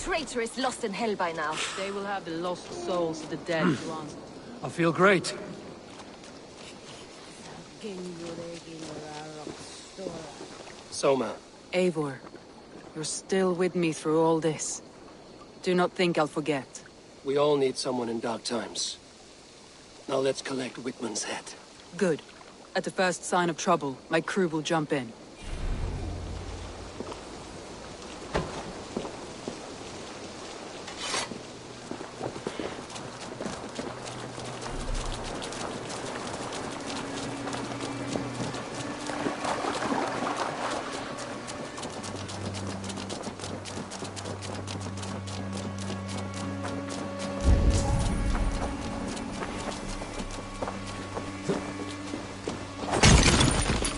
traitorous lost in hell by now. They will have the lost souls of the dead to answer. I feel great. Soma. Eivor, you're still with me through all this. Do not think I'll forget. We all need someone in dark times. Now let's collect Whitman's head. Good. At the first sign of trouble, my crew will jump in.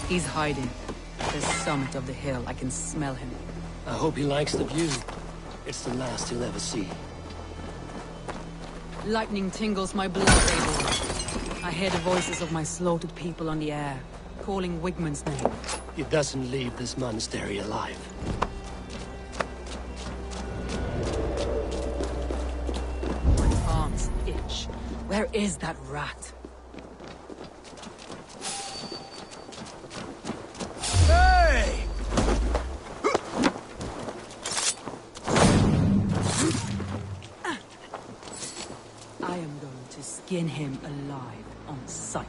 He's hiding. At the summit of the hill, I can smell him. I hope he likes the view. It's the last he'll ever see. Lightning tingles my blood, Eivor. I hear the voices of my slaughtered people on the air, calling Wigmund's name. He doesn't leave this monastery alive. My arms itch. Where is that rat? Hey! I am going to skin him alive on sight.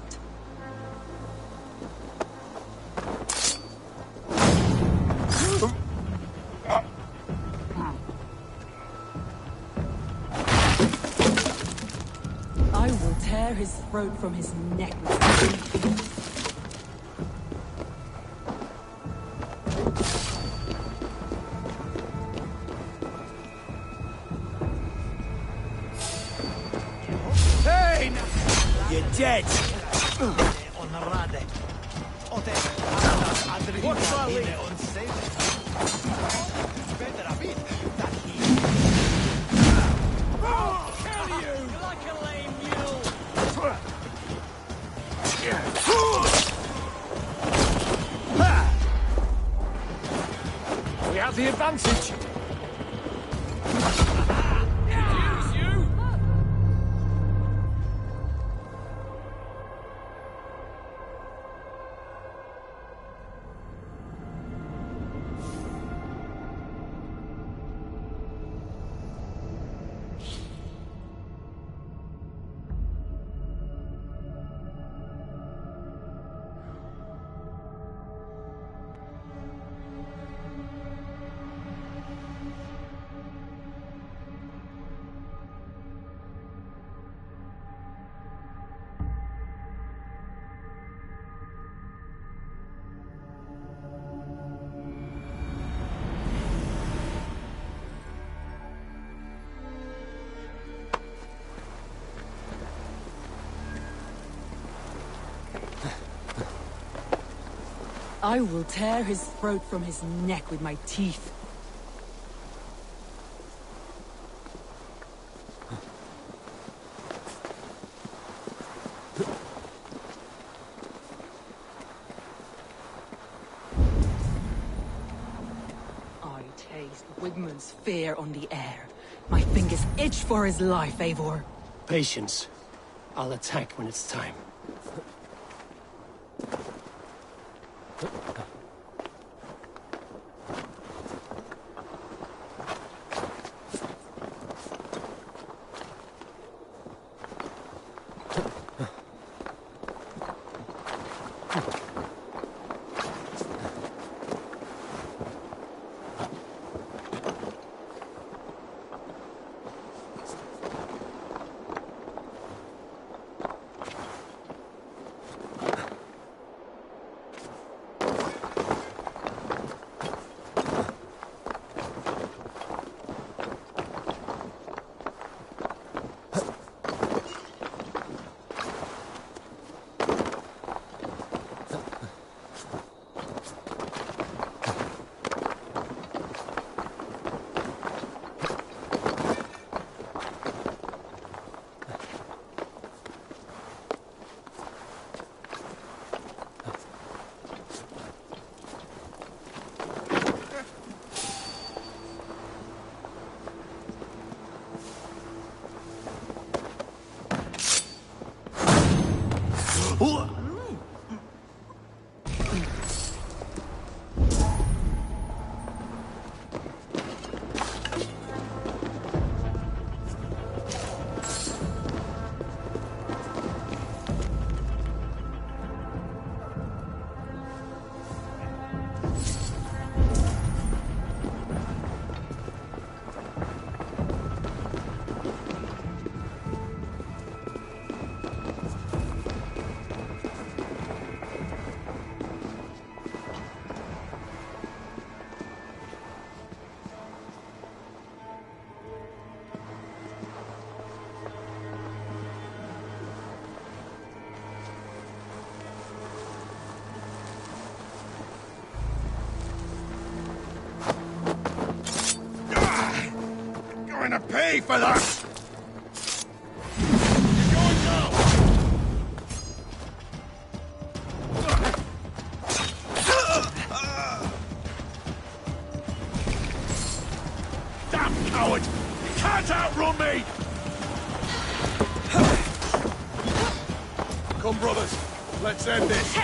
I will tear his throat from his neck with my teeth. You're dead! We have the advantage! I will tear his throat from his neck with my teeth. I taste Wigmund's fear on the air. My fingers itch for his life, Eivor. Patience. I'll attack when it's time. going to pay for that! Damn coward! You can't outrun me! Come, brothers. Let's end this.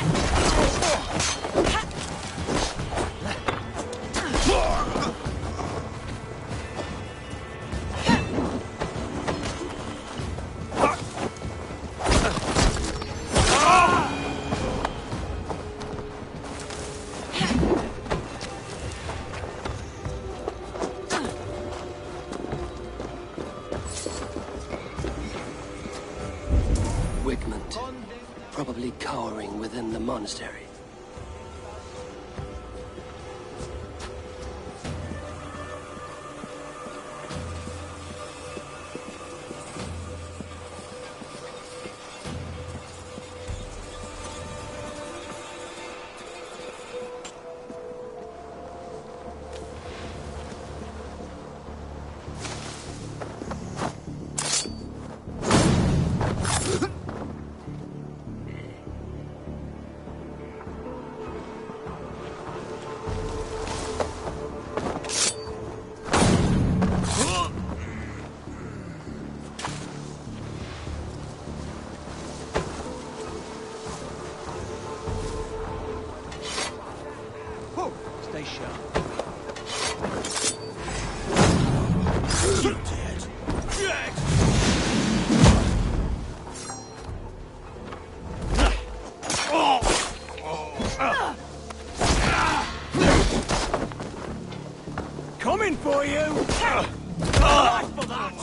Probably cowering within the monastery. Stay sharp. Coming for you! Die for that!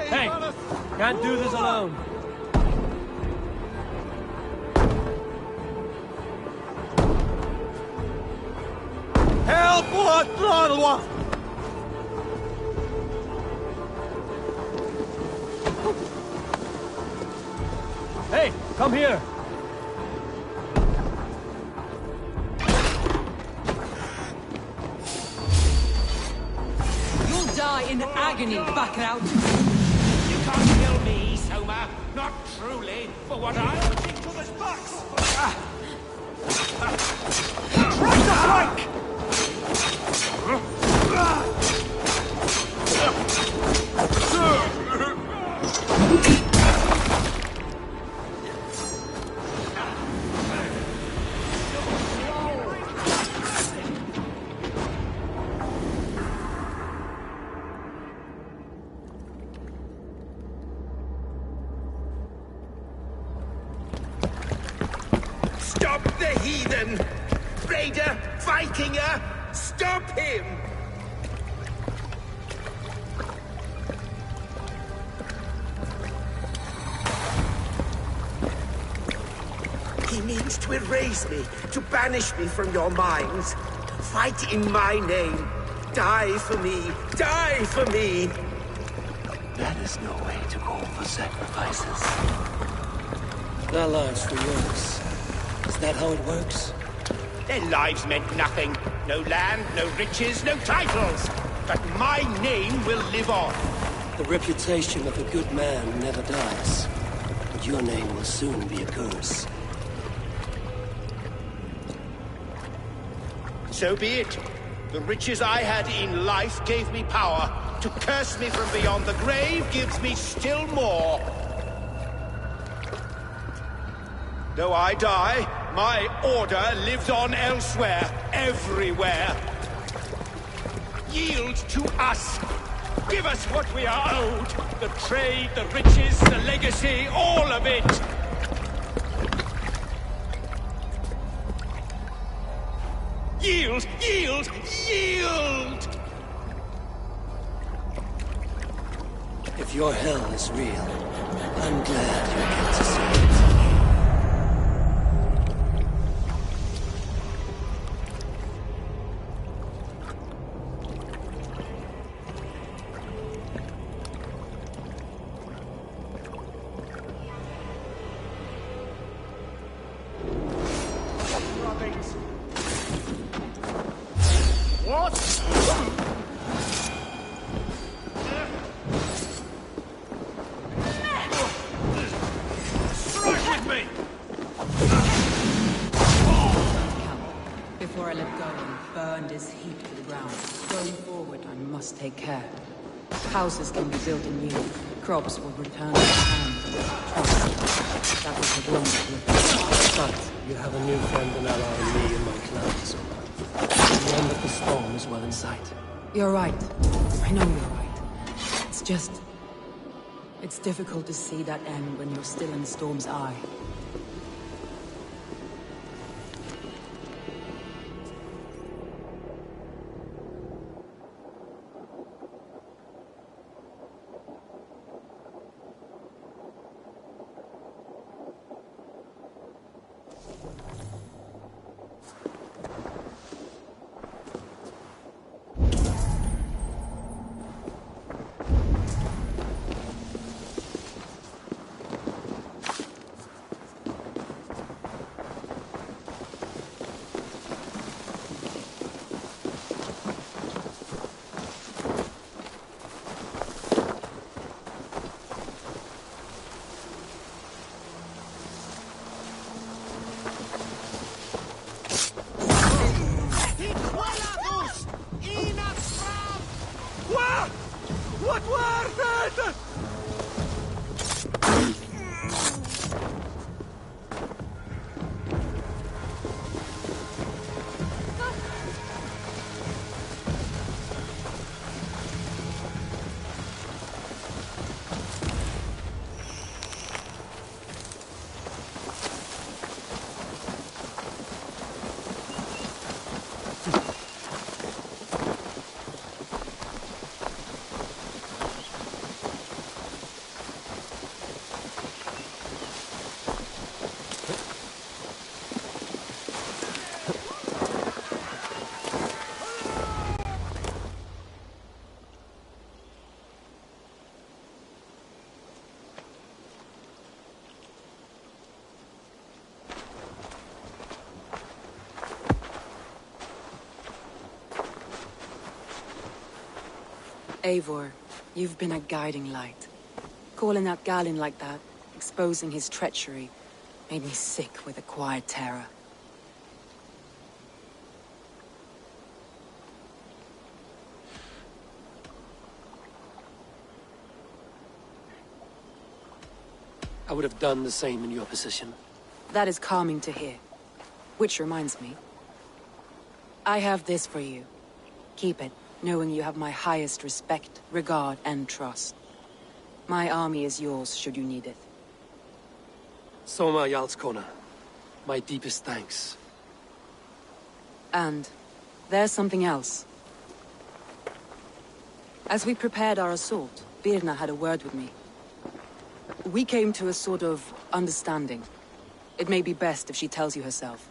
Hey! Can't do this alone. Help! Hey, come here. You'll die in agony, back out. You can't kill me, Soma. Not truly, for what I put into the box. Right the flank! Stop the heathen! Raider, Vikinger, stop him! He means to erase me, to banish me from your minds. Fight in my name. Die for me. Die for me. That is no way to call for sacrifices. Their lives for yours. Is that how it works? Their lives meant nothing. No land, no riches, no titles. But my name will live on. The reputation of a good man never dies. But your name will soon be a curse. So be it. The riches I had in life gave me power. To curse me from beyond the grave gives me still more. Though I die, my order lives on elsewhere, everywhere. Yield to us. Give us what we are owed. The trade, the riches, the legacy, all of it. Yield! Yield! Yield! If your hell is real, I'm glad you get to see it. Take care. Houses can be built anew. Crops will return to hand. Trust. That will take longer to look. But you have a new friend and ally in me and my clan, SONGRU. The end of the storm is well in sight. You're right. I know you're right. It's just... it's difficult to see that end when you're still in the storm's eye. Eivor, you've been a guiding light. Calling out Galinn like that, exposing his treachery, made me sick with a quiet terror. I would have done the same in your position. That is calming to hear. Which reminds me. I have this for you. Keep it, knowing you have my highest respect, regard, and trust. My army is yours, should you need it. Soma Jarlskona. My deepest thanks. And there's something else. As we prepared our assault, Birna had a word with me. We came to a sort of understanding. It may be best if she tells you herself.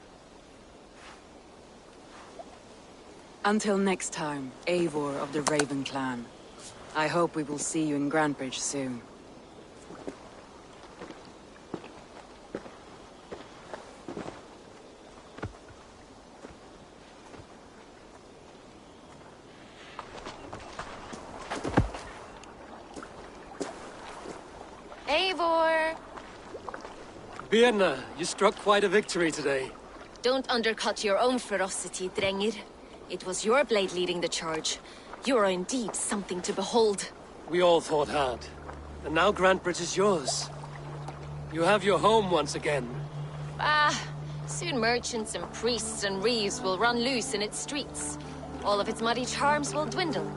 Until next time, Eivor of the Raven Clan. I hope we will see you in Grantebridge soon. Eivor! Birna, you struck quite a victory today. Don't undercut your own ferocity, Drengir. It was your blade leading the charge. You are indeed something to behold. We all fought hard. And now Grantebridge is yours. You have your home once again. Soon merchants and priests and reeves will run loose in its streets. All of its muddy charms will dwindle.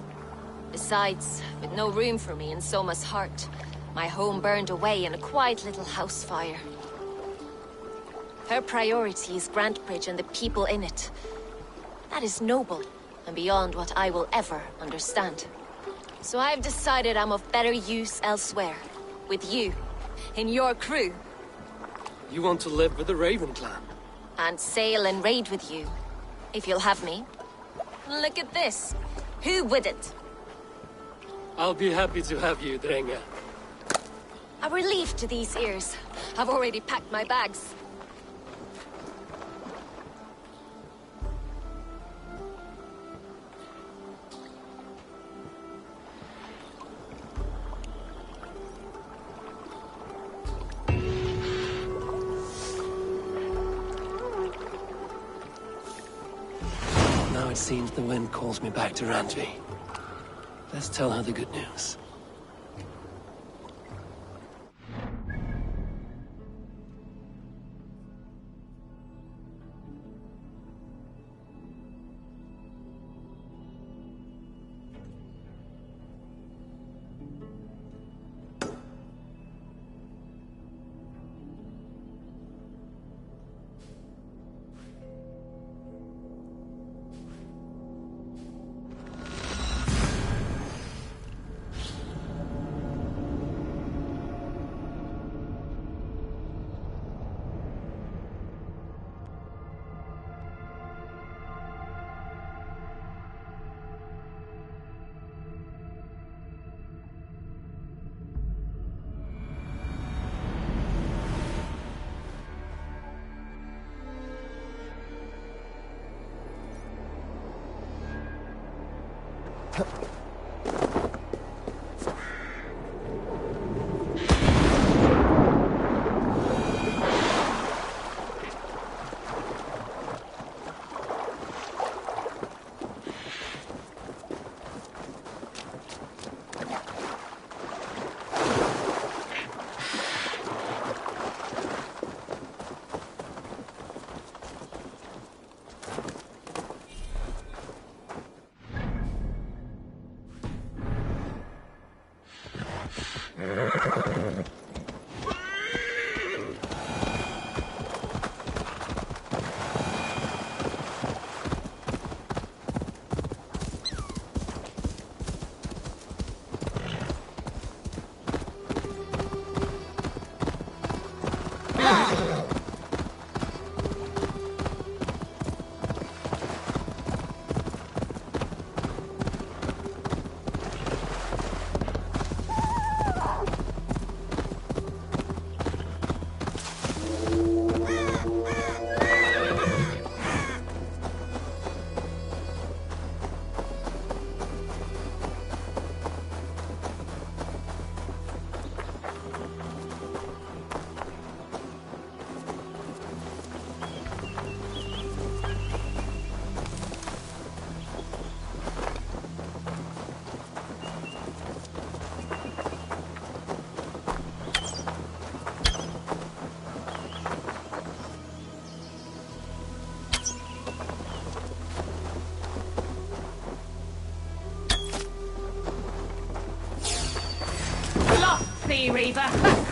Besides, with no room for me in Soma's heart, my home burned away in a quiet little house fire. Her priority is Grantebridge and the people in it. That is noble, and beyond what I will ever understand. So I've decided I'm of better use elsewhere. With you. In your crew. You want to live with the Raven clan? And sail and raid with you. If you'll have me. Look at this. Who wouldn't? I'll be happy to have you, Drenga. A relief to these ears. I've already packed my bags. Now it seems the wind calls me back to Randvi. Let's tell her the good news. Sea Reaver.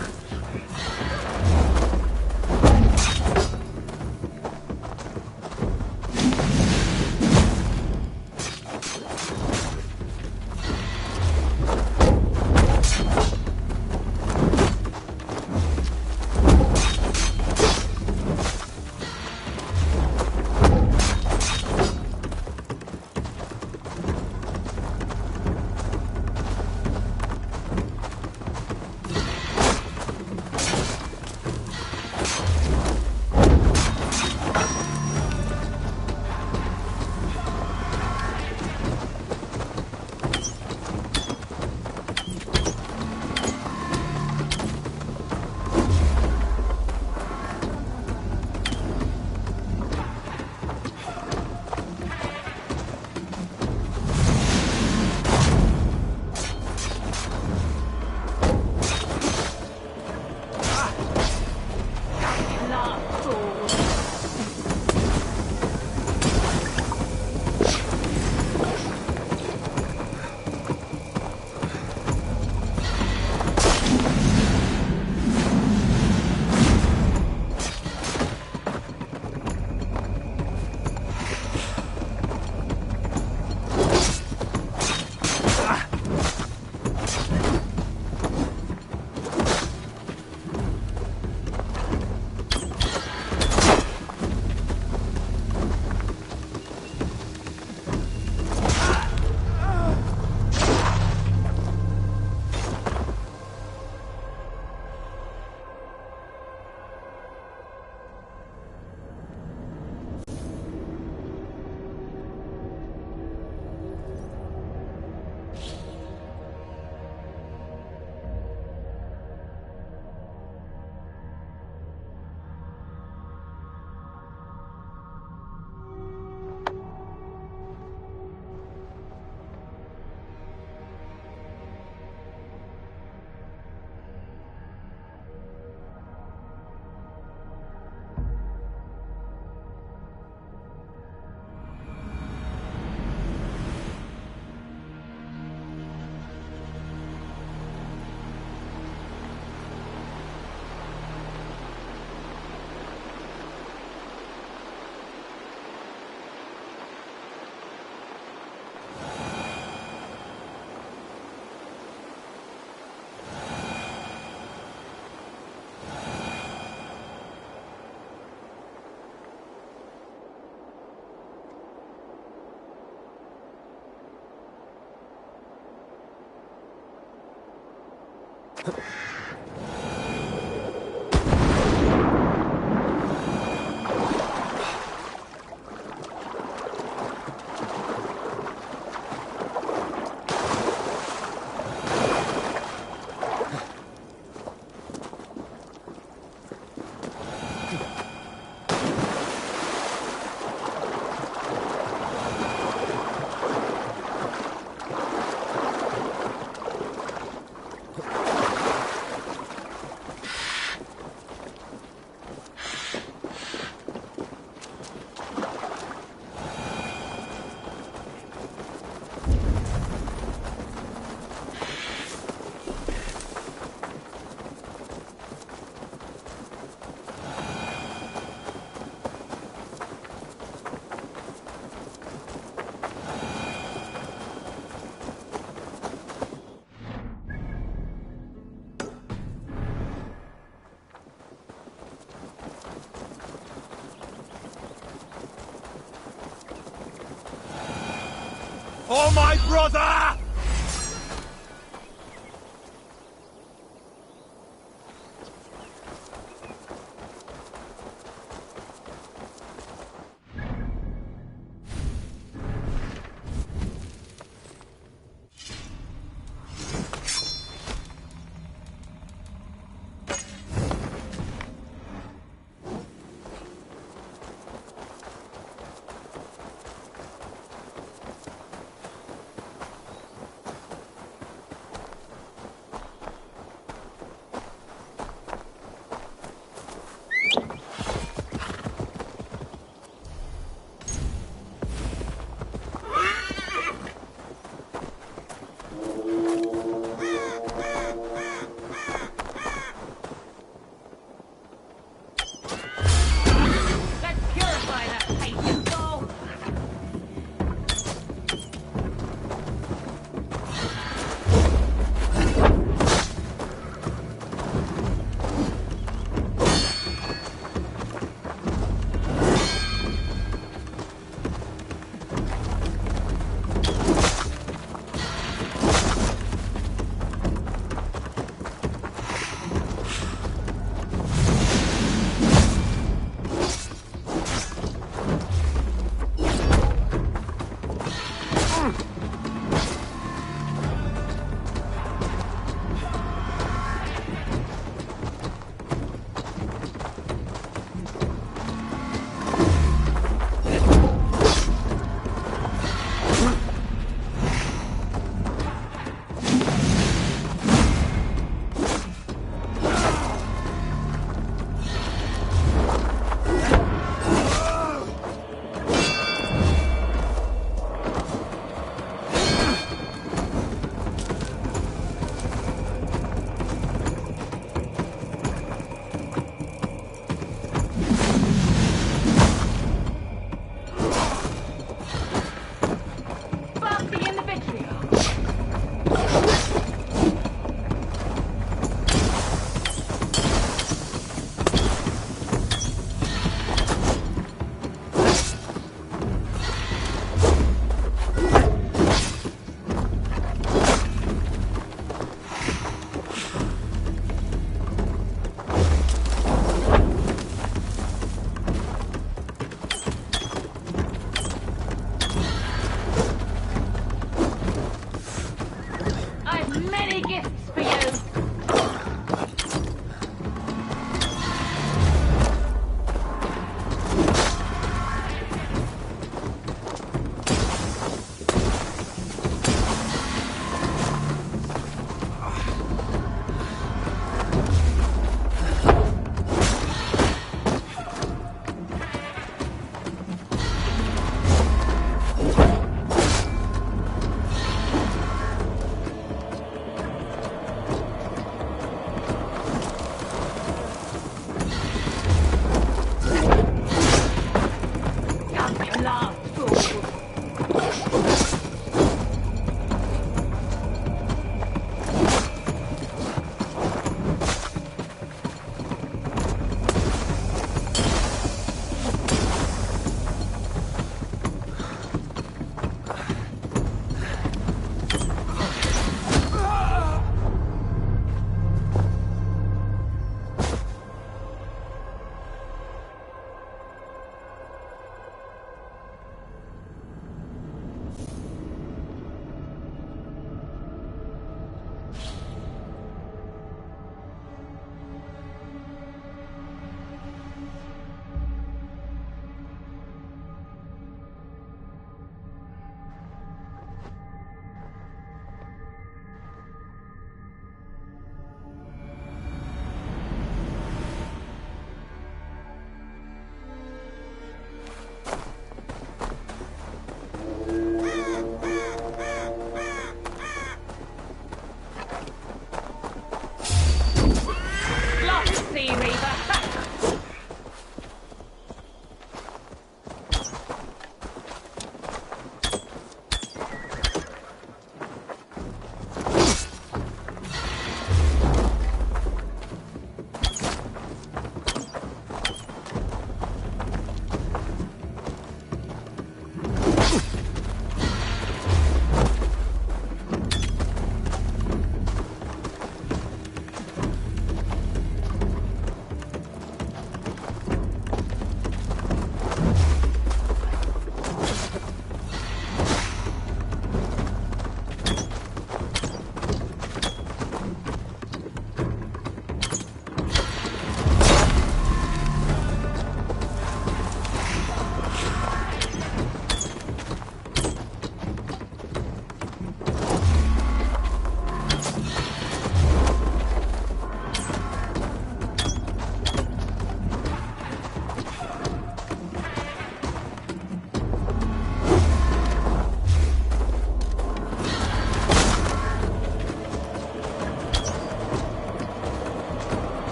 For my brother!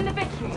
the victory.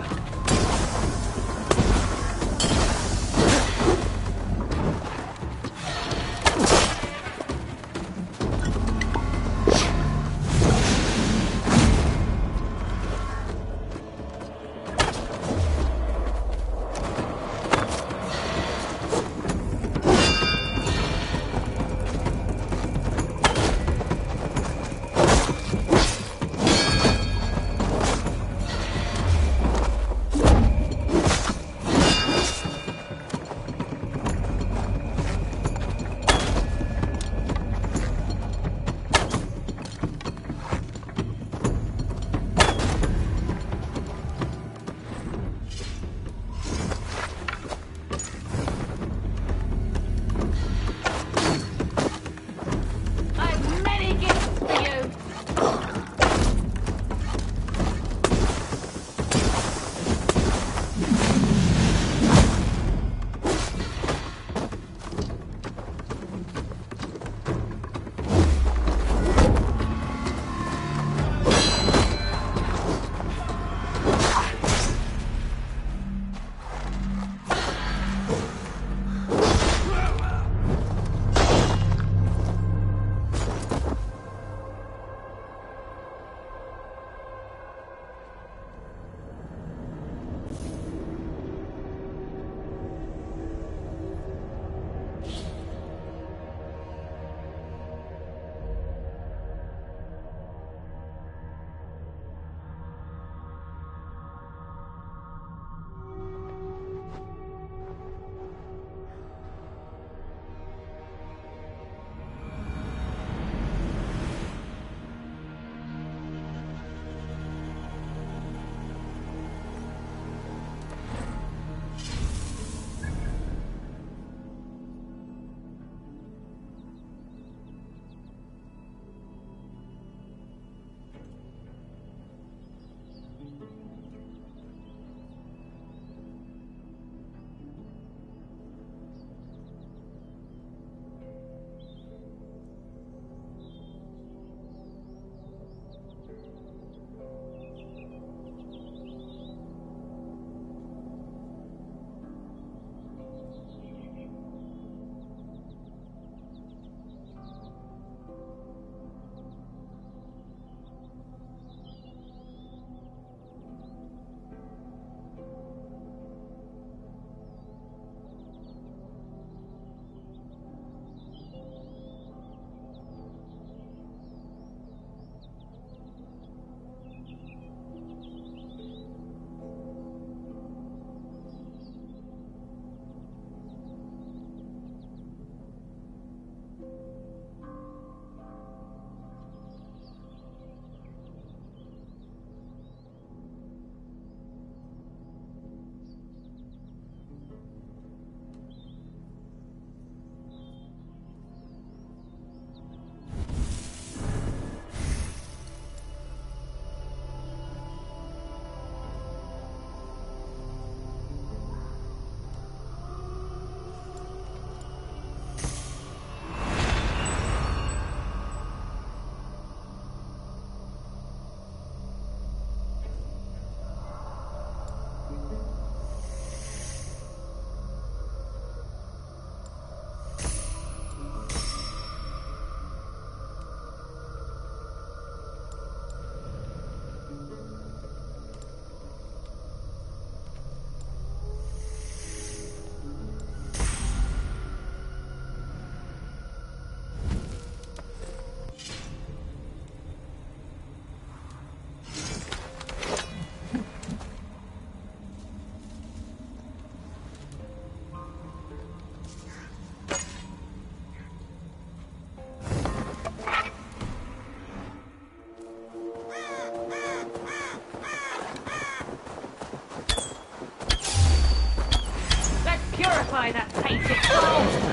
Purify that tainted soul!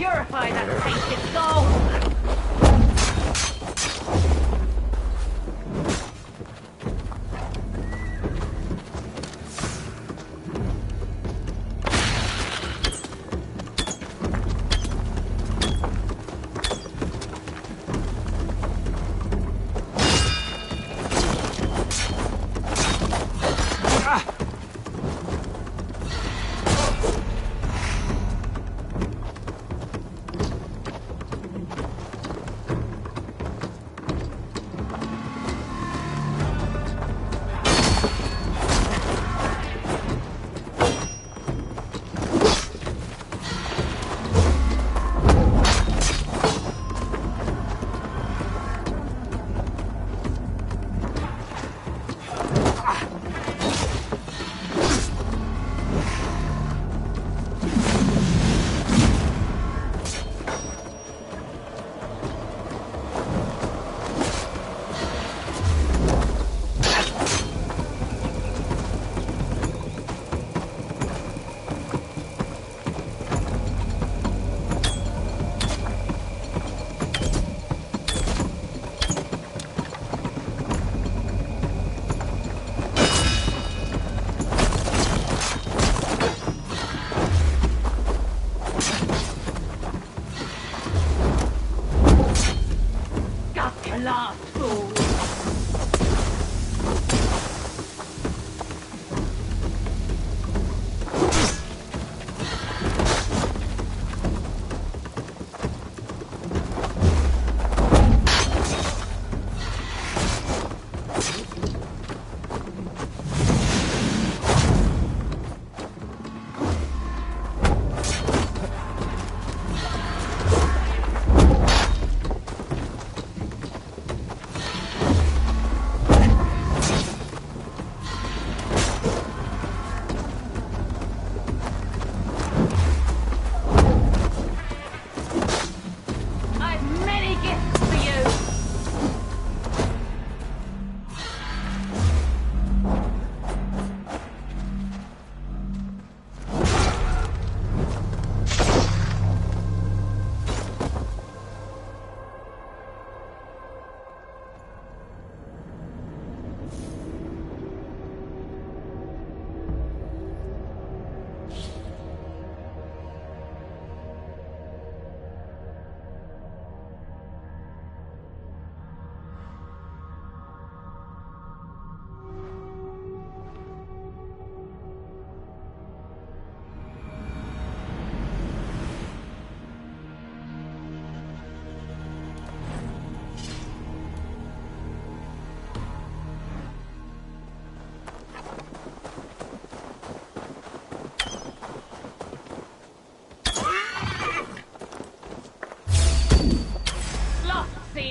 purify that tainted soul!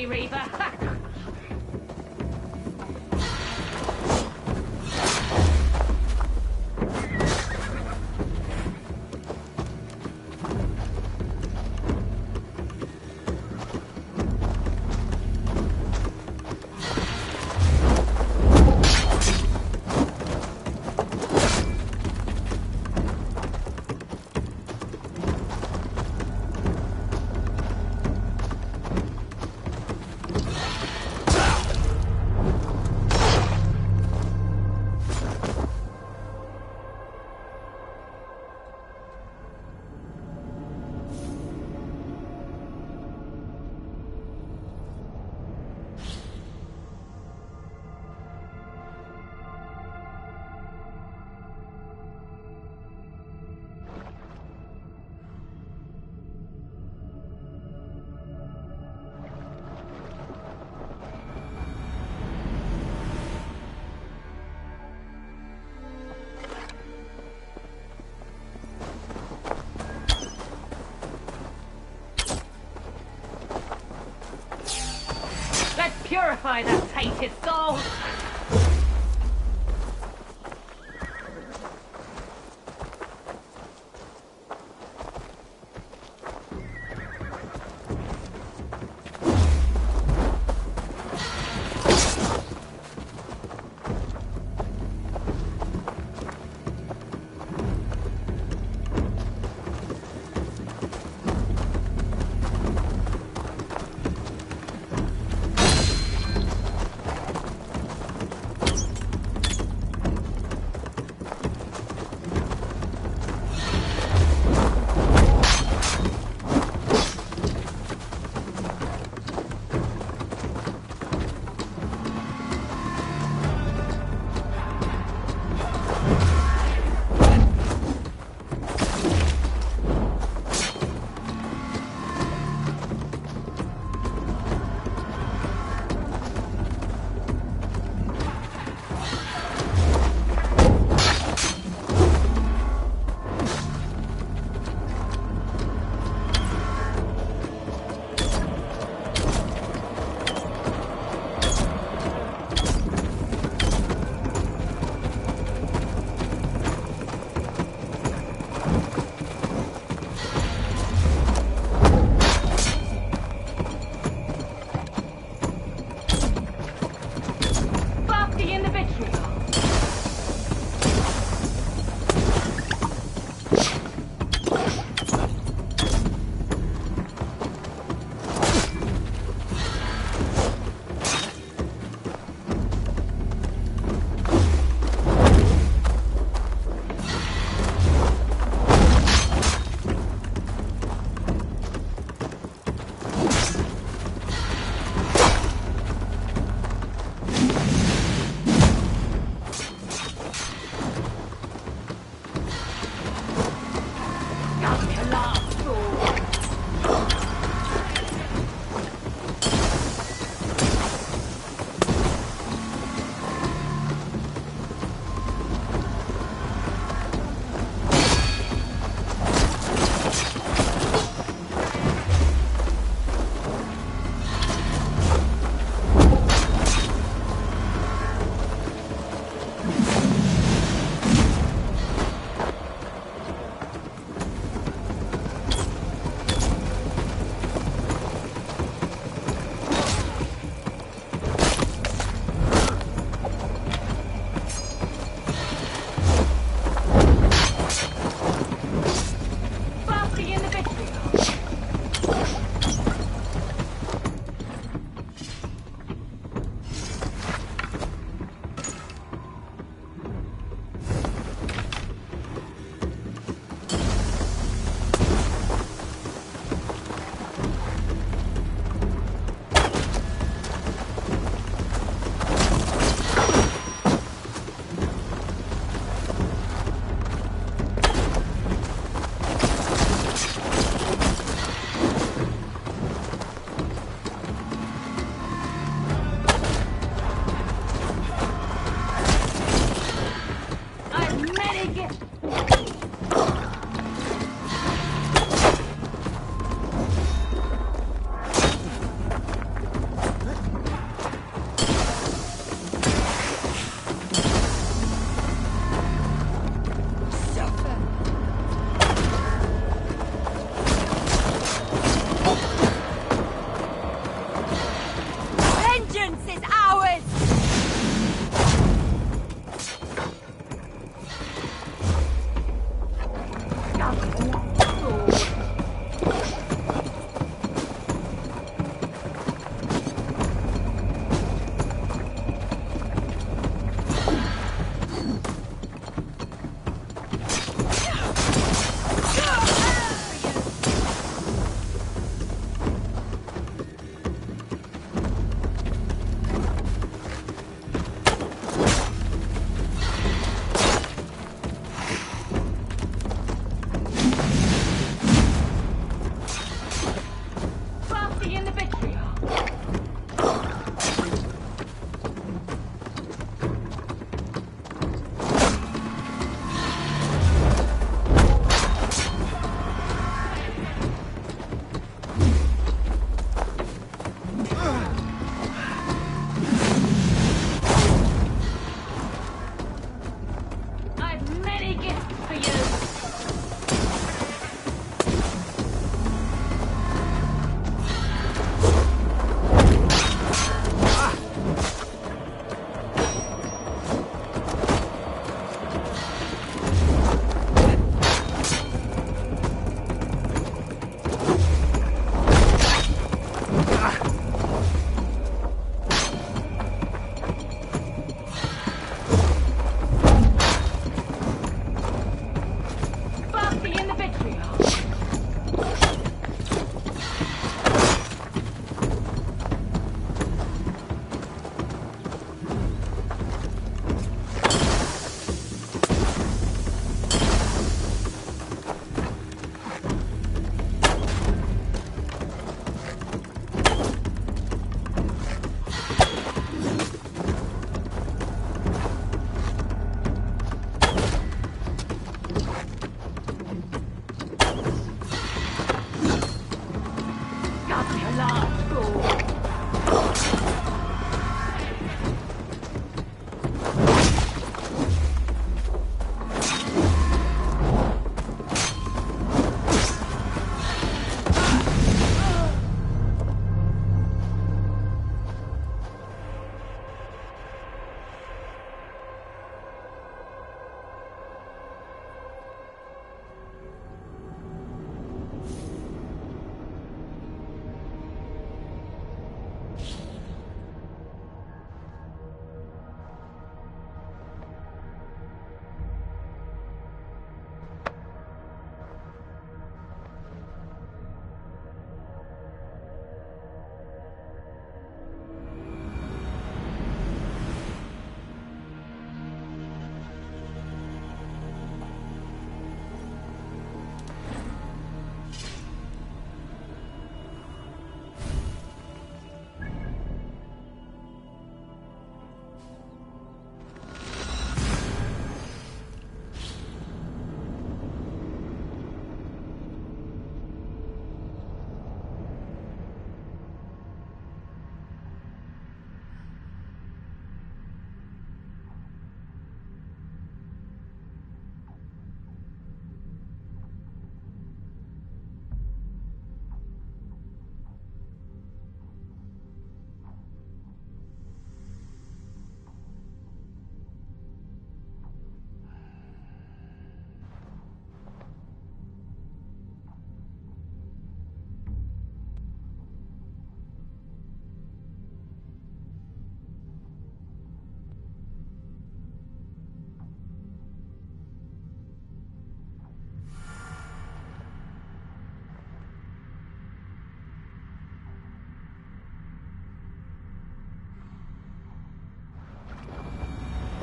Reaver. Purify that tainted soul!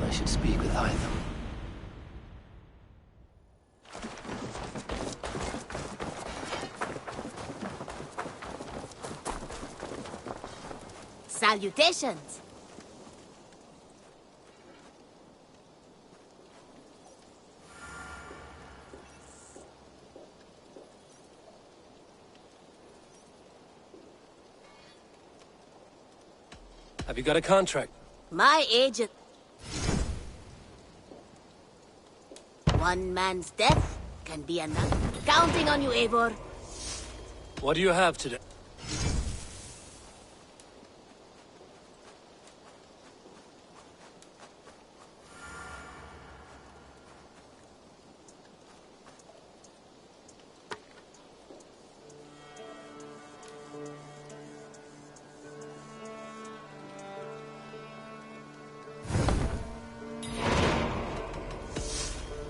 I should speak with Hytham. Salutations! Have you got a contract? My agent. One man's death can be enough. Counting on you, Eivor. What do you have today?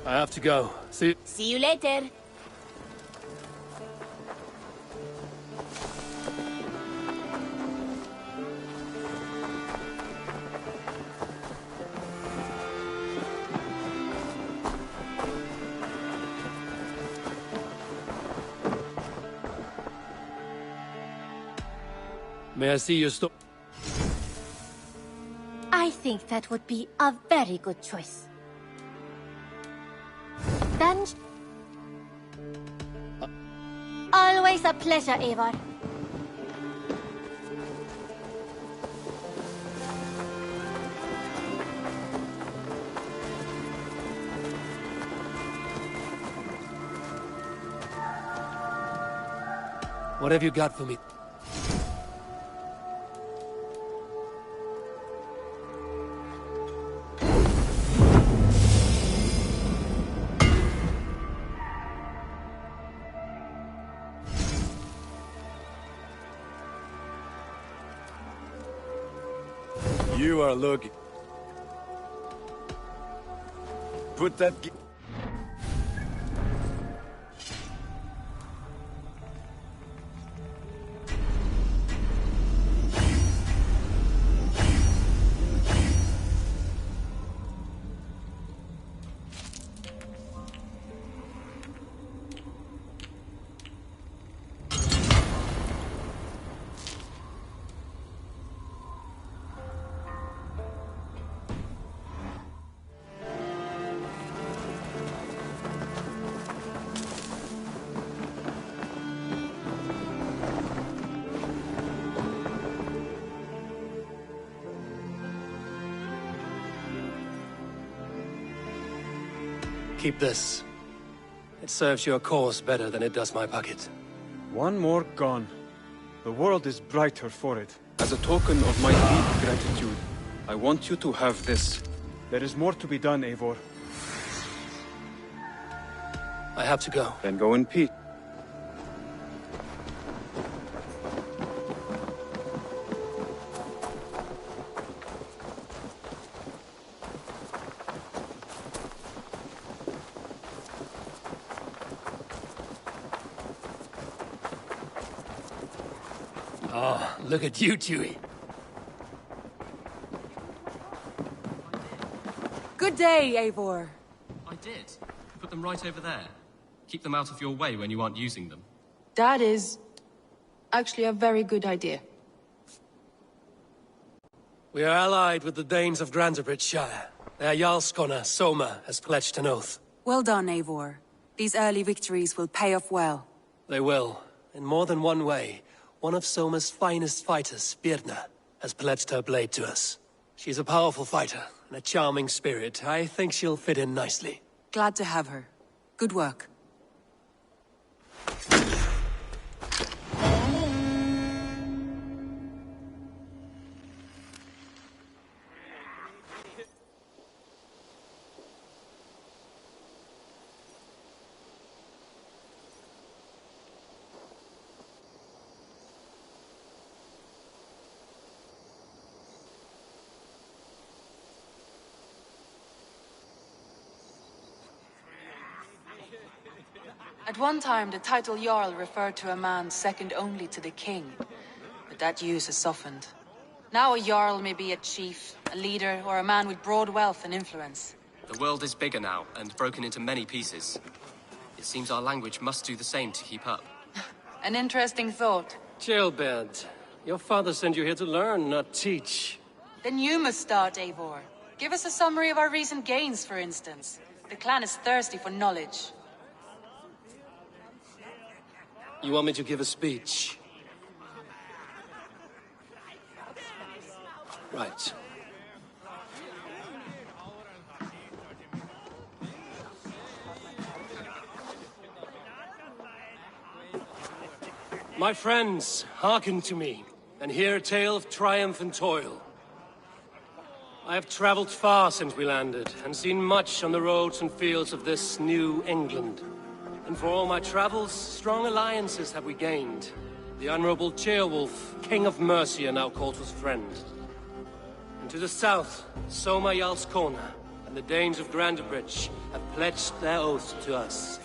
I have to go. See you later. May I see your store? I think that would be a very good choice. Dungeon. Always a pleasure, Eivor. What have you got for me? You are looking. Put that. Keep this. It serves your cause better than it does my pocket. One more gone. The world is brighter for it. As a token of my deep gratitude, I want you to have this. There is more to be done, Eivor. I have to go. Then go in peace. Oh, look at you, Chewie. Good day, Eivor. I did. Put them right over there. Keep them out of your way when you aren't using them. That is actually a very good idea. We are allied with the Danes of Grantebridgeshire. Their Jarlskona, Soma, has pledged an oath. Well done, Eivor. These early victories will pay off well. They will, in more than one way. One of Soma's finest fighters, Birna, has pledged her blade to us. She's a powerful fighter, and a charming spirit. I think she'll fit in nicely. Glad to have her. Good work. At one time, the title Jarl referred to a man second only to the king. But that use has softened. Now a Jarl may be a chief, a leader, or a man with broad wealth and influence. The world is bigger now, and broken into many pieces. It seems our language must do the same to keep up. An interesting thought. Chill, Bert. Your father sent you here to learn, not teach. Then you must start, Eivor. Give us a summary of our recent gains, for instance. The clan is thirsty for knowledge. You want me to give a speech? Right. My friends, hearken to me, and hear a tale of triumph and toil. I have traveled far since we landed, and seen much on the roads and fields of this New England. And for all my travels, strong alliances have we gained. The Honorable Ceolwulf, King of Mercia, now calls us friend. And to the south, Soma Jarl's Corner, and the Danes of Grandebridge have pledged their oath to us.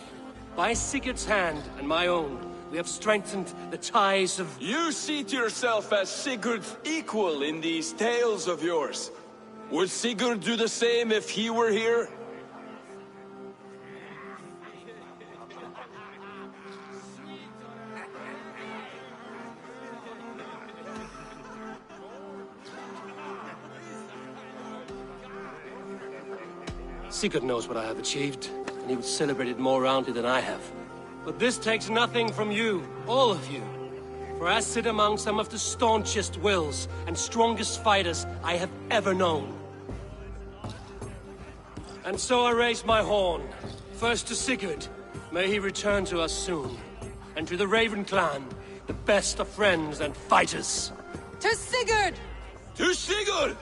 By Sigurd's hand and my own, we have strengthened the ties of... You seat yourself as Sigurd's equal in these tales of yours. Would Sigurd do the same if he were here? Sigurd knows what I have achieved, and he would celebrate it more roundly than I have. But this takes nothing from you, all of you. For I sit among some of the staunchest wills and strongest fighters I have ever known. And so I raise my horn, first to Sigurd, may he return to us soon. And to the Raven clan, the best of friends and fighters. To Sigurd! To Sigurd!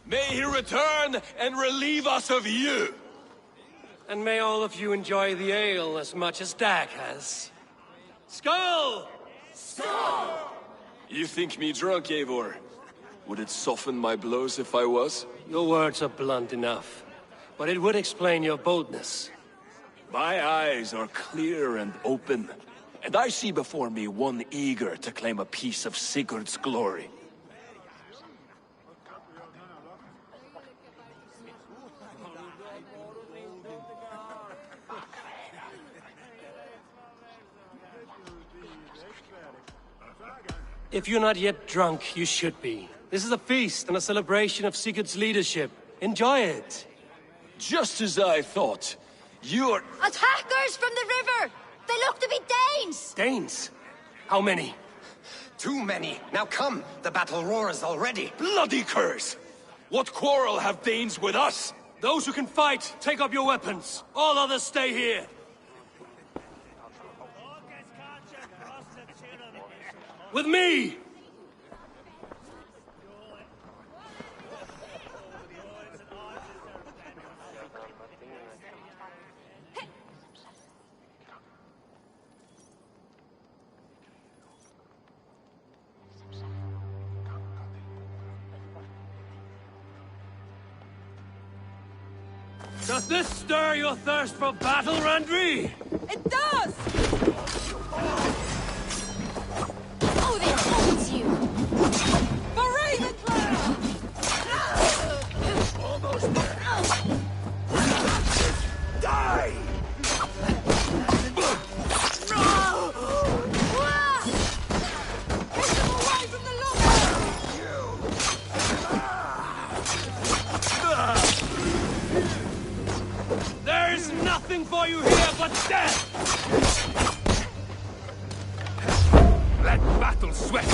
May he return and relieve us of you! And may all of you enjoy the ale as much as Dag has. Skull! Skull! You think me drunk, Eivor? Would it soften my blows if I was? Your words are blunt enough, but it would explain your boldness. My eyes are clear and open, and I see before me one eager to claim a piece of Sigurd's glory. If you're not yet drunk, you should be. This is a feast and a celebration of Sigurd's leadership. Enjoy it. Just as I thought. You're... Attackers from the river! They look to be Danes! Danes? How many? Too many. Now come, the battle roars already. Bloody curse! What quarrel have Danes with us? Those who can fight, take up your weapons. All others stay here. With me! Does this stir your thirst for battle, Randri? It does! Odin owns you! For Ravenclaw! Almost there. Die! Get them away from the lookout! There is nothing for you here but death! Let battle sweat!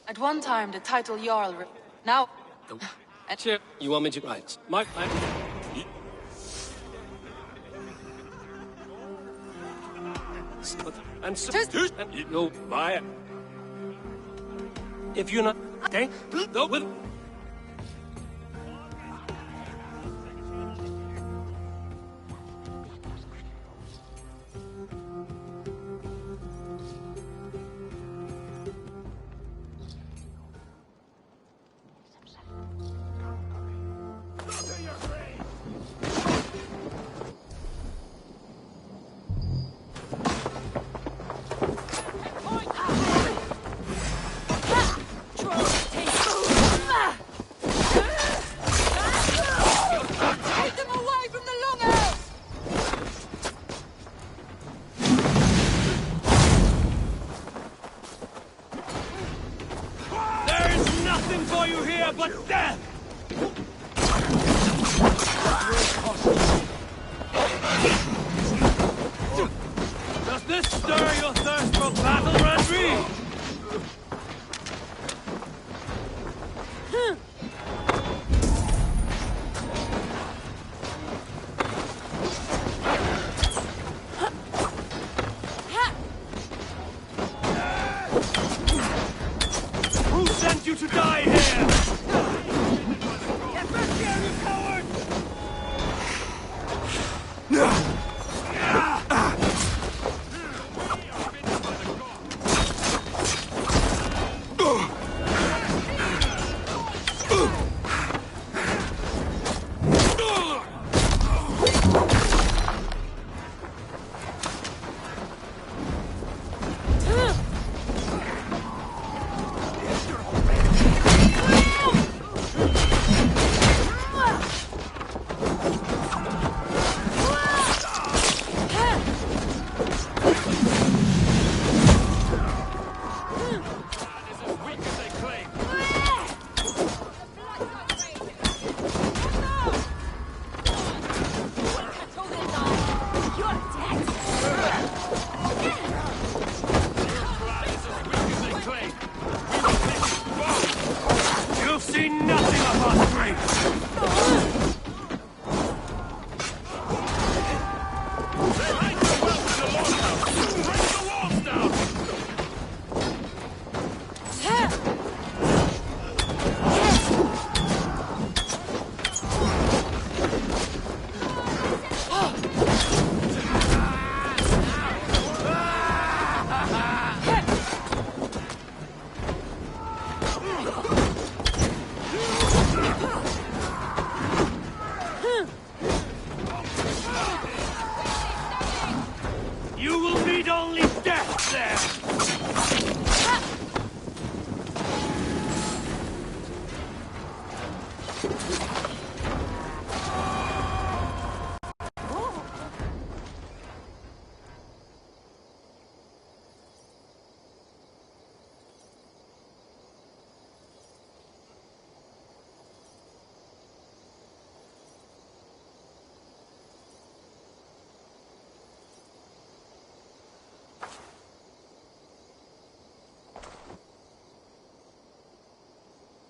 At one time, the title Jarl... Now... Sure. You want me to... Right. And so... And you buy it. If you're not... Okay? With...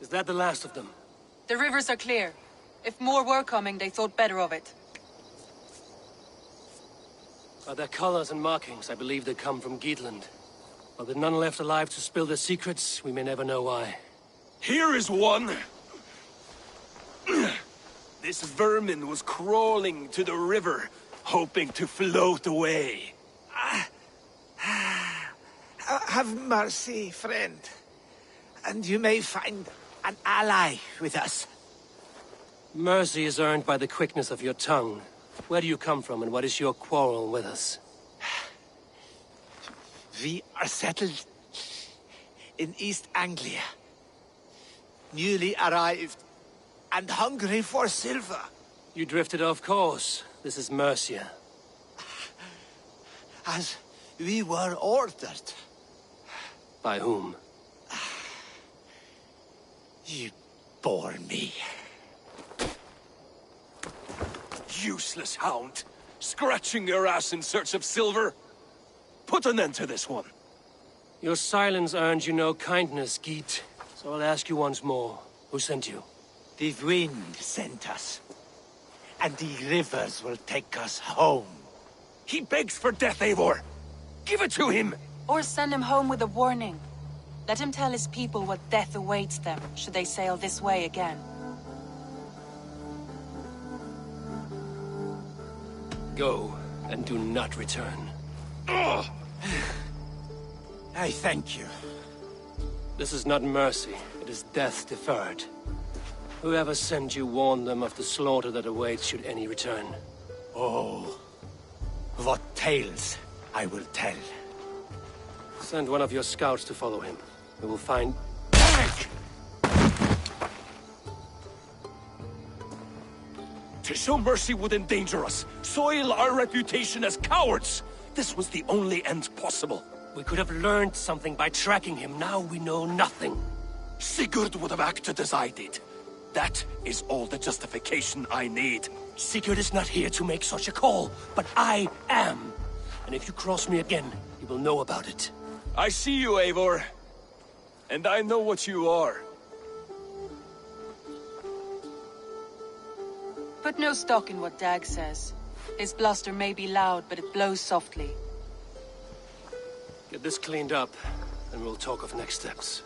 Is that the last of them? The rivers are clear. If more were coming, they thought better of it. By their colors and markings, I believe they come from Geatland. But with none left alive to spill their secrets, we may never know why. Here is one! This vermin was crawling to the river, hoping to float away. Have mercy, friend. And you may find an ally with us. Mercy is earned by the quickness of your tongue. Where do you come from, and what is your quarrel with us? We are settled in East Anglia. Newly arrived, and hungry for silver. You drifted off course. This is Mercia. As we were ordered. By whom? You bore me. Useless hound! Scratching your ass in search of silver! Put an end to this one. Your silence earned you no kindness, Geet. So I'll ask you once more. Who sent you? The wind sent us. And the rivers will take us home. He begs for death, Eivor! Give it to him! Or send him home with a warning. Let him tell his people what death awaits them, should they sail this way again. Go, and do not return. I thank you. This is not mercy, it is death deferred. Whoever sent you warned them of the slaughter that awaits should any return. Oh, what tales I will tell. Send one of your scouts to follow him. We will find... To show mercy would endanger us, soil our reputation as cowards. This was the only end possible. We could have learned something by tracking him. Now we know nothing. Sigurd would have acted as I did. That is all the justification I need. Sigurd is not here to make such a call, but I am. And if you cross me again, you will know about it. I see you, Eivor. And I know what you are. Put no stock in what Dag says. His bluster may be loud, but it blows softly. Get this cleaned up, and we'll talk of next steps.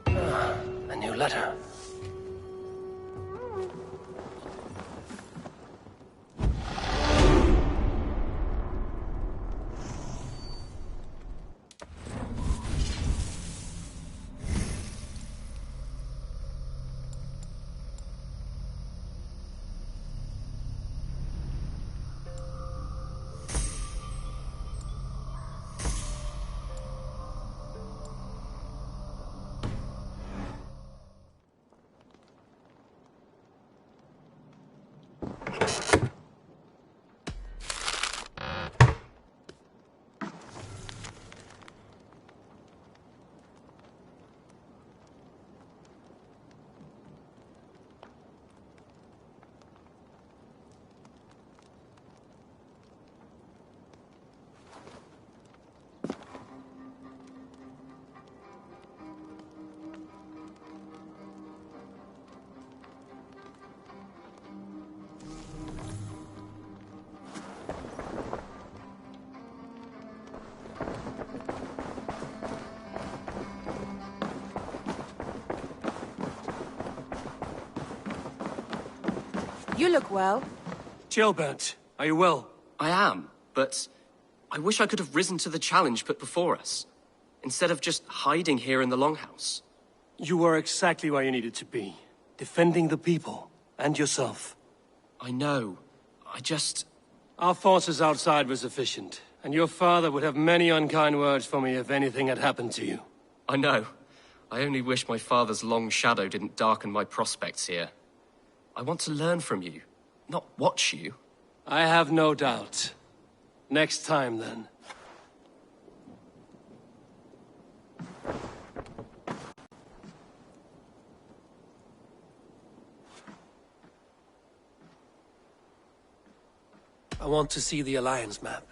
A new letter. You look well. Gilbert, are you well? I am, but I wish I could have risen to the challenge put before us, instead of just hiding here in the Longhouse. You were exactly where you needed to be, defending the people, and yourself. I know. Our forces outside were sufficient, and your father would have many unkind words for me if anything had happened to you. I know. I only wish my father's long shadow didn't darken my prospects here. I want to learn from you, not watch you. I have no doubt. Next time, then. I want to see the Alliance map.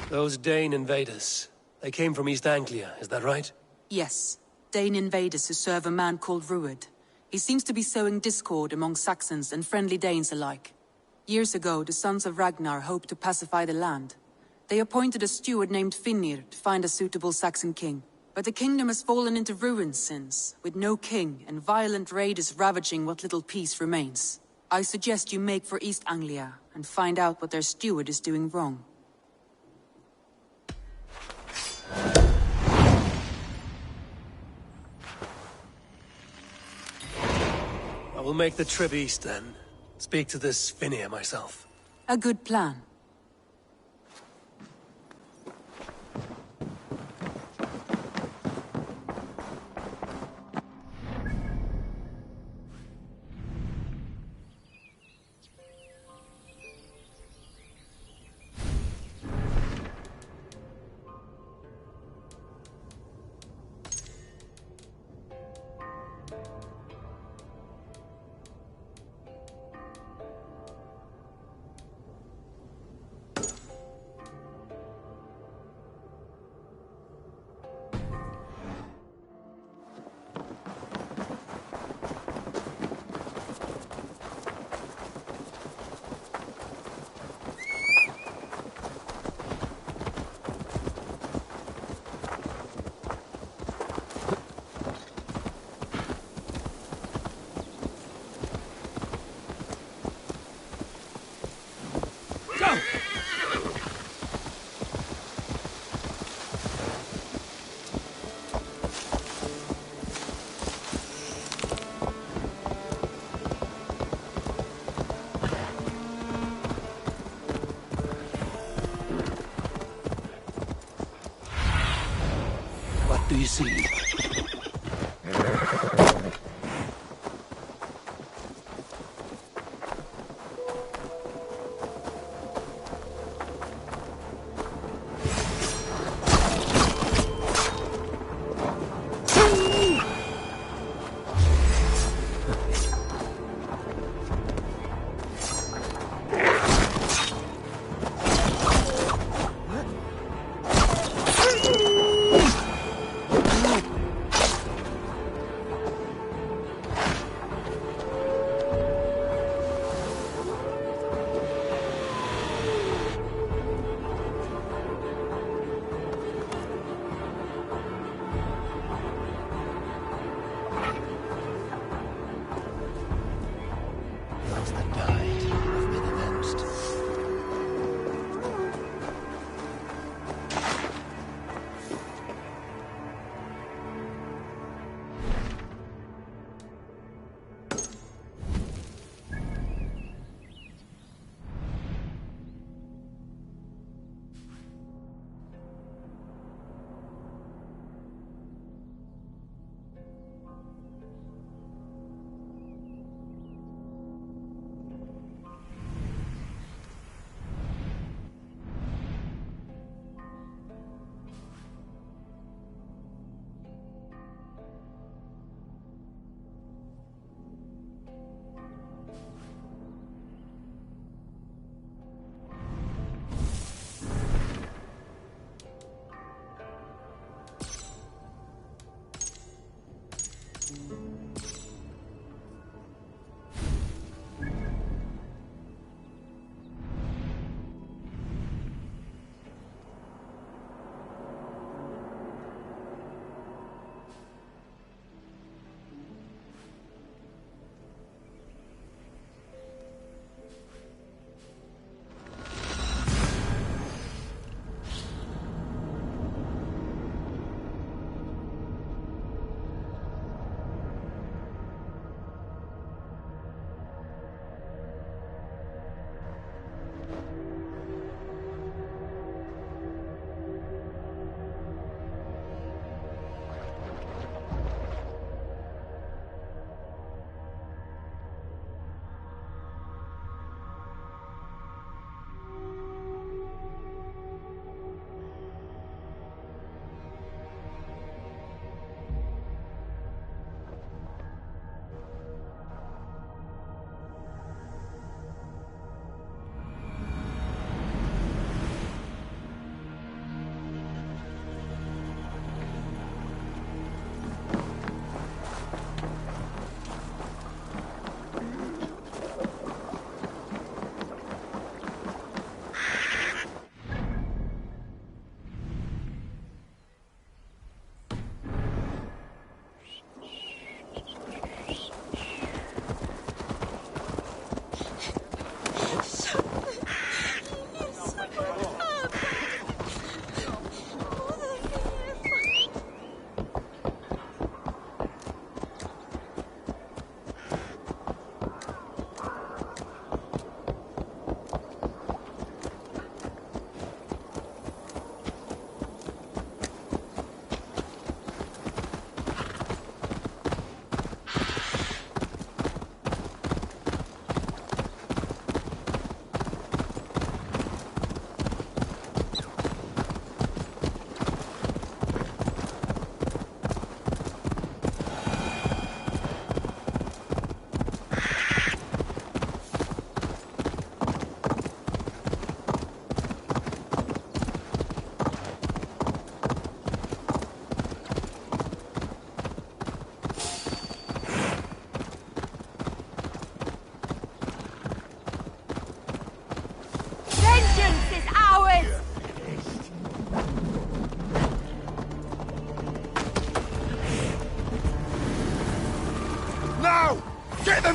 Those Dane invaders, they came from East Anglia, is that right? Yes. Dane invaders who serve a man called Rued. He seems to be sowing discord among Saxons and friendly Danes alike. Years ago, the sons of Ragnar hoped to pacify the land. They appointed a steward named Finnir to find a suitable Saxon king. But the kingdom has fallen into ruins since, with no king and violent raiders ravaging what little peace remains. I suggest you make for East Anglia and find out what their steward is doing wrong. I will make the trip east then. Speak to this Finir myself. A good plan. What do you see?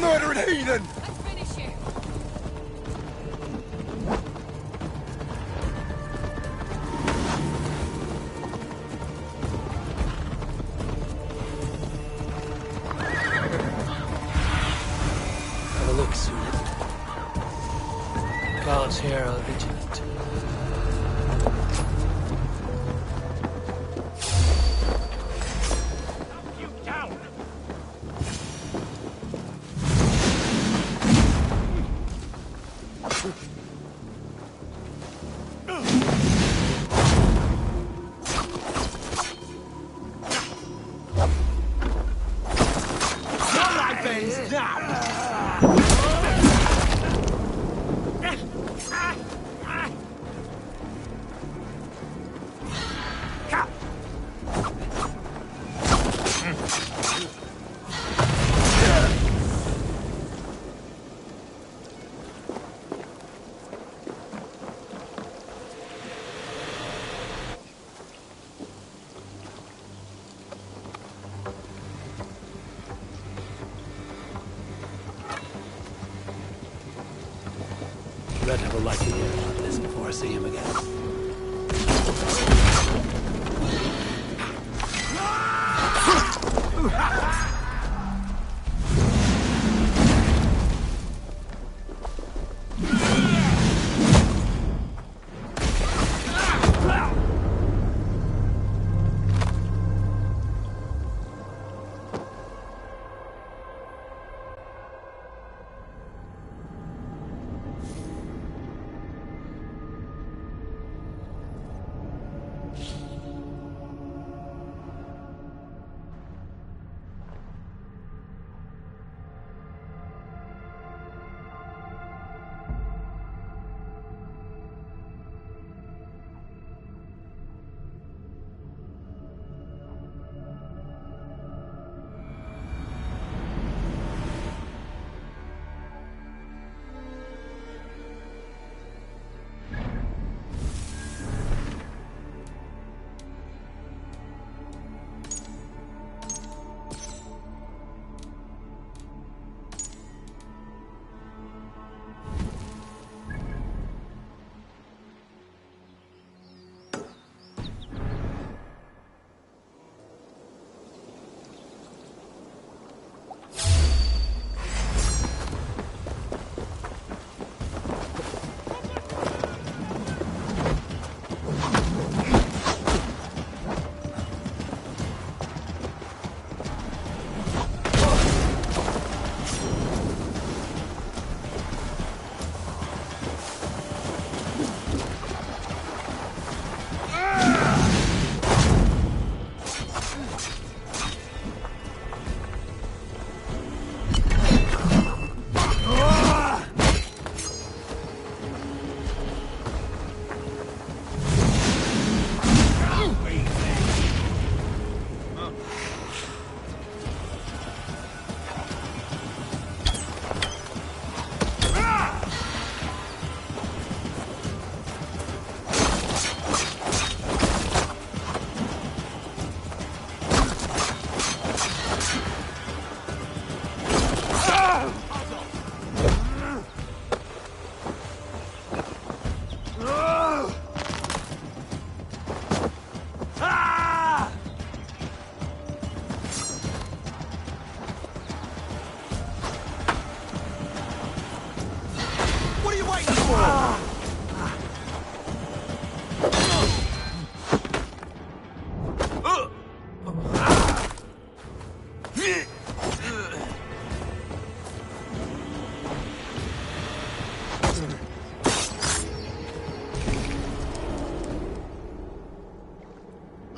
murdering heathen! Let's finish you. Have a look, soon. Guards here are vigilant. Red have a light to hear about this before I see him again.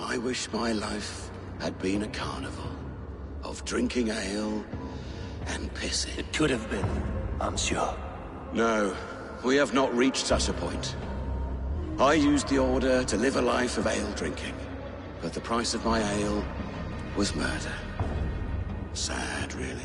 I wish my life had been a carnival of drinking ale and pissing. It could have been, I'm sure. No, we have not reached such a point. I used the order to live a life of ale drinking, but the price of my ale was murder. Sad, really.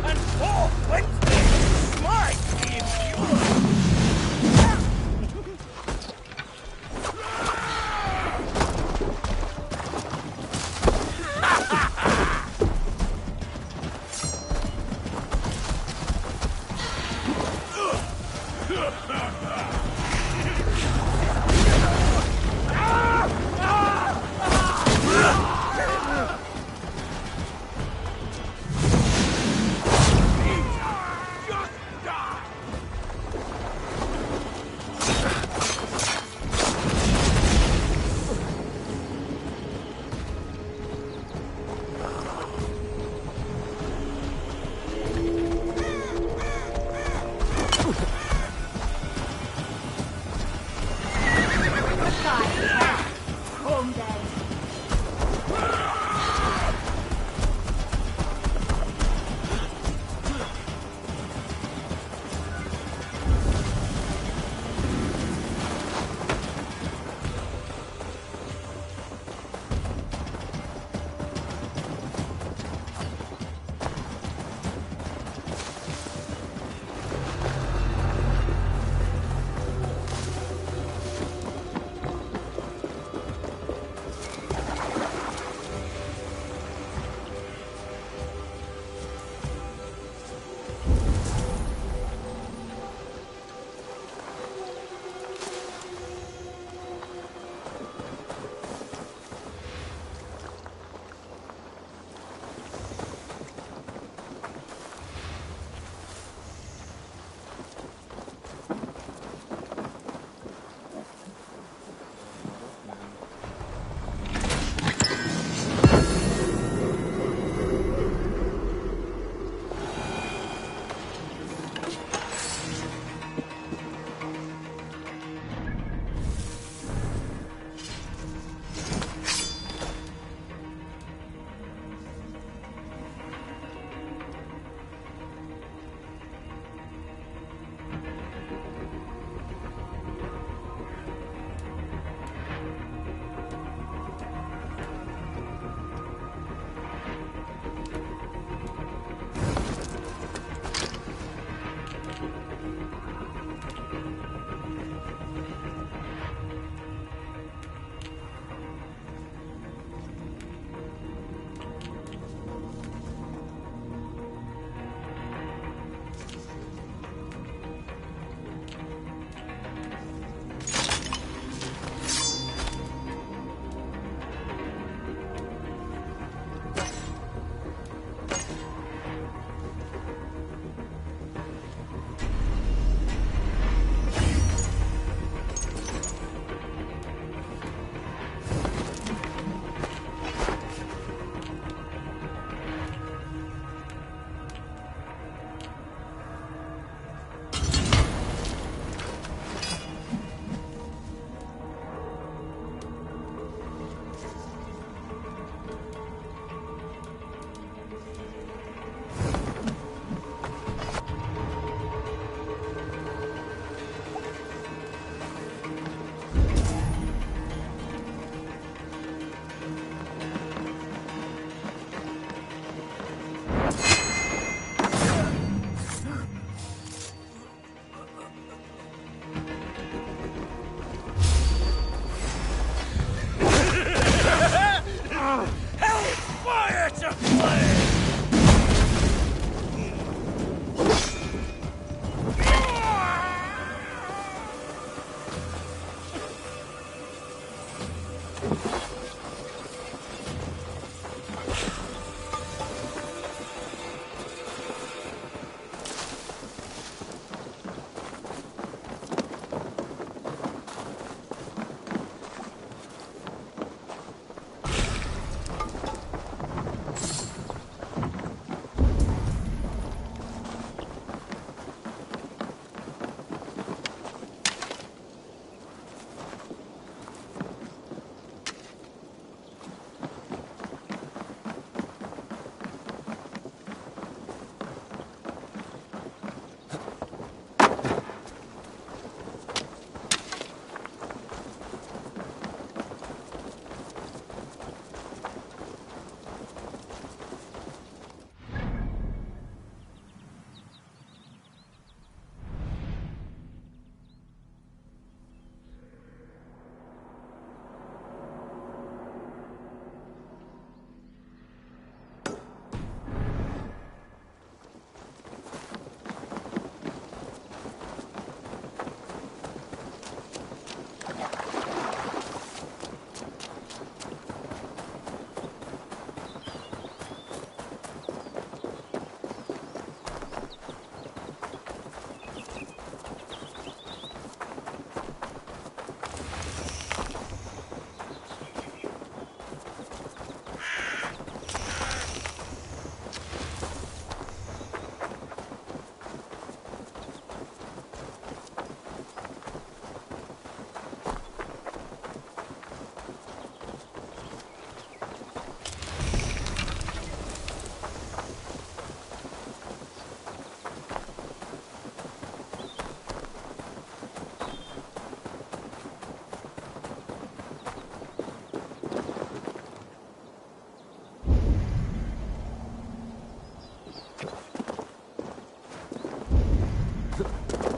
And forth went this, my impure!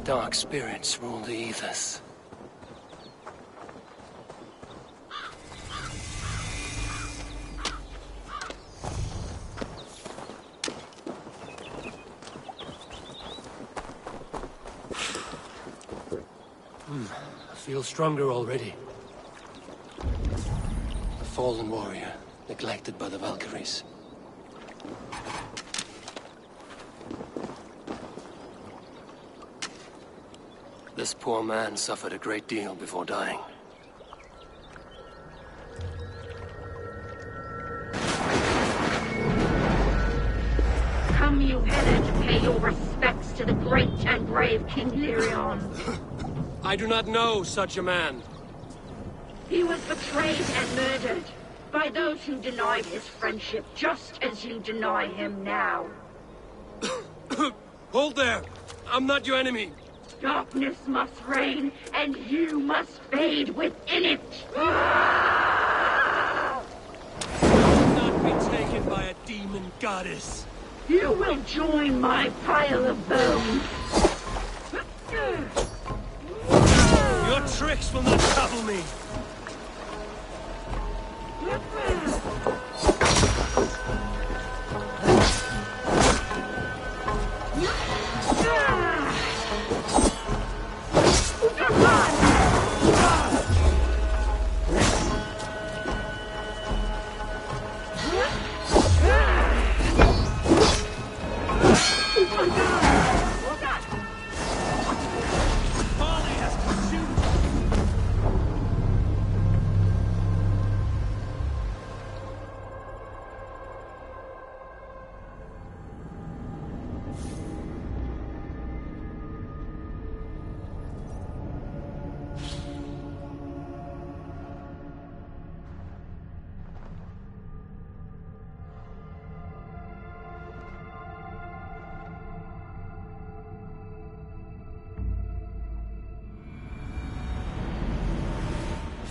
dark spirits rule the ethers. I feel stronger already. A fallen warrior, neglected by the Valkyries. This poor man suffered a great deal before dying. Come, you headed, to pay your respects to the great and brave King Lyrion. I do not know such a man. He was betrayed and murdered by those who denied his friendship, just as you deny him now. Hold there! I'm not your enemy! Darkness must reign, and you must fade within it! You will not be taken by a demon goddess! You will join my pile of bones! Your tricks will not trouble me!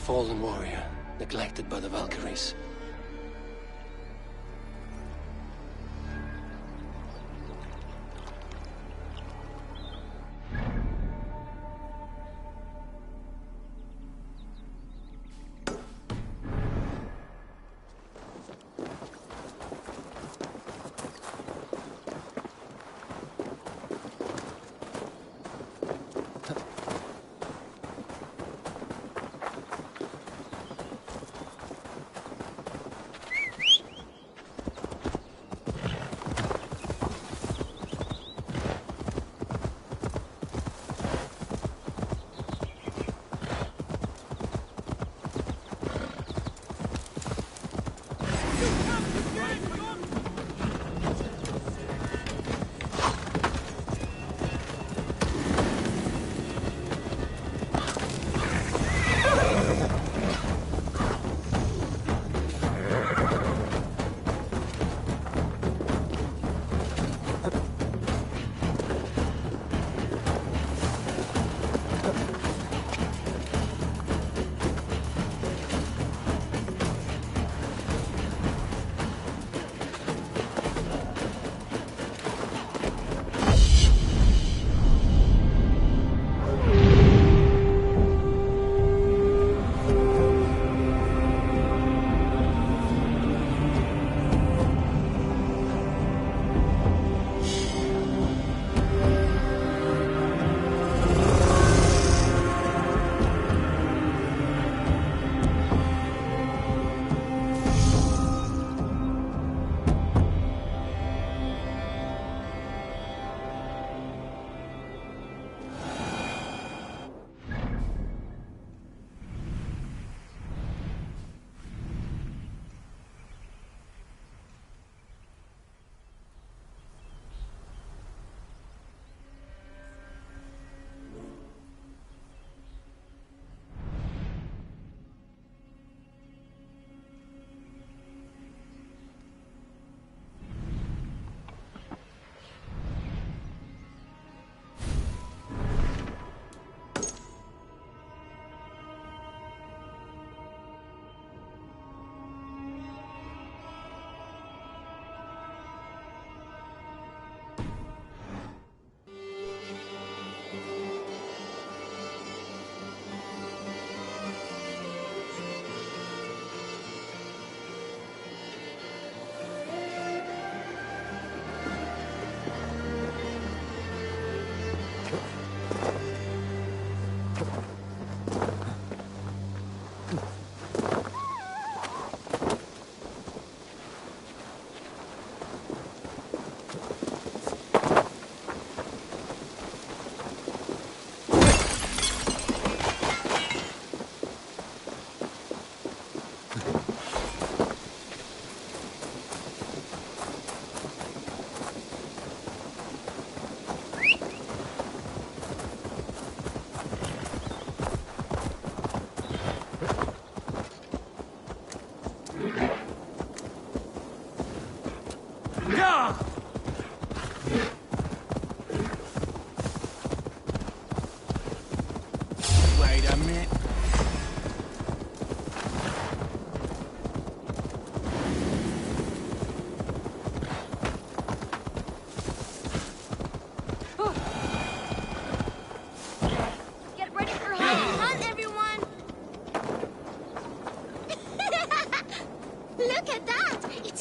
Fallen warrior, neglected by the Valkyries.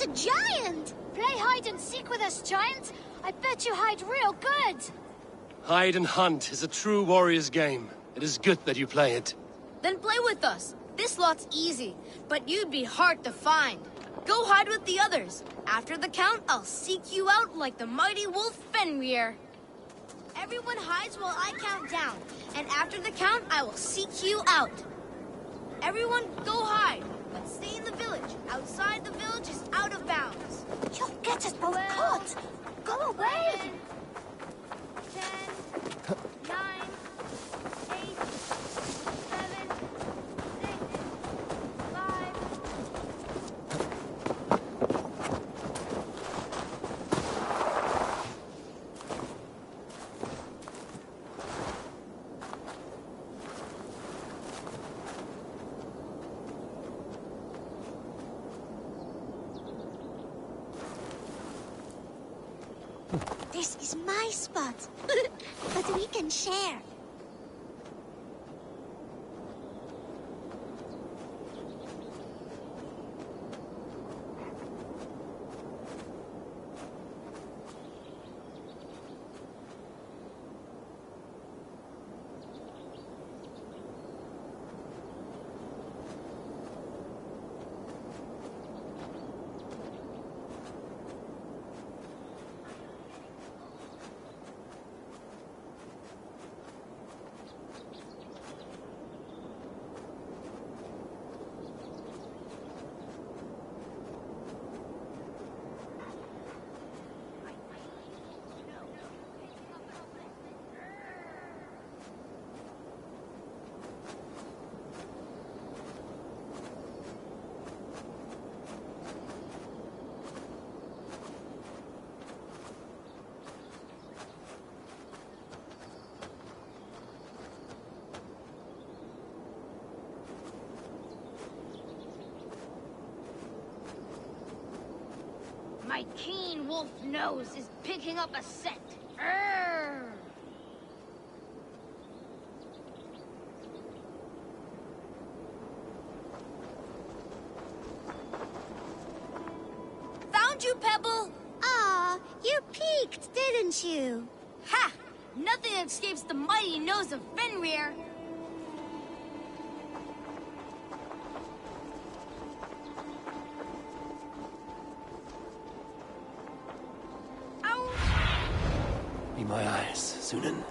a giant! Play hide and seek with us, giant. I bet you hide real good. Hide and hunt is a true warrior's game. It is good that you play it. Then play with us. This lot's easy, but you'd be hard to find. Go hide with the others. After the count, I'll seek you out like the mighty wolf Fenrir. Everyone hides while I count down, and after the count, I will seek you out. Everyone, go hide, but stay in the village. Outside the village is out of bounds. You'll get us both caught. Go away. 10, 9, 8, 7, 6, 5. This is my spot. But we can share. My keen wolf nose is picking up a scent. Urgh. Found you, Pebble! Aw, you peeked, didn't you? Ha! Nothing escapes the mighty nose of Fenrir. Be my eyes, Sunan.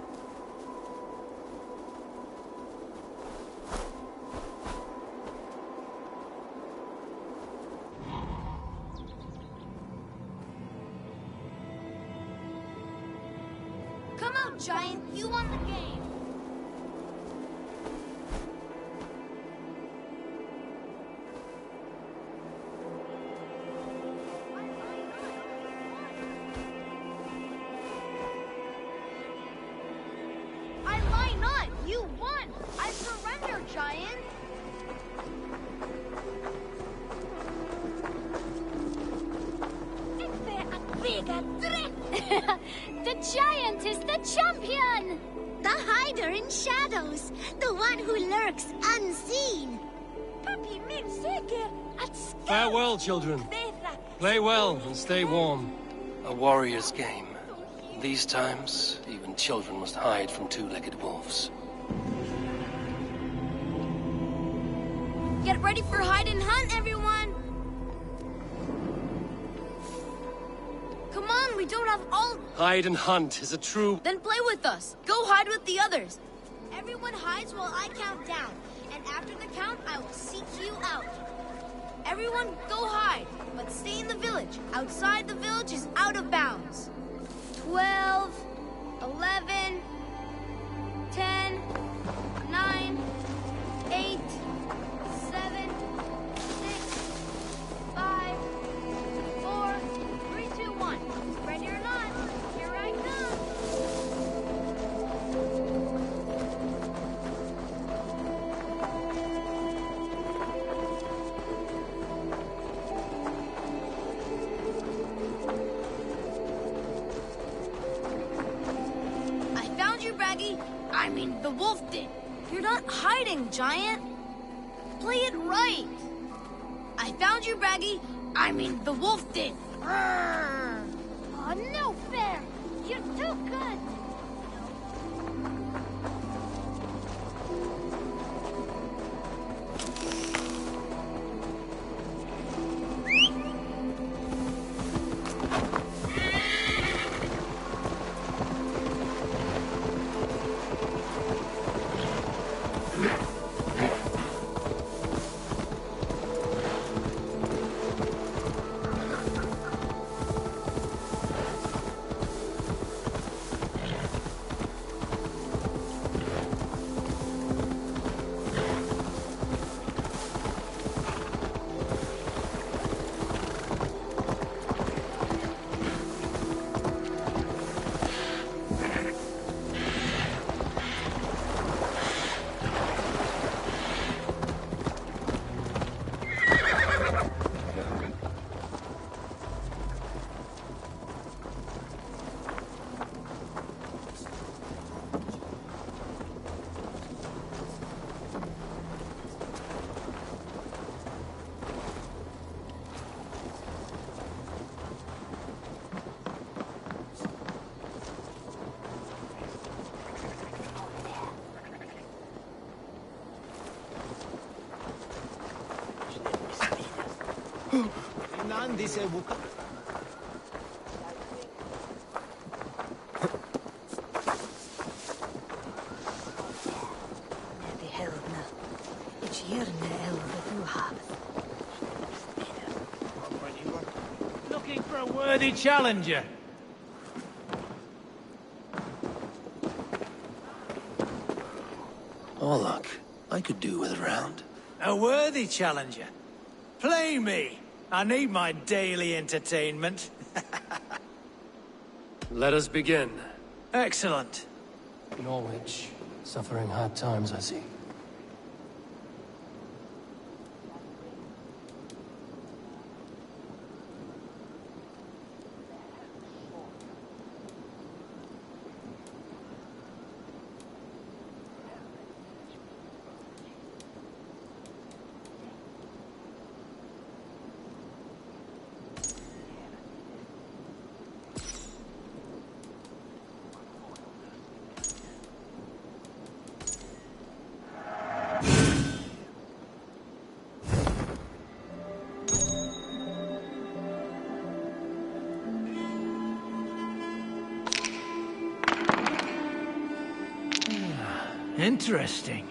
Come out, Giant. You won the game. I lie not. You won. I surrender, Giant. The giant is the champion! The hider in shadows, the one who lurks unseen. Farewell, children. Play well and stay warm. A warrior's game. In these times, even children must hide from two-legged wolves. Get ready for hide and hunt, everyone! Come on, we don't have all... Hide and hunt is a true... Then play with us. Go hide with the others. Everyone hides while I count down. And after the count, I will seek you out. Everyone, go hide. But stay in the village. Outside the village is out of bounds. 12, 11, 10, 9, 8, 7, 6, 5, 4, 3, 2, 1. Ready or not, here I come. I found you, Braggy. I mean, the wolf did. You're not hiding, Giant. Play it right. I found you, Braggy. I mean, the wolf did. Oh, no fair! You're too good! Looking for a worthy challenger. Oh, look. I could do with a round. A worthy challenger? Play me! I need my daily entertainment. Let us begin. Excellent. Norwich, suffering hard times, I see. Interesting.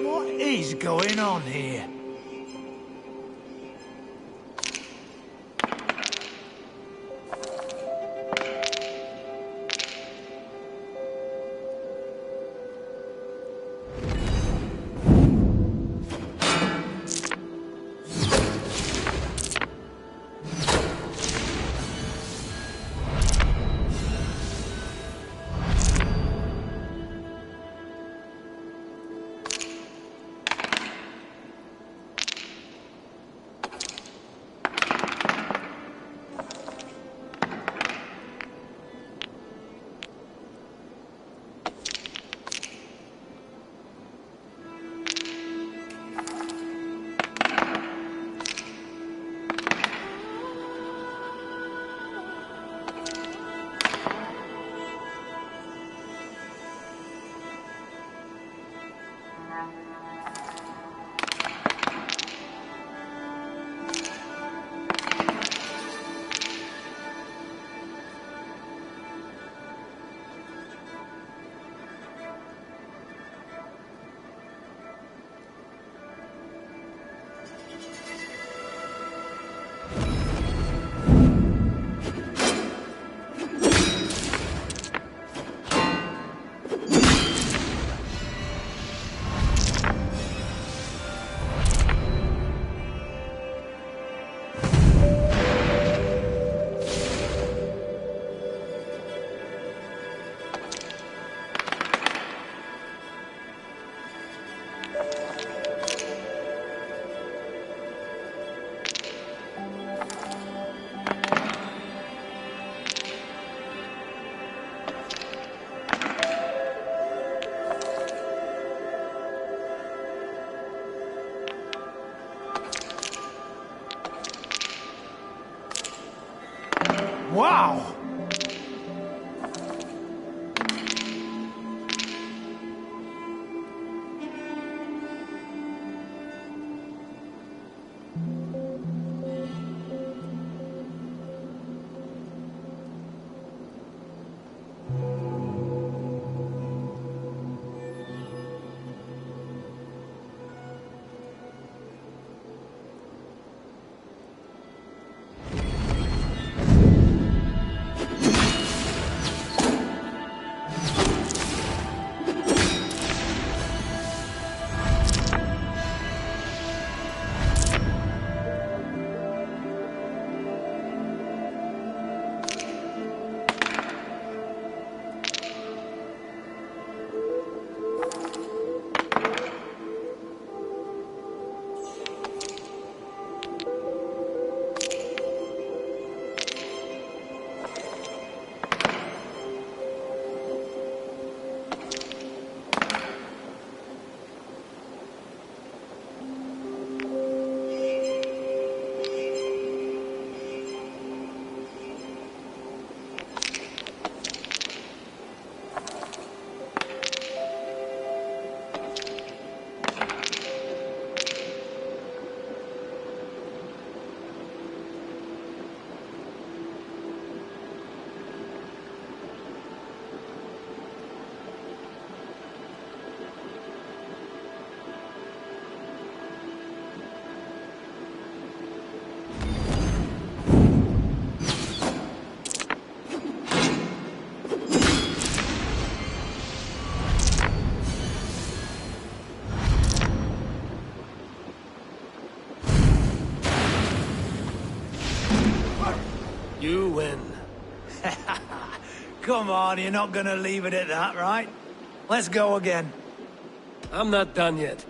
What is going on here? Wow! You win. Come on, you're not gonna leave it at that, right? Let's go again. I'm not done yet.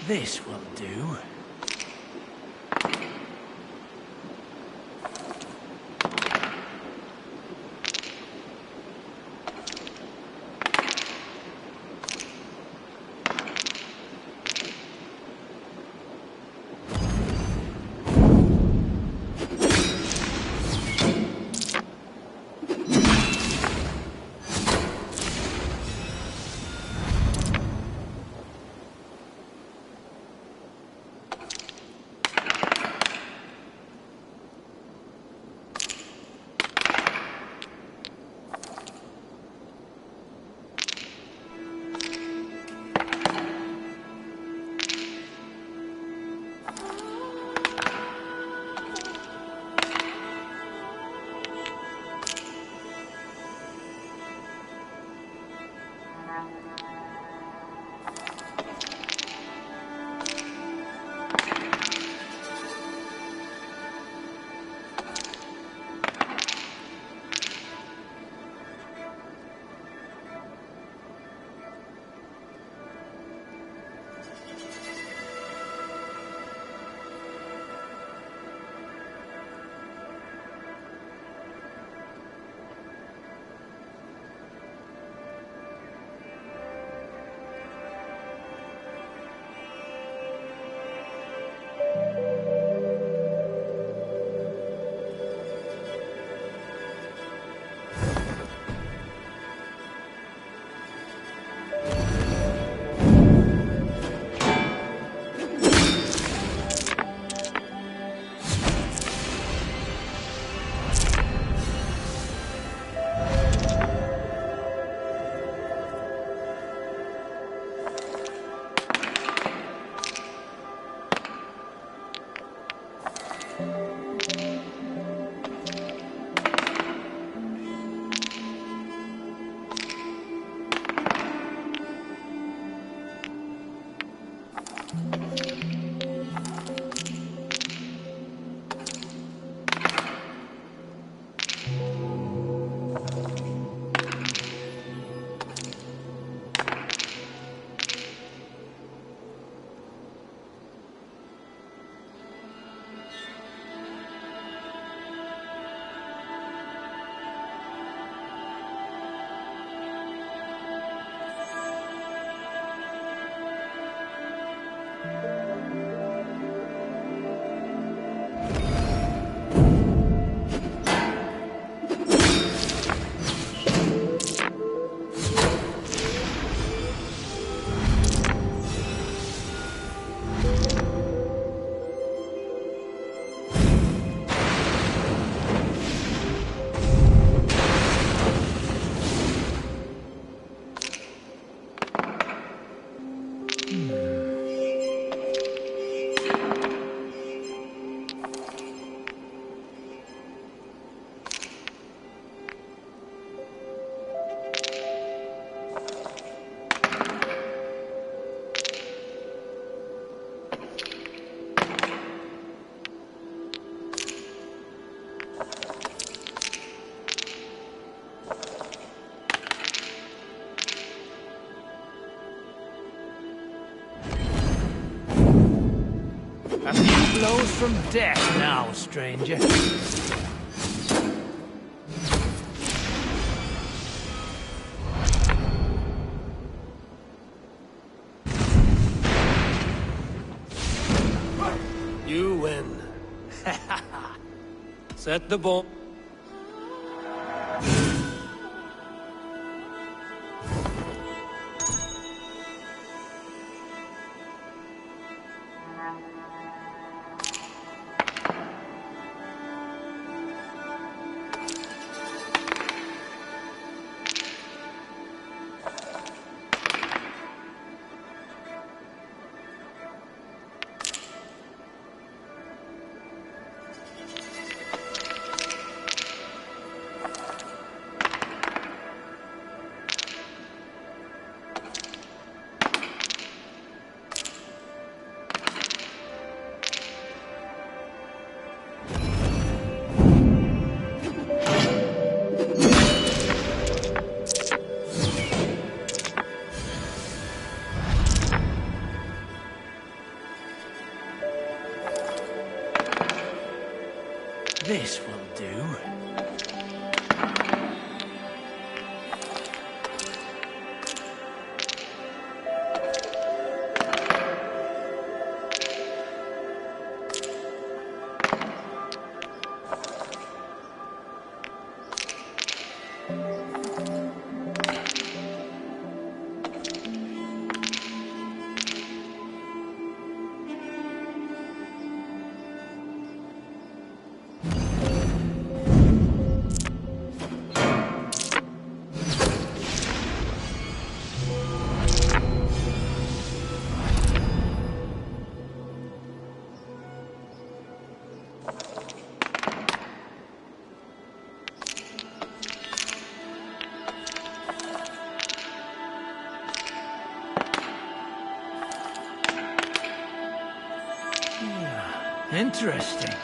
This will do. Blows from death now, stranger. You win. Set the bomb. This will do. Interesting.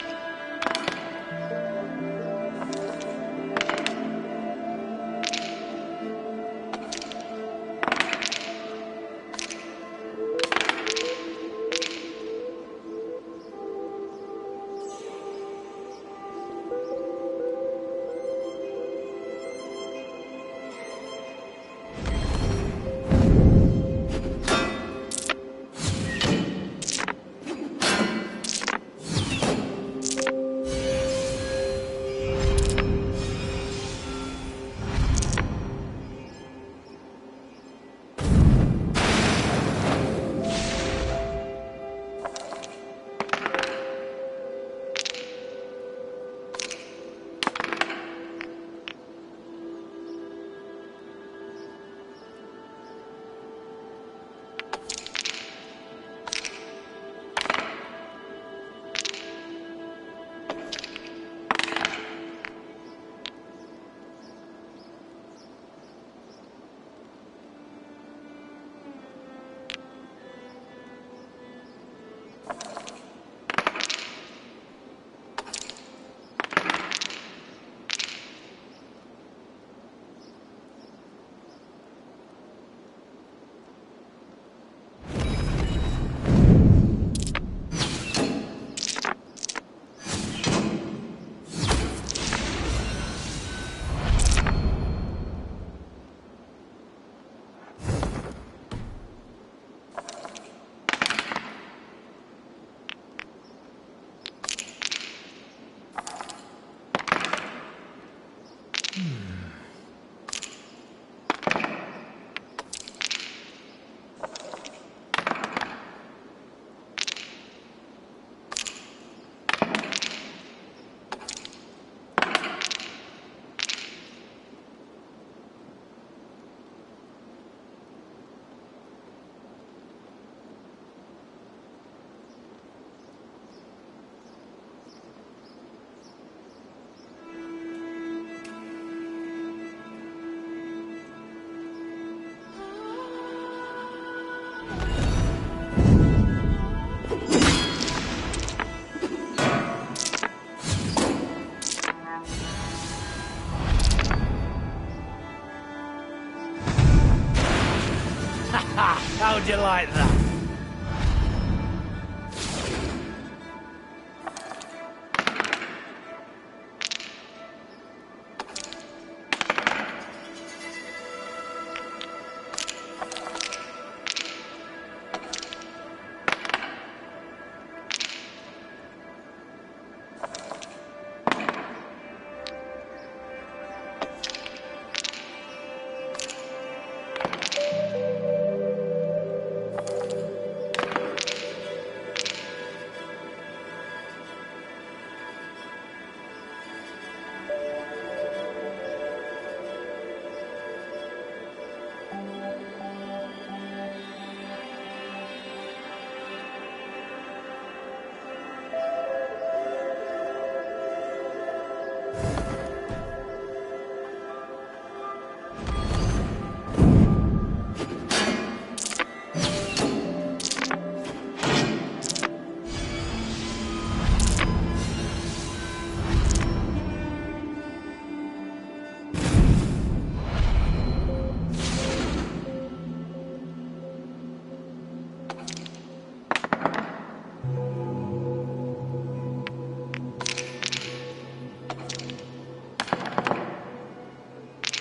How'd you like that?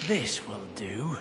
This will do.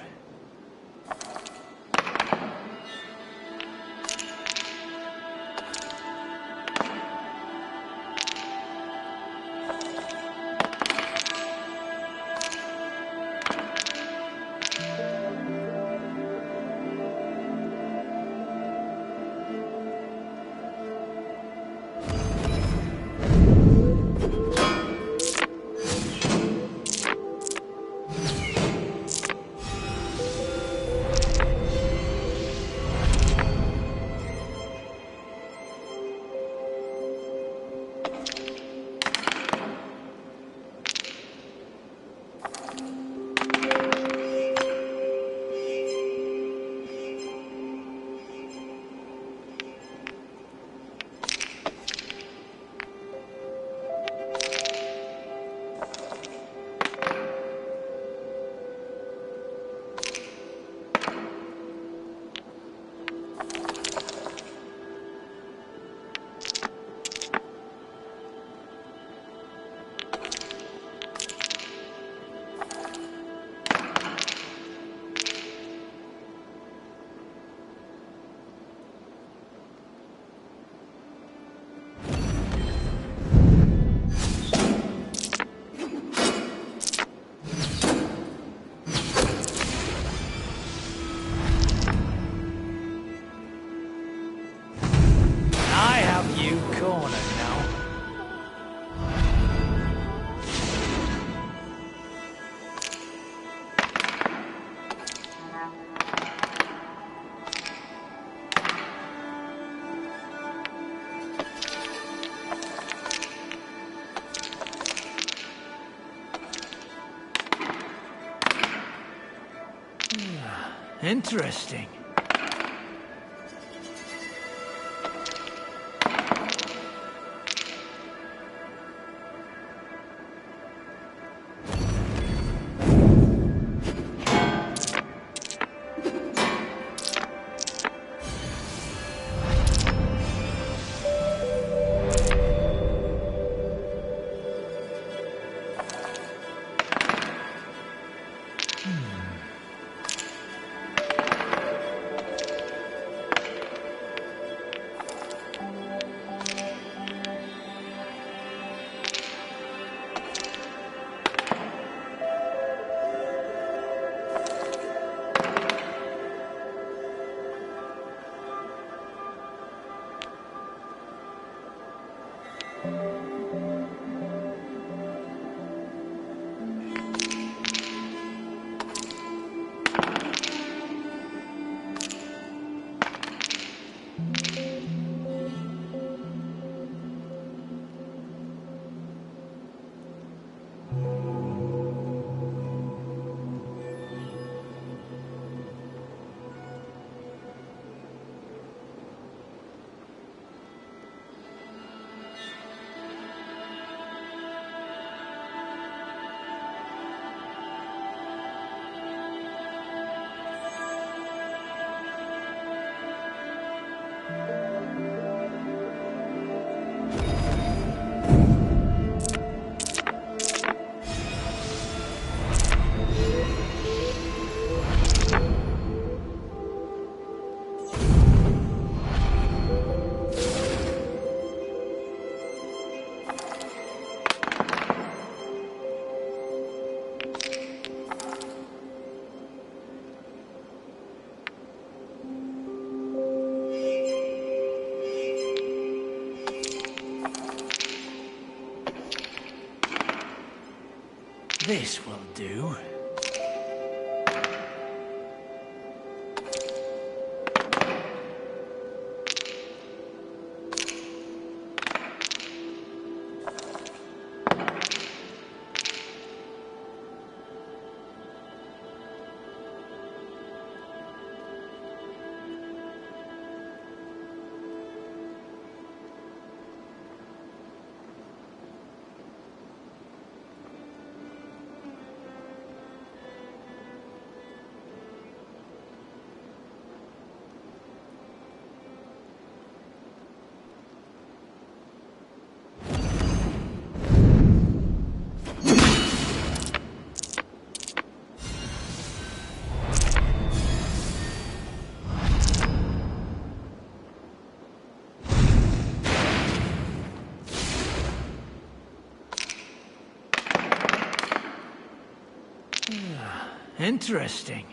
Interesting. This will do. Interesting.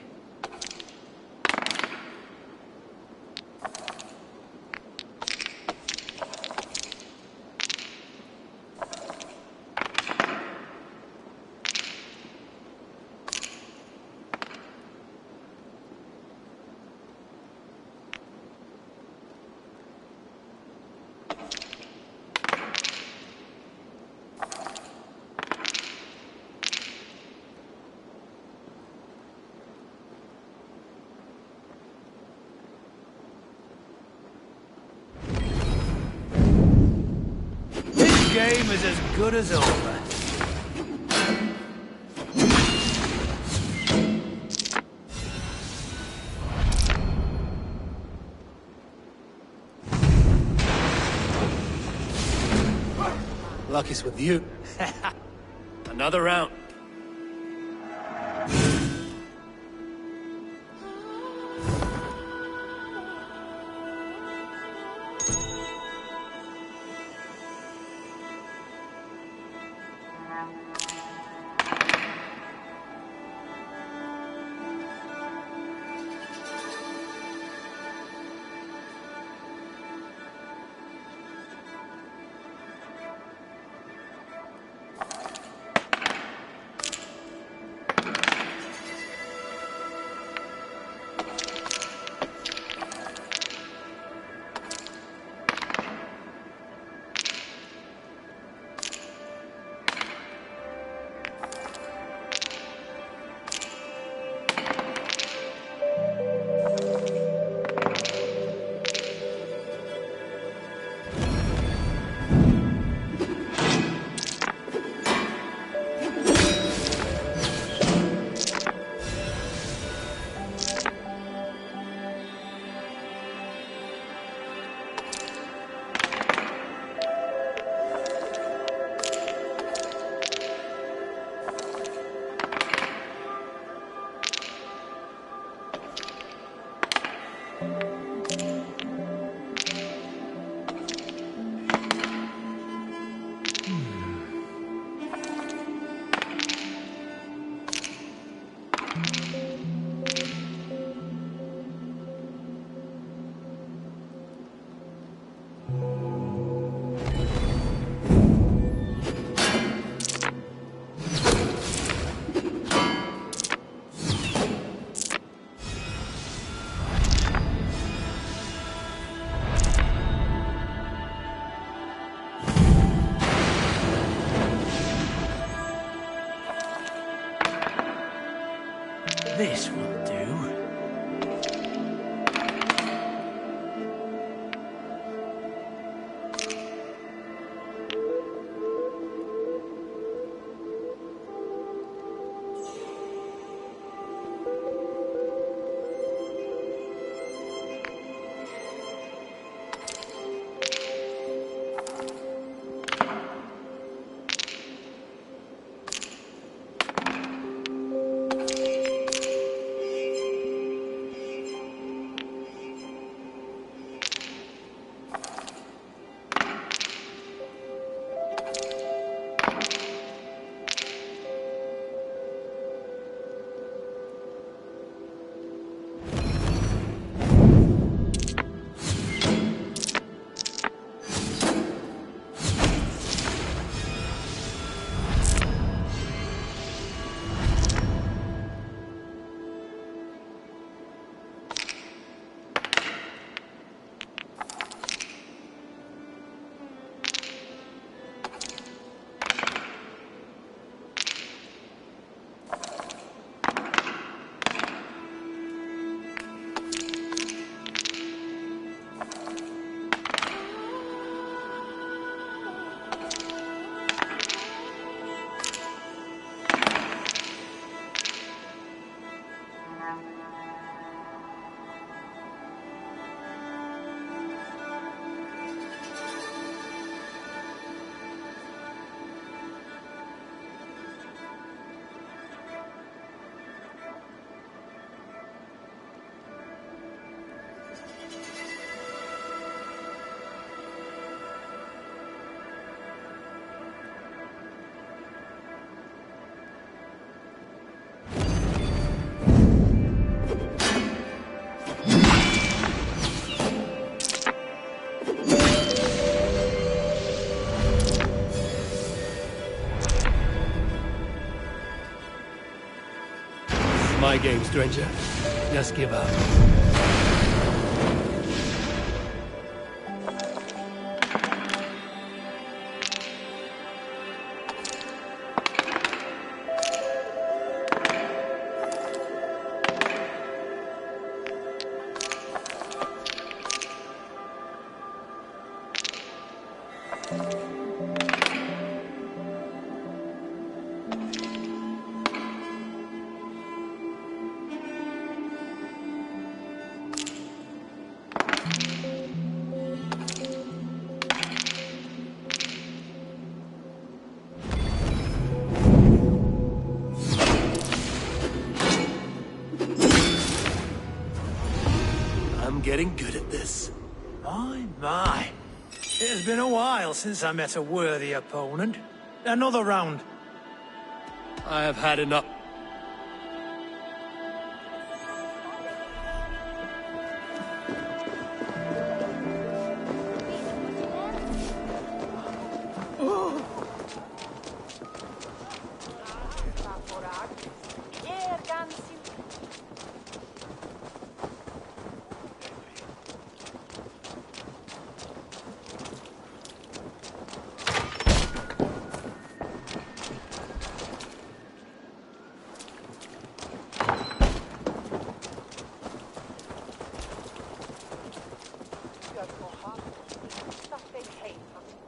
Game is as good as over. Luck is with you. Another round. This will do. It's my game, stranger. Just give up. I'm getting good at this. My. It has been a while since I met a worthy opponent. Another round. I have had enough.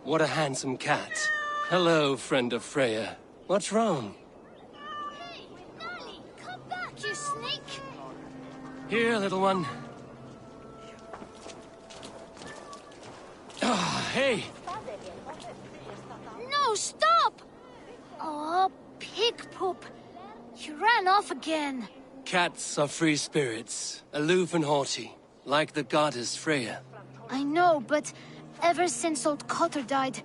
What a handsome cat. Hello, friend of Freya. What's wrong? Hey, Nali, come back, you snake! Here, little one. Ah, hey! No, stop! Oh, pig poop. You ran off again. Cats are free spirits, aloof and haughty, like the goddess Freya. I know, but ever since old Cotter died,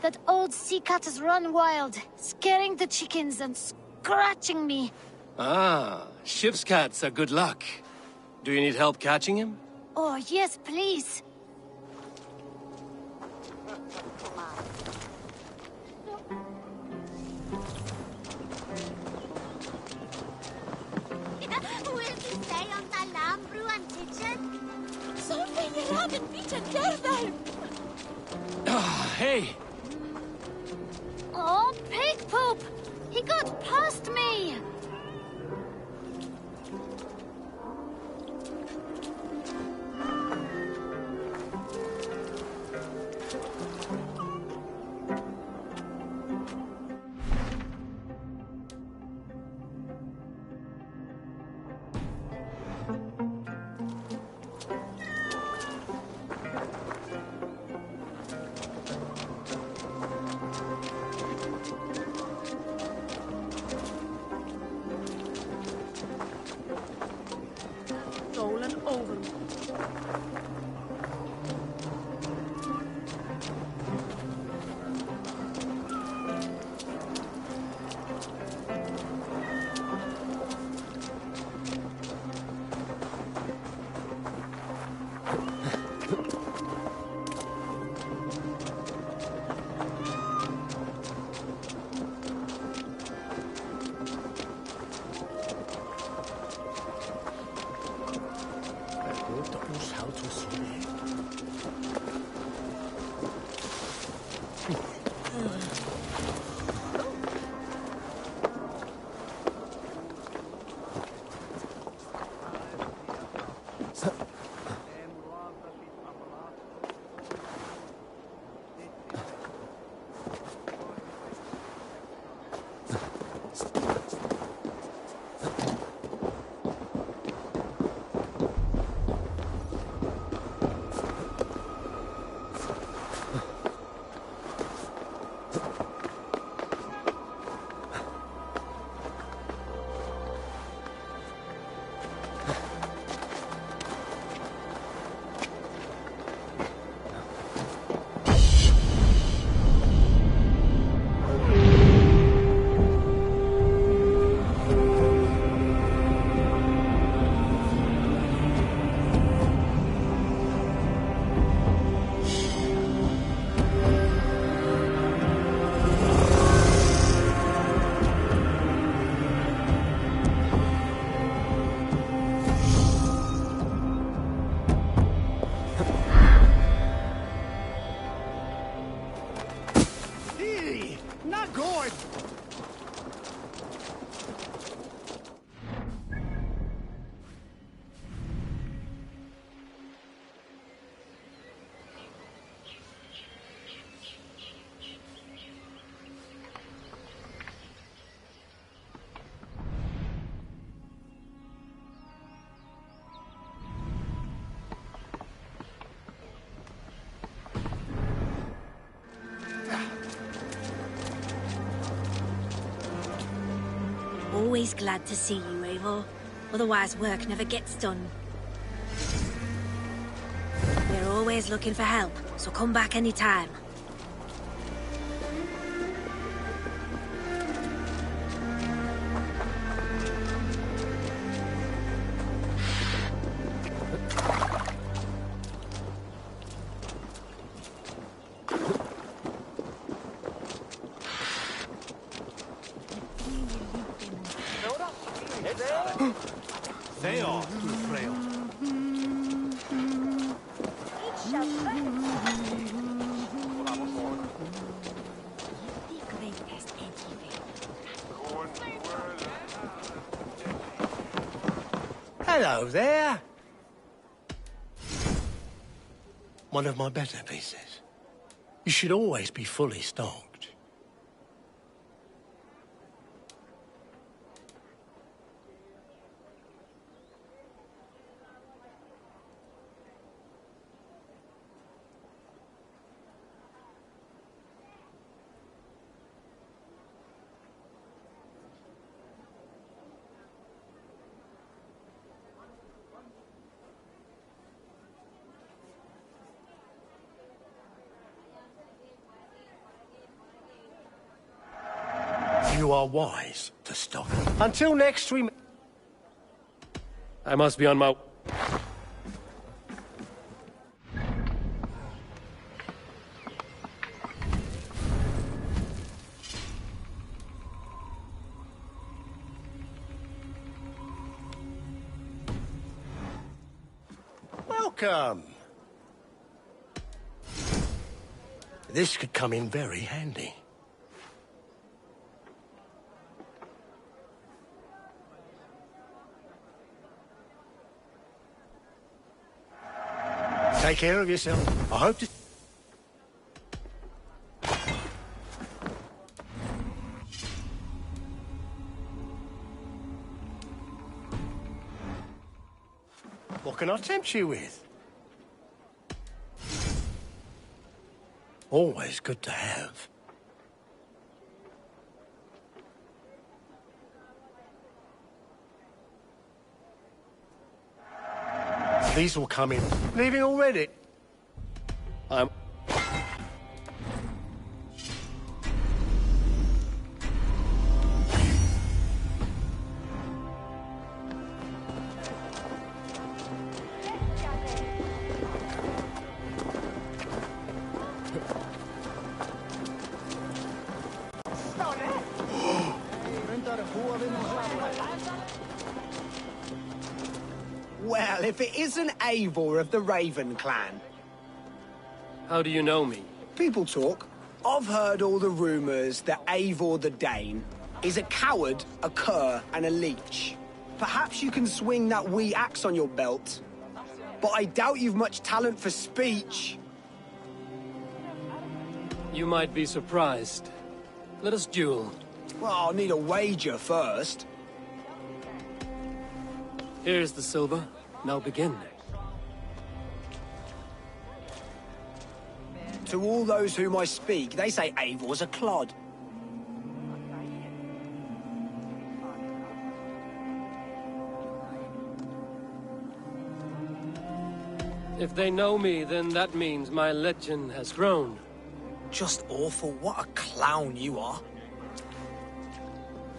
that old sea cat has run wild, scaring the chickens and scratching me. Ah, ship's cats are good luck. Do you need help catching him? Oh, yes, please. Will we stay on the Lambru and Kitchen? Something you haven't beaten there. Ah, hey! Oh, pig poop! He got past me! Stolen over. Not good! Always glad to see you, Eivor. Otherwise work never gets done. We're always looking for help, so come back anytime. They are too frail. Hello there. One of my better pieces. You should always be fully stocked. You are wise to stop. Until next we... I must be on my... Welcome. This could come in very handy. Take care of yourself. I hope to... What can I tempt you with? Always good to have. These will come in. Leaving already? I'm... Well, if it isn't Eivor of the Raven clan. How do you know me? People talk. I've heard all the rumors that Eivor the Dane is a coward, a cur, and a leech. Perhaps you can swing that wee axe on your belt, but I doubt you've much talent for speech. You might be surprised. Let us duel. Well, I'll need a wager first. Here's the silver. Now begin. To all those whom I speak, they say Eivor's a clod. If they know me, then that means my legend has grown. Just awful. What a clown you are.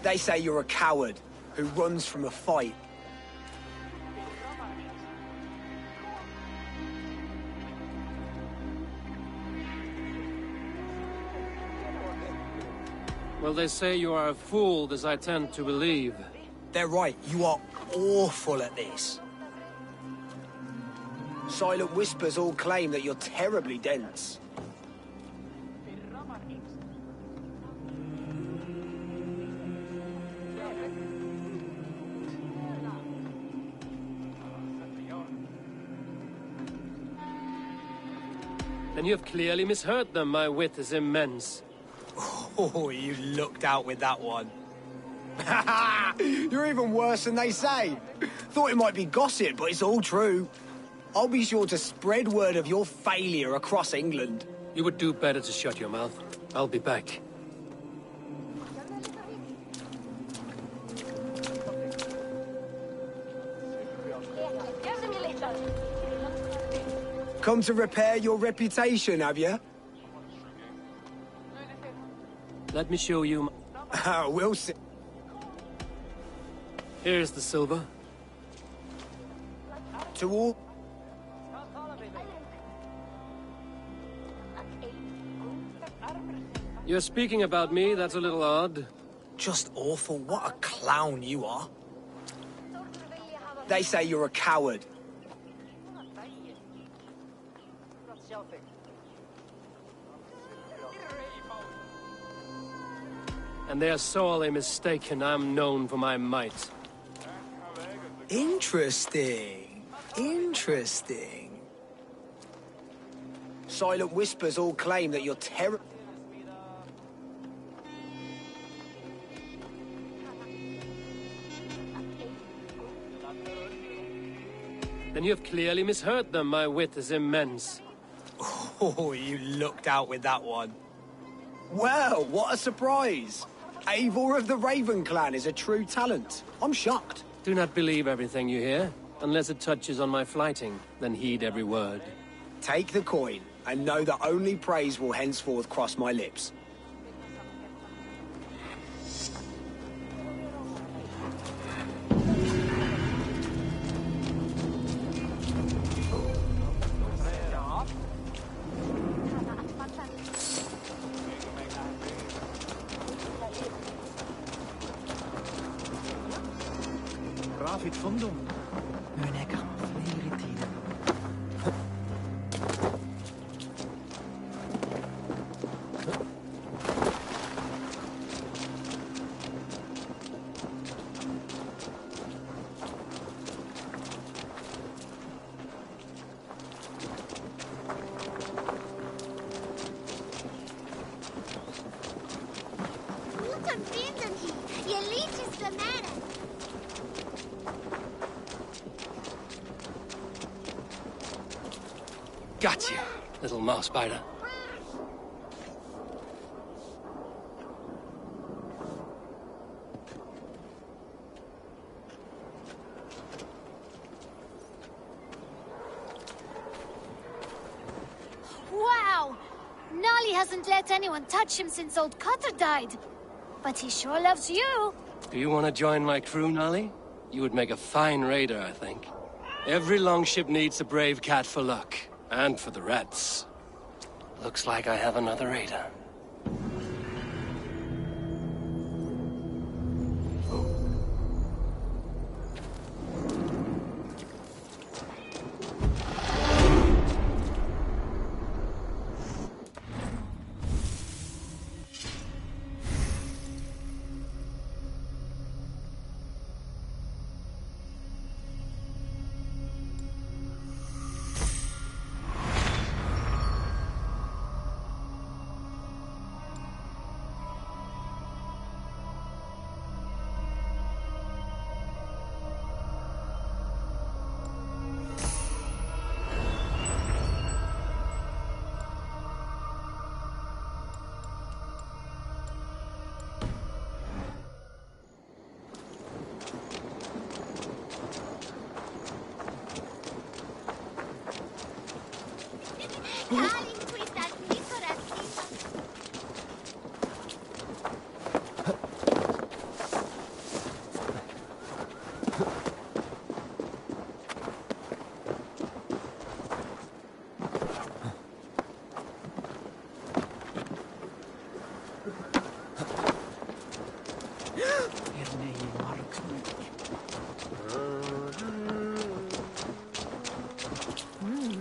They say you're a coward who runs from a fight. Well, they say you are a fool, as I tend to believe. They're right. You are awful at this. Silent whispers all claim that you're terribly dense. Then you have clearly misheard them. My wit is immense. Oh, you looked out with that one. You're even worse than they say. Thought it might be gossip, but it's all true. I'll be sure to spread word of your failure across England. You would do better to shut your mouth. I'll be back. Come to repair your reputation, have you? Let me show you. We'll see. Here's the silver. To all. You're speaking about me, that's a little odd. Just awful. What a clown you are. They say you're a coward. And they are sorely mistaken. I'm known for my might. Interesting. Interesting. Silent whispers all claim that you're terrible. Then you have clearly misheard them. My wit is immense. Oh, you looked out with that one. Well, what a surprise. Eivor of the Raven clan is a true talent. I'm shocked. Do not believe everything you hear. Unless it touches on my flighting, then heed every word. Take the coin, and know that only praise will henceforth cross my lips. Got you, little mouse spider. Wow! Nolly hasn't let anyone touch him since old Cutter died. But he sure loves you. Do you want to join my crew, Nolly? You would make a fine raider, I think. Every longship needs a brave cat for luck. And for the rats. Looks like I have another raider.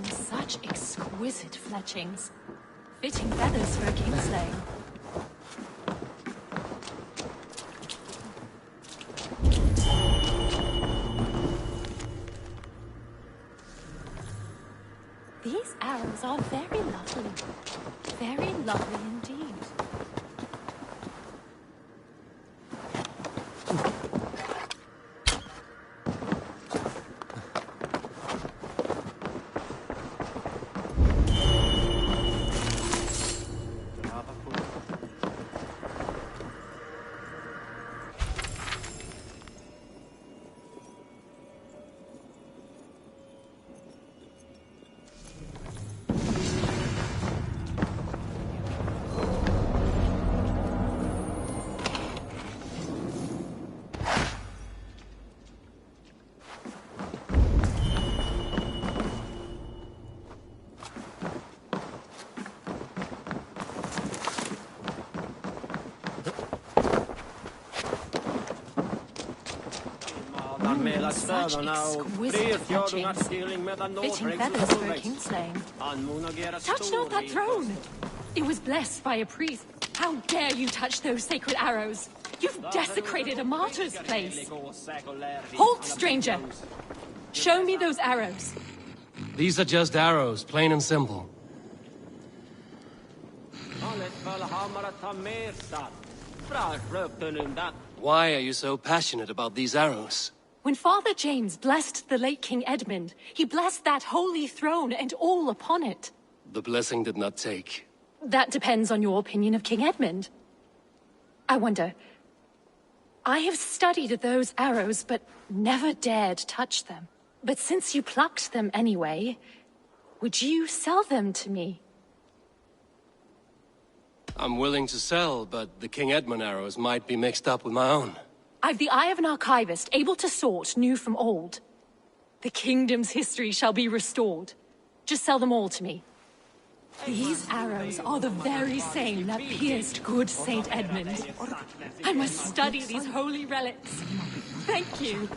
Such exquisite fletchings. Fitting feathers for a kingslay. These arrows are very lovely. and such exquisite fletchings. Fitting feathers for a kingslaying. Touch not that throne! It was blessed by a priest. How dare you touch those sacred arrows? You've desecrated a martyr's place. Halt, stranger! Show me those arrows. These are just arrows, plain and simple. Why are you so passionate about these arrows? When Father James blessed the late King Edmund, he blessed that holy throne and all upon it. The blessing did not take. That depends on your opinion of King Edmund. I wonder... I have studied those arrows, but never dared touch them. But since you plucked them anyway, would you sell them to me? I'm willing to sell, but the King Edmund arrows might be mixed up with my own. I've the eye of an archivist, able to sort new from old. The kingdom's history shall be restored. Just sell them all to me. These arrows are the very same that pierced good Saint Edmund. I must study these holy relics. Thank you.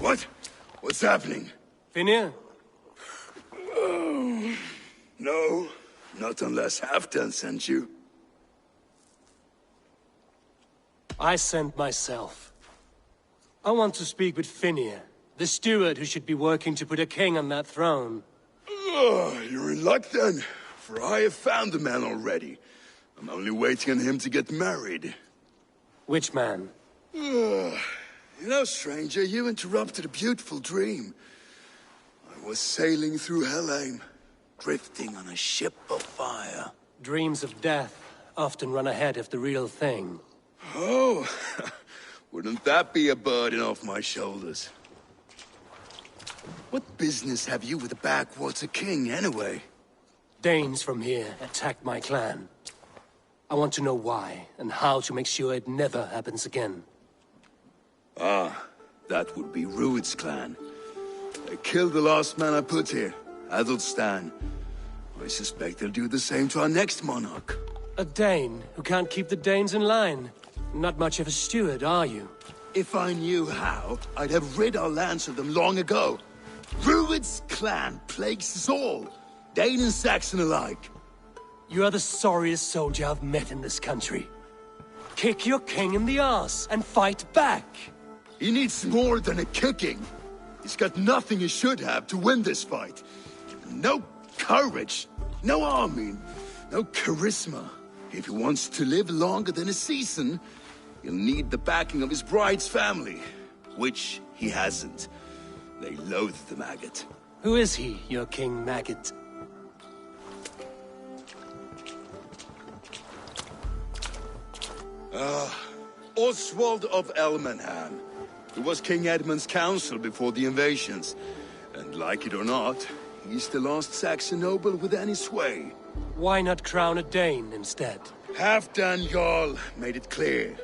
What? What's happening? Finir? Oh, no, not unless Halfdan sent you. I sent myself. I want to speak with Finir, the steward who should be working to put a king on that throne. You're in luck then, for I have found the man already. I'm only waiting on him to get married. Which man? You know, stranger, you interrupted a beautiful dream. I was sailing through Helheim, drifting on a ship of fire. Dreams of death often run ahead of the real thing. Oh, wouldn't that be a burden off my shoulders? What business have you with the backwater king, anyway? Danes from here attacked my clan. I want to know why, and how to make sure it never happens again. Ah, that would be Rued's clan. They killed the last man I put here, Adelstan. I suspect they'll do the same to our next monarch. A Dane who can't keep the Danes in line. Not much of a steward, are you? If I knew how, I'd have rid our lands of them long ago. Rued's clan plagues us all, Dane and Saxon alike. You are the sorriest soldier I've met in this country. Kick your king in the arse and fight back! He needs more than a kicking. He's got nothing he should have to win this fight. No courage, no army, no charisma. If he wants to live longer than a season, he'll need the backing of his bride's family, which he hasn't. They loathe the maggot. Who is he, your King Maggot? Oswald of Elmenham. He was King Edmund's counsel before the invasions. And like it or not, he's the last Saxon noble with any sway. Why not crown a Dane instead? Halfdan Jarl made it clear.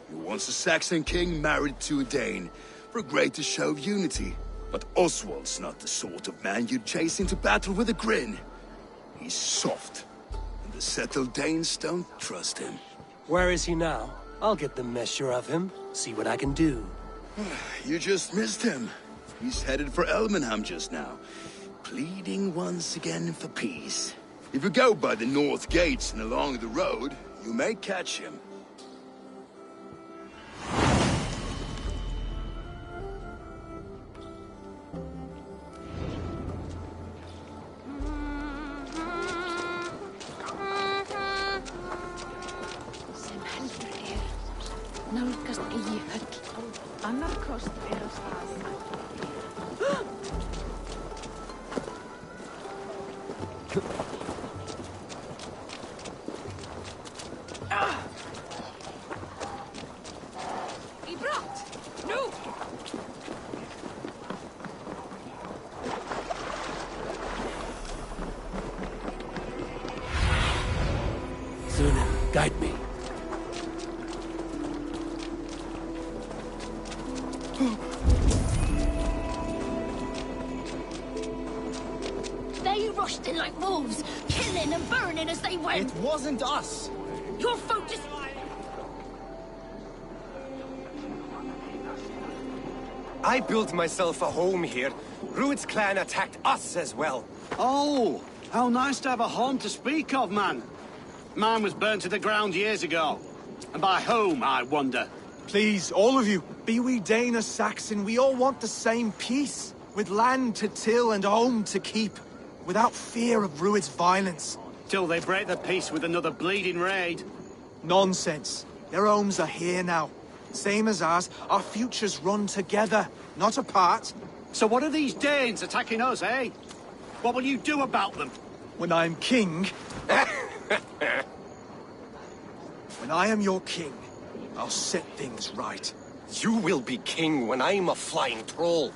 He wants a Saxon king married to a Dane, for a greater show of unity. But Oswald's not the sort of man you'd chase into battle with a grin. He's soft, and the settled Danes don't trust him. Where is he now? I'll get the measure of him, see what I can do. You just missed him. He's headed for Elmenham just now, pleading once again for peace. If you go by the north gates and along the road, you may catch him. rushed in like wolves, killing and burning as they went. It wasn't us. Your folk just... I built myself a home here. Rued's clan attacked us as well. Oh, how nice to have a home to speak of, man. Mine was burnt to the ground years ago. And by whom, I wonder? Please, all of you, be we Dane or Saxon, we all want the same peace. With land to till and home to keep. Without fear of Rued's violence. Till they break the peace with another bleeding raid. Nonsense. Their homes are here now. Same as ours, our futures run together, not apart. So what are these Danes attacking us, eh? What will you do about them? When I am king... when I am your king, I'll set things right. You will be king when I'm a flying troll.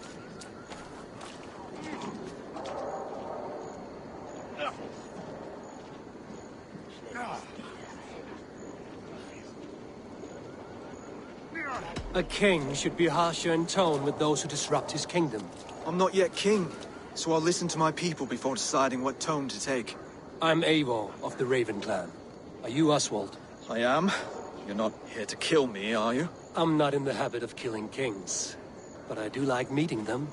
A king should be harsher in tone with those who disrupt his kingdom. I'm not yet king, so I'll listen to my people before deciding what tone to take. I'm Eivor of the Raven clan. Are you Oswald? I am. You're not here to kill me, are you? I'm not in the habit of killing kings, but I do like meeting them.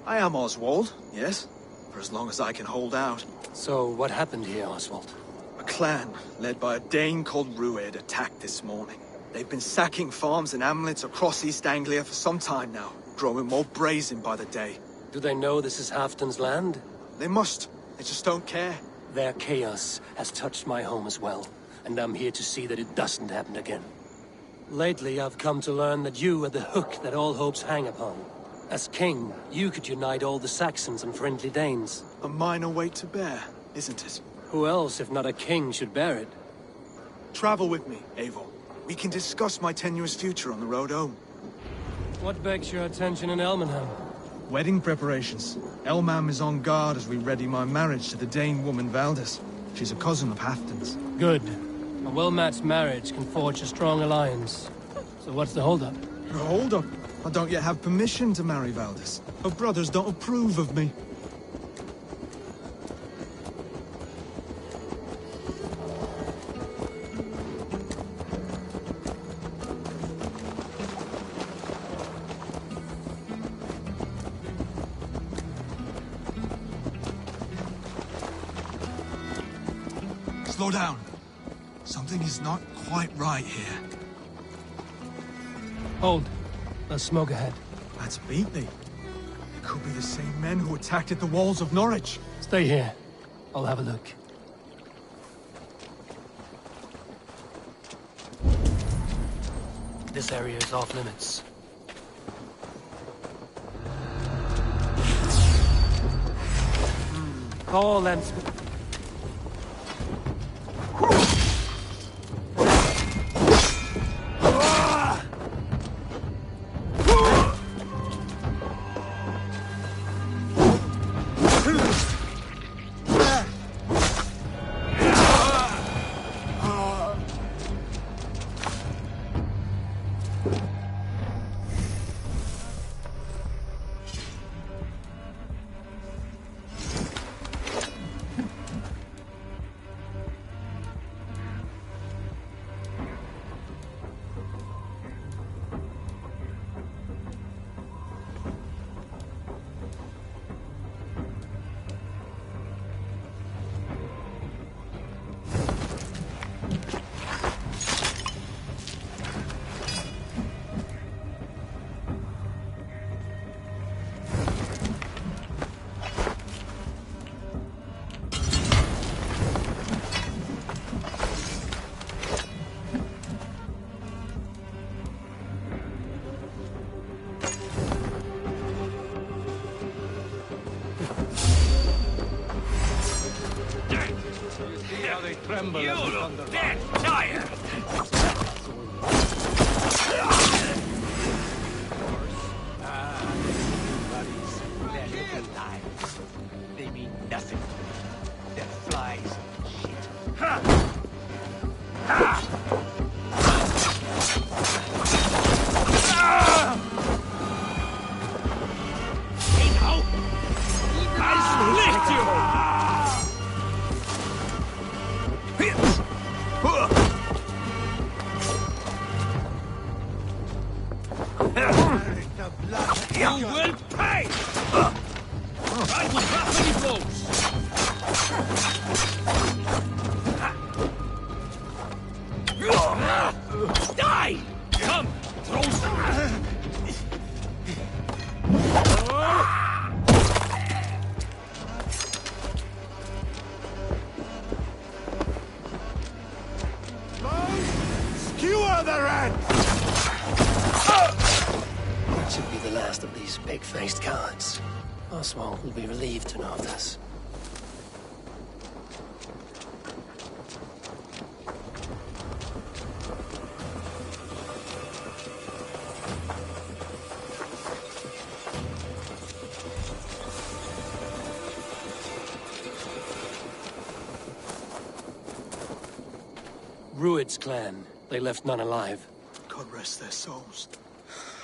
I am Oswald, yes, for as long as I can hold out. So what happened here, Oswald? A clan, led by a Dane called Rued, attacked this morning. They've been sacking farms and hamlets across East Anglia for some time now, growing more brazen by the day. Do they know this is Halfton's land? They must. They just don't care. Their chaos has touched my home as well, and I'm here to see that it doesn't happen again. Lately, I've come to learn that you are the hook that all hopes hang upon. As king, you could unite all the Saxons and friendly Danes. A minor weight to bear, isn't it? Who else, if not a king, should bear it? Travel with me, Eivor. We can discuss my tenuous future on the road home. What begs your attention in Elmenham? Wedding preparations. Elmam is on guard as we ready my marriage to the Dane woman Valdis. She's a cousin of Halfton's. Good. A well-matched marriage can forge a strong alliance. So what's the holdup? Hold up. I don't yet have permission to marry Valdis. Her brothers don't approve of me. Slow down. Something is not quite right here. Hold. There's smoke ahead. That's Beatley. It could be the same men who attacked at the walls of Norwich. Stay here. I'll have a look. This area is off limits. Call and... You look dead tired! Their little lives, they mean nothing. They're flies and shit. Ha! Ha! Hey now! I split you! will pay! I will drop many blows! Die! Come, throw some! Skewer the rats! That should be the last of these pig-faced cowards. Oswald will be relieved to know this. Rued's clan. They left none alive. God rest their souls.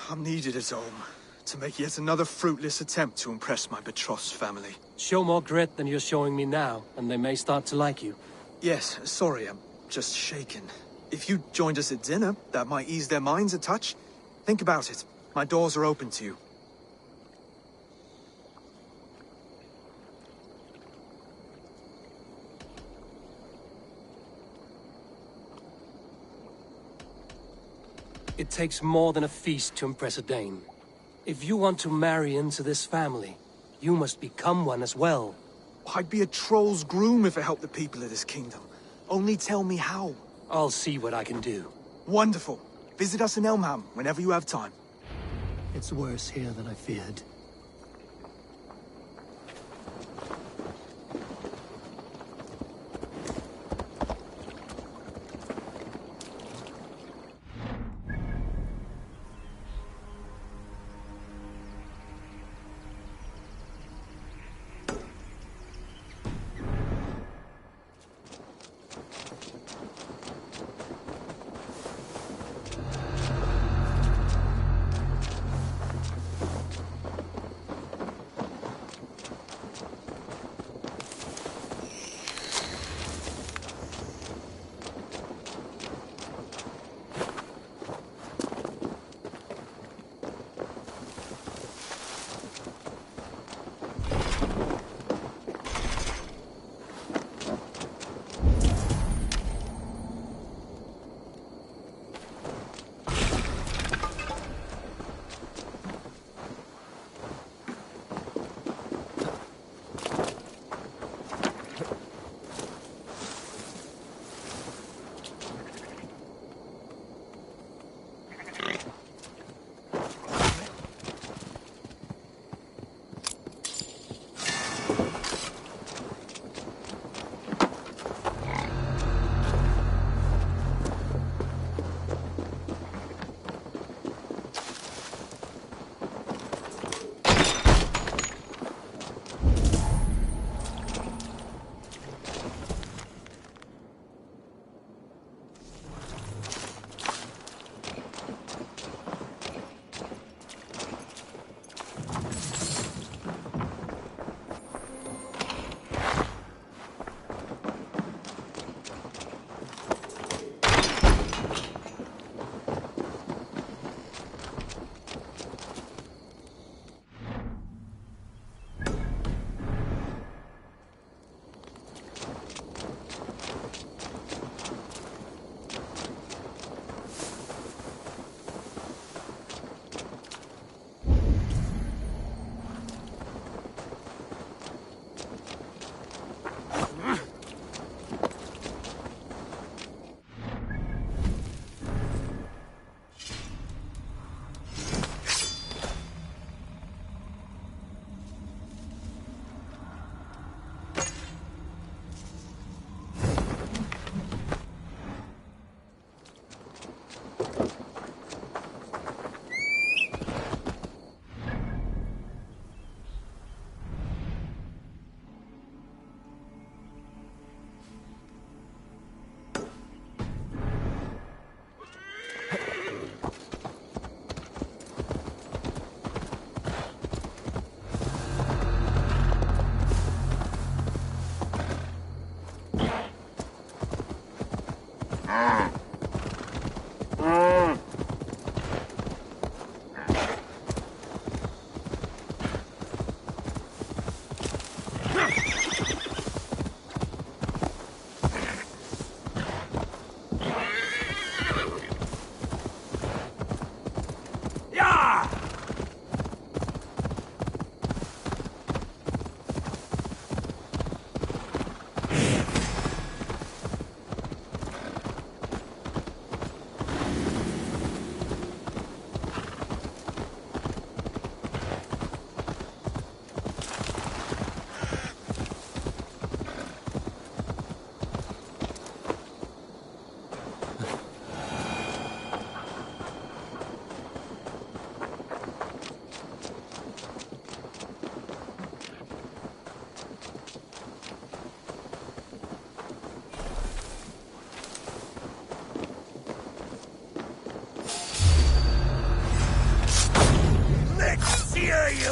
I'm needed at home to make yet another fruitless attempt to impress my betrothed family. Show more grit than you're showing me now, and they may start to like you. Yes, sorry, I'm just shaken. If you joined us at dinner, that might ease their minds a touch. Think about it. My doors are open to you. It takes more than a feast to impress a Dane. If you want to marry into this family, you must become one as well. I'd be a troll's groom if it helped the people of this kingdom. Only tell me how. I'll see what I can do. Wonderful. Visit us in Elmham whenever you have time. It's worse here than I feared.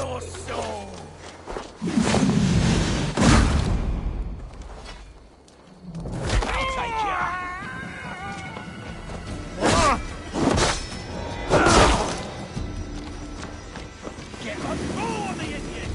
your soul! I'll take you! Get on board, the idiot!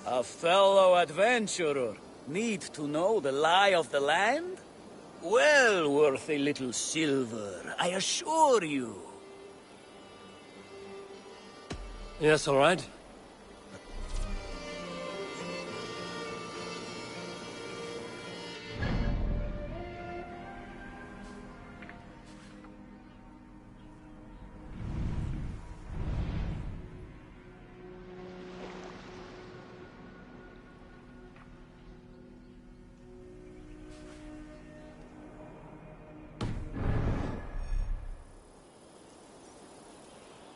A fellow adventurer need to know the lie of the land? Well worth a little silver, I assure you. Yes, all right.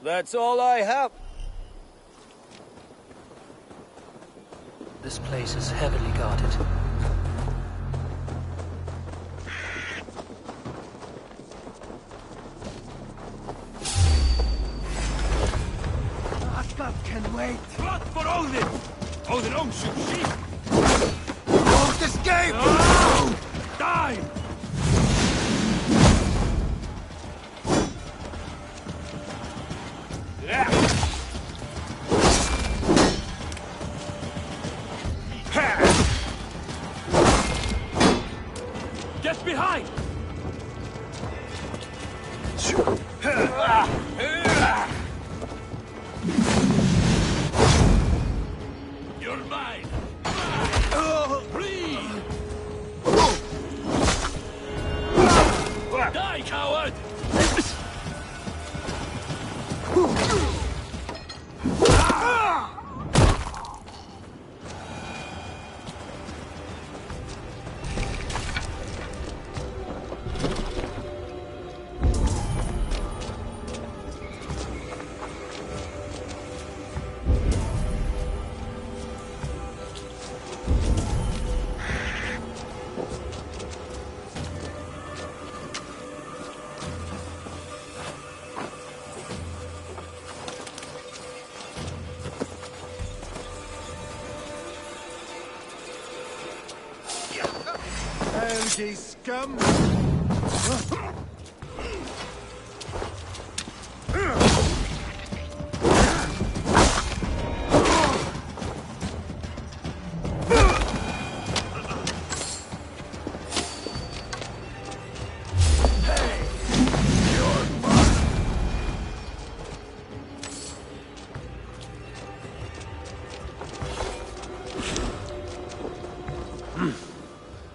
That's all I have. This place is heavily guarded. can wait. Blood for Odin! Odin owns you, sheep! Won't escape! Oh! Die! Get behind! You're mine! Breathe! Die, coward! Ye scum!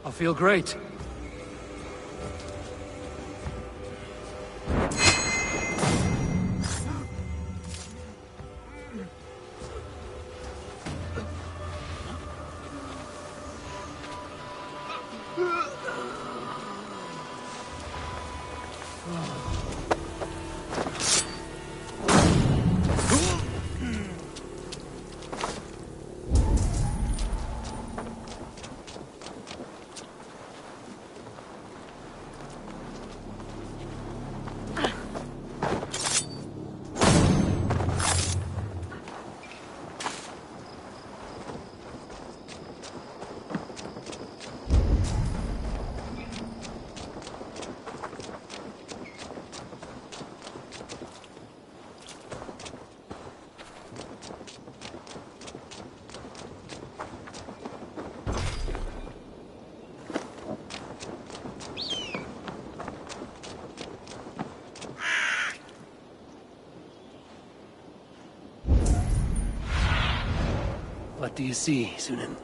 I feel great. What do you see, Sunan?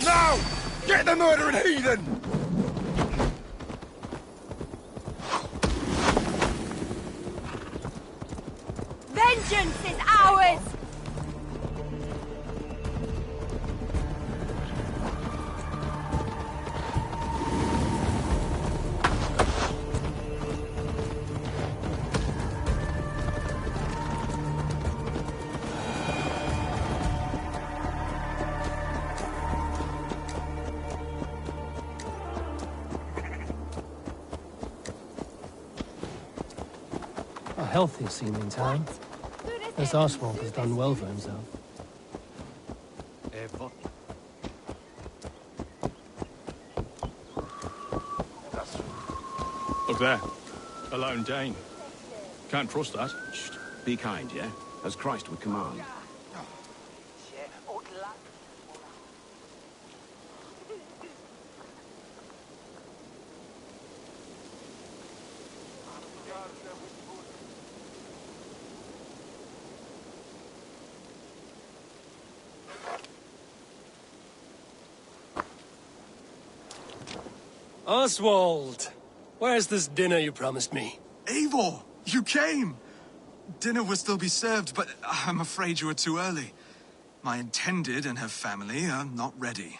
Now! Get the murdering heathen! Vengeance is ours! A healthy seeming town. This Oswald has done well for himself. Look there. A lone Dane. Can't trust that. Shh. Be kind, yeah? As Christ would command. Oswald! Where's this dinner you promised me? Eivor! You came! Dinner will still be served, but I'm afraid you are too early. My intended and her family are not ready.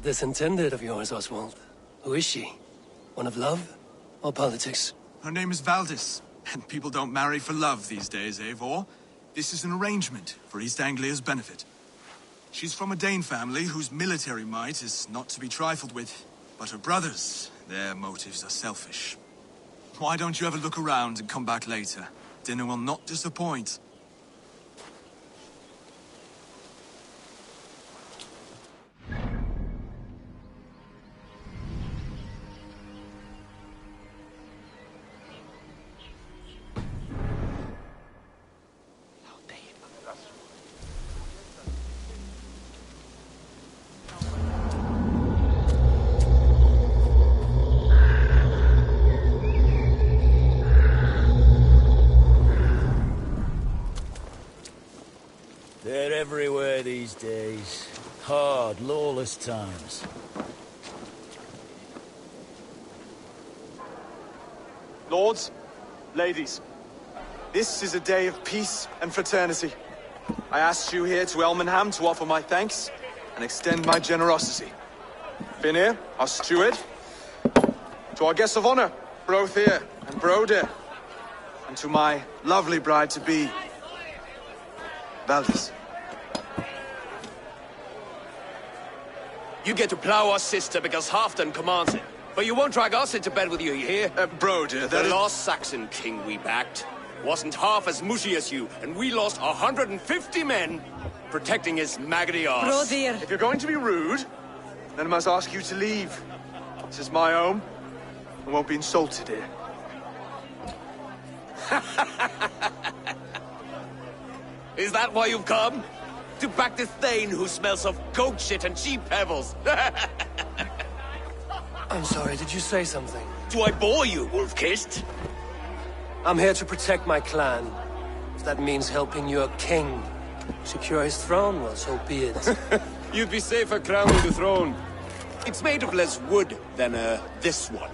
This intended of yours, Oswald. Who is she? One of love? Or politics? Her name is Valdis, and people don't marry for love these days, Eivor. This is an arrangement for East Anglia's benefit. She's from a Dane family whose military might is not to be trifled with. But her brothers, their motives are selfish. Why don't you have a look around and come back later? Dinner will not disappoint. They're everywhere these days. Hard, lawless times. Lords, ladies, this is a day of peace and fraternity. I asked you here to Elmenham to offer my thanks and extend my generosity. Finir, our steward, to our guests of honor, Brothir and Brodir, and to my lovely bride-to-be, Valdis. You get to plow our sister because Halfdan commands it. But you won't drag us into bed with you hear? Brodir, the lost Saxon king we backed wasn't half as mushy as you, and we lost 150 men protecting his maggoty arse. Brodir! If you're going to be rude, then I must ask you to leave. This is my home. I won't be insulted here. Is that why you've come? To back this Thane who smells of goat shit and cheap pebbles? I'm sorry, did you say something? Do I bore you, wolf-kissed? I'm here to protect my clan. If that means helping your king secure his throne, well, so be it. You'd be safer crowning the throne. It's made of less wood than, this one.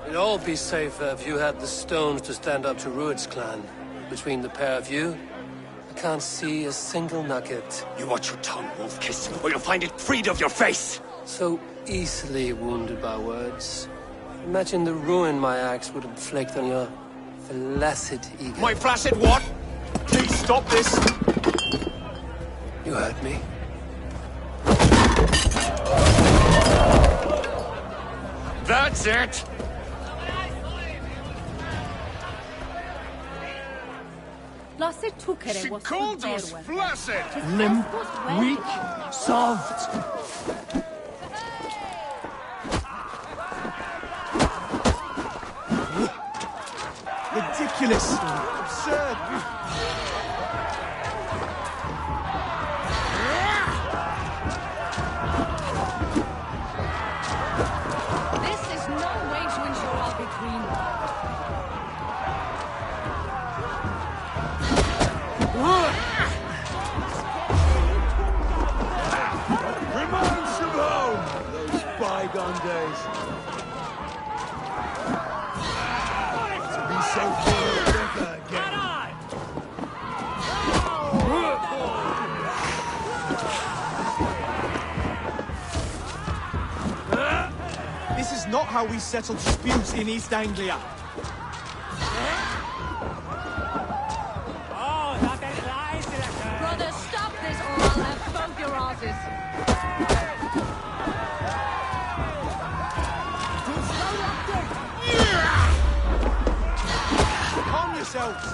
It'd all be safer if you had the stones to stand up to Rued's clan. Between the pair of you, I can't see a single nugget. You watch your tongue, wolf-kissed, or you'll find it freed of your face! So easily wounded by words. Imagine the ruin my axe would inflict on your flaccid ego. My flaccid what? Please stop this! You heard me. That's it! She called us flaccid! Limp, weak, soft. Ridiculous! Absurd! This is no way to ensure I'll be queen. bygone days. To be so full of liquor again. This is not how we settle disputes in East Anglia. Brother, stop this or I'll have both your asses. Calm yourselves.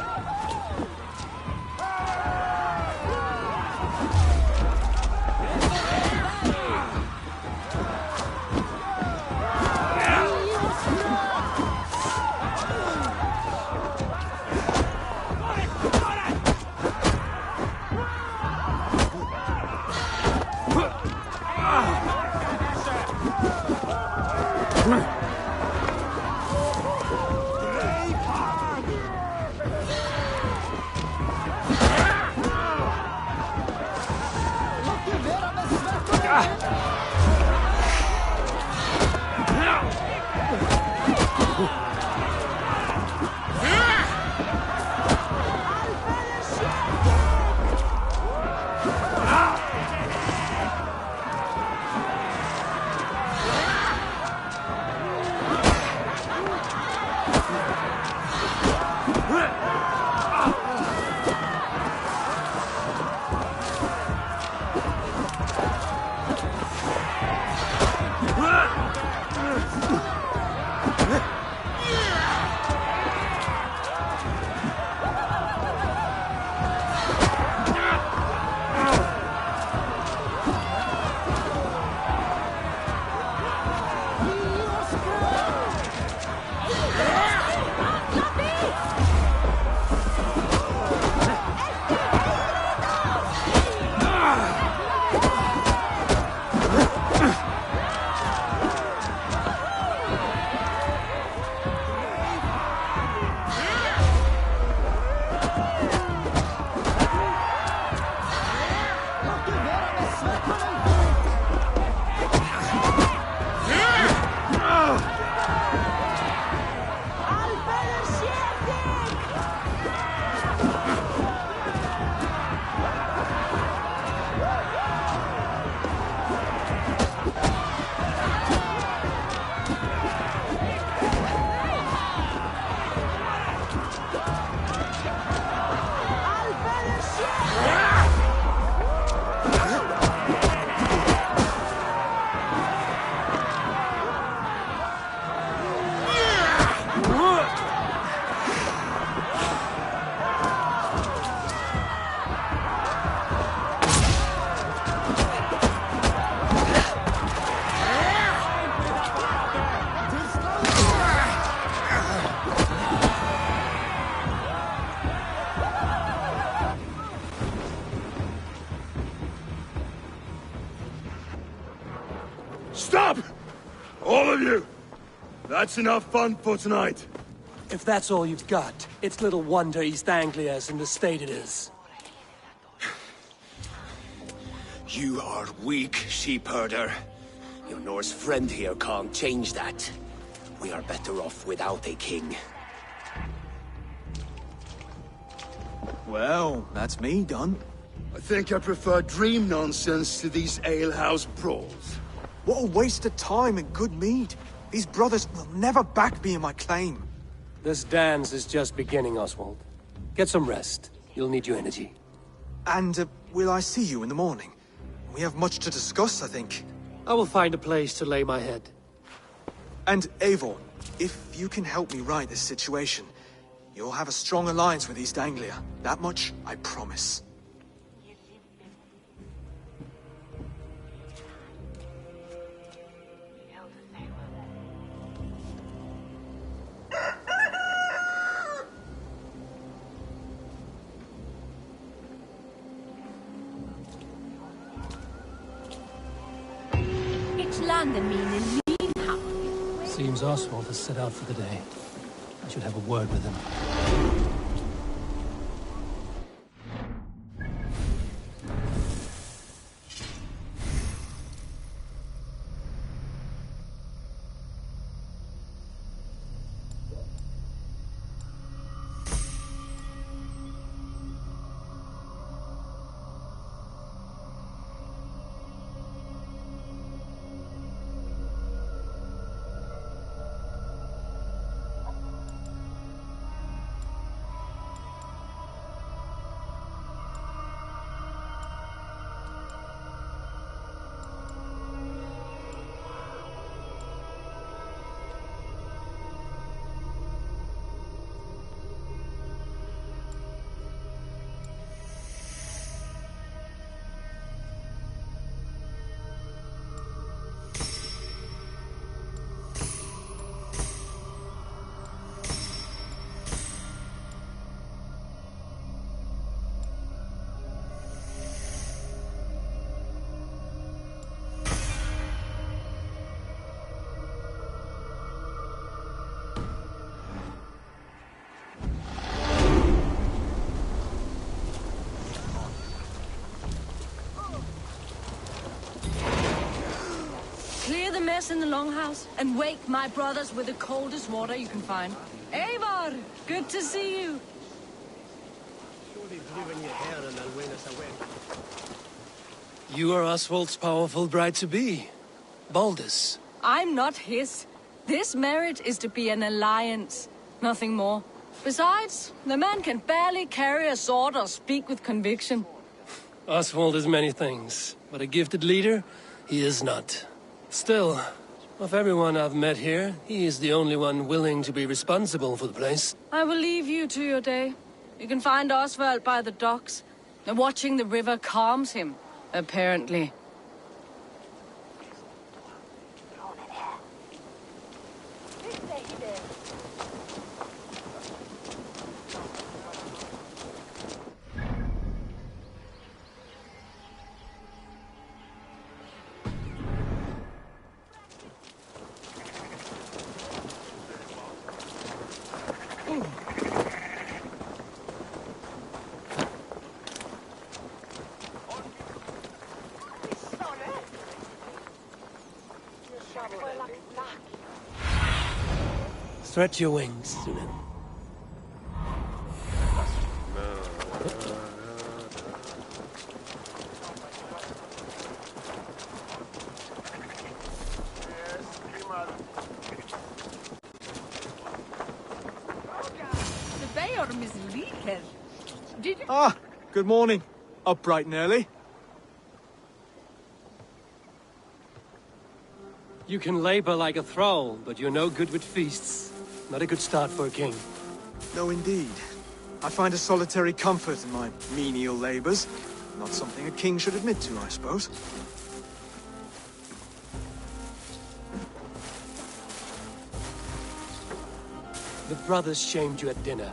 Stop! All of you! That's enough fun for tonight. If that's all you've got, it's little wonder East Anglia is in the state it is. You are weak, sheep herder. Your Norse friend here can't change that. We are better off without a king. Well, that's me done. I think I prefer dream nonsense to these alehouse brawls. What a waste of time and good mead. These brothers will never back me in my claim. This dance is just beginning, Oswald. Get some rest. You'll need your energy. And will I see you in the morning? We have much to discuss, I think. I will find a place to lay my head. And Eivor, if you can help me right this situation, you'll have a strong alliance with East Anglia. That much, I promise. Seems Oswald has set out for the day. I should have a word with him. mess in the longhouse and wake my brothers with the coldest water you can find. Eivor, good to see you. You are Oswald's powerful bride-to-be, Baldus. I'm not his. This marriage is to be an alliance, nothing more. Besides, the man can barely carry a sword or speak with conviction. Oswald is many things, but a gifted leader, he is not. Still, of everyone I've met here, he is the only one willing to be responsible for the place. I will leave you to your day. You can find Oswald by the docks. Watching the river calms him, apparently. Stretch your wings, Sunan. Ah, good morning. Up bright and early. You can labor like a thrall, but you're no good with feasts. Not a good start for a king. No, indeed. I find a solitary comfort in my menial labors. Not something a king should admit to, I suppose. The brothers shamed you at dinner.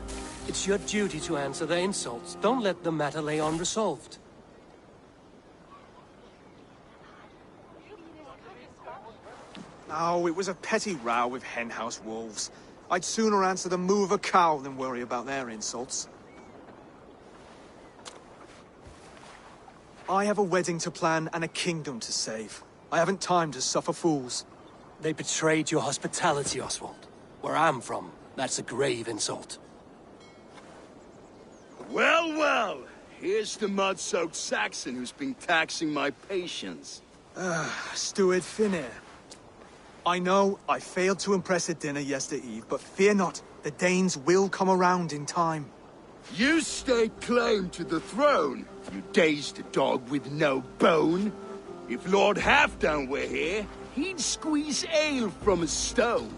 It's your duty to answer their insults. Don't let the matter lay unresolved. Oh, it was a petty row with henhouse wolves. I'd sooner answer the moo of a cow than worry about their insults. I have a wedding to plan and a kingdom to save. I haven't time to suffer fools. They betrayed your hospitality, Oswald. Where I'm from, that's a grave insult. Well, well. Here's the mud-soaked Saxon who's been taxing my patience. Steward Finnair. I know I failed to impress at dinner yesterday eve, but fear not, the Danes will come around in time. You stake claim to the throne, you dazed dog with no bone. If Lord Halfdan were here, he'd squeeze ale from a stone.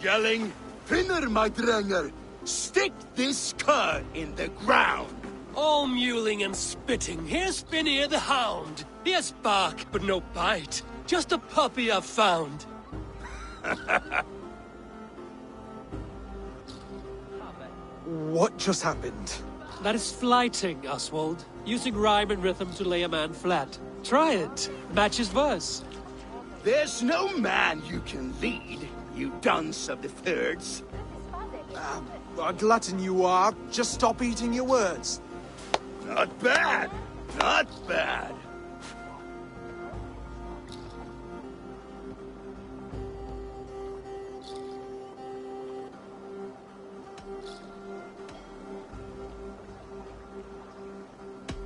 Yelling, Finner, my drenger, stick this cur in the ground. All mewling and spitting, here's Finnear the hound. Yes, bark, but no bite. Just a puppy I've found. What just happened? That is flighting, Oswald. Using rhyme and rhythm to lay a man flat. Try it. Match his verse. There's no man you can lead, you dunce of the thirds. A glutton you are. Just stop eating your words. Not bad. Not bad.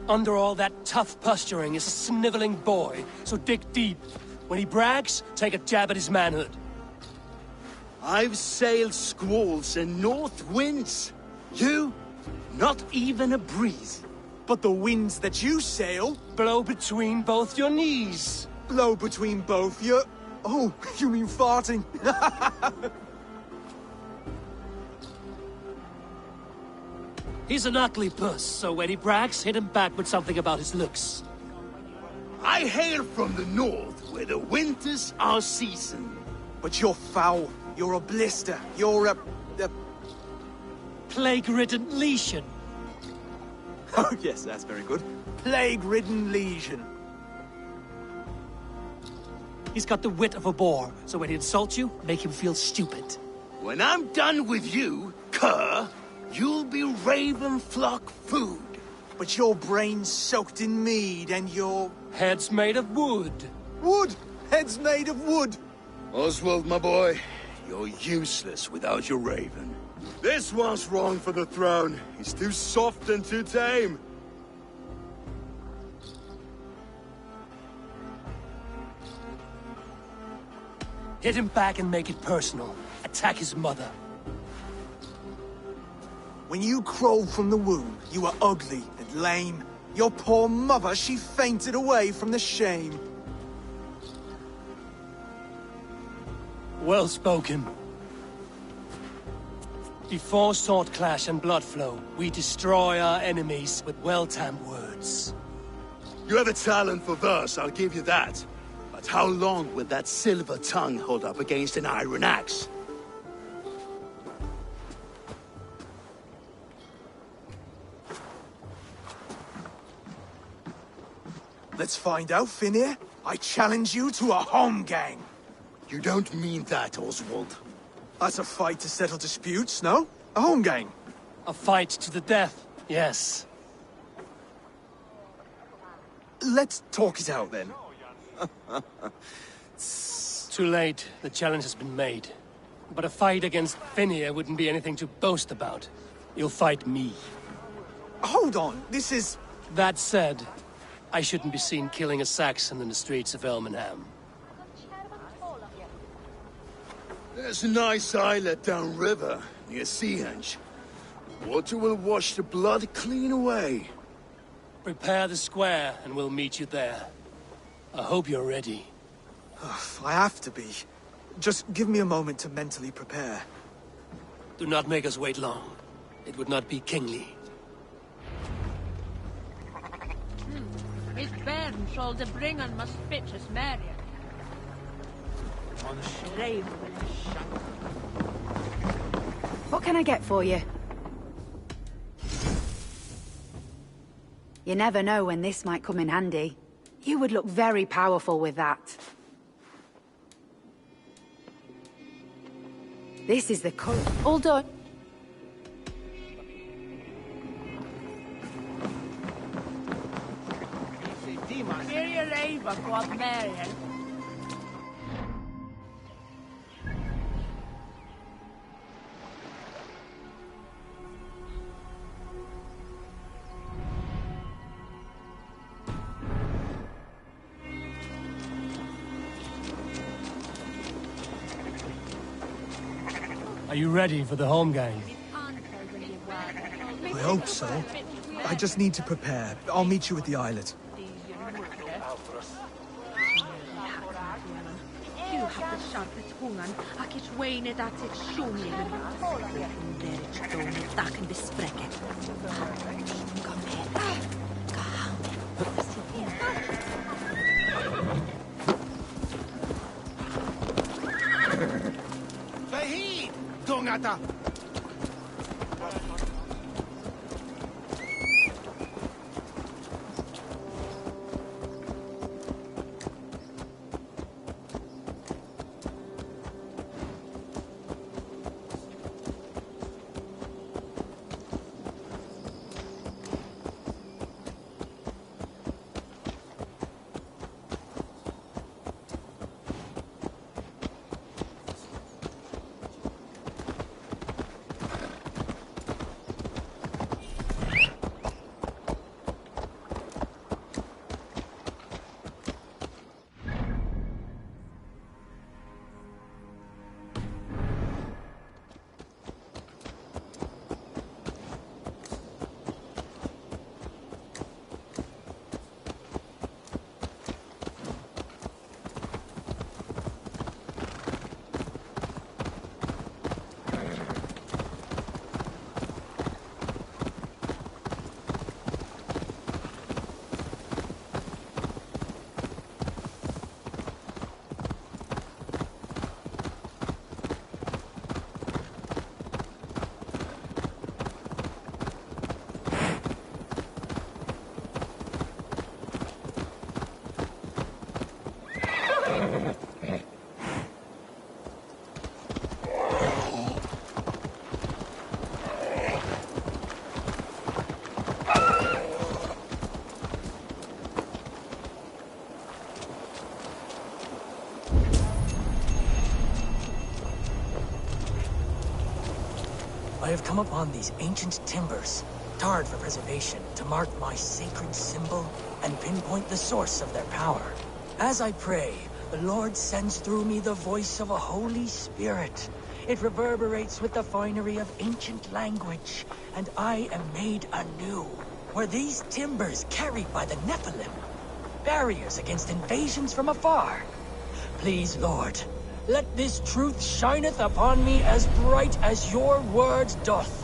Under all that tough posturing is a sniveling boy, so dig deep. When he brags, take a jab at his manhood. I've sailed squalls and north winds. You, not even a breeze. But the winds that you sail blow between both your knees. Blow between both your... Oh, you mean farting? He's an ugly puss, so when he brags, hit him back with something about his looks. I hail from the north, where the winters are seasoned. But you're foul. You're a blister. You're a plague-ridden legion. Oh, yes, that's very good. Plague-ridden legion. He's got the wit of a boar, so when he insults you, make him feel stupid. When I'm done with you, cur, you'll be raven flock food. But your brain's soaked in mead and your... Head's made of wood. Wood? Heads made of wood. Oswald, my boy, you're useless without your raven. This one's wrong for the throne. He's too soft and too tame. Hit him back and make it personal. Attack his mother. When you crawled from the womb, you were ugly and lame. Your poor mother, she fainted away from the shame. Well spoken. Before sword clash and blood flow, we destroy our enemies with well-timed words. You have a talent for verse, I'll give you that. But how long will that silver tongue hold up against an iron axe? Let's find out, Finir. I challenge you to a home gang. You don't mean that, Oswald. That's a fight to settle disputes, no? A home gang. A fight to the death, yes. Let's talk it out, then. Too late. The challenge has been made. But a fight against Finir wouldn't be anything to boast about. You'll fight me. Hold on, this is... That said, I shouldn't be seen killing a Saxon in the streets of Elmenham. There's a nice islet downriver, near Seahenge. Water will wash the blood clean away. Prepare the square, and we'll meet you there. I hope you're ready. I have to be. Just give me a moment to mentally prepare. Do not make us wait long. It would not be kingly. His bairn shall the bringen must fit us Marion. What can I get for you? You never know when this might come in handy. You would look very powerful with that. This is the color. All done. Are you ready for the home gang? I hope so. I just need to prepare. I'll meet you at the islet. Dungata! I have come upon these ancient timbers, tarred for preservation, to mark my sacred symbol and pinpoint the source of their power. As I pray, the Lord sends through me the voice of a Holy Spirit. It reverberates with the finery of ancient language, and I am made anew. Were these timbers carried by the Nephilim? Barriers against invasions from afar? Please, Lord, let this truth shineth upon me as bright as your word doth.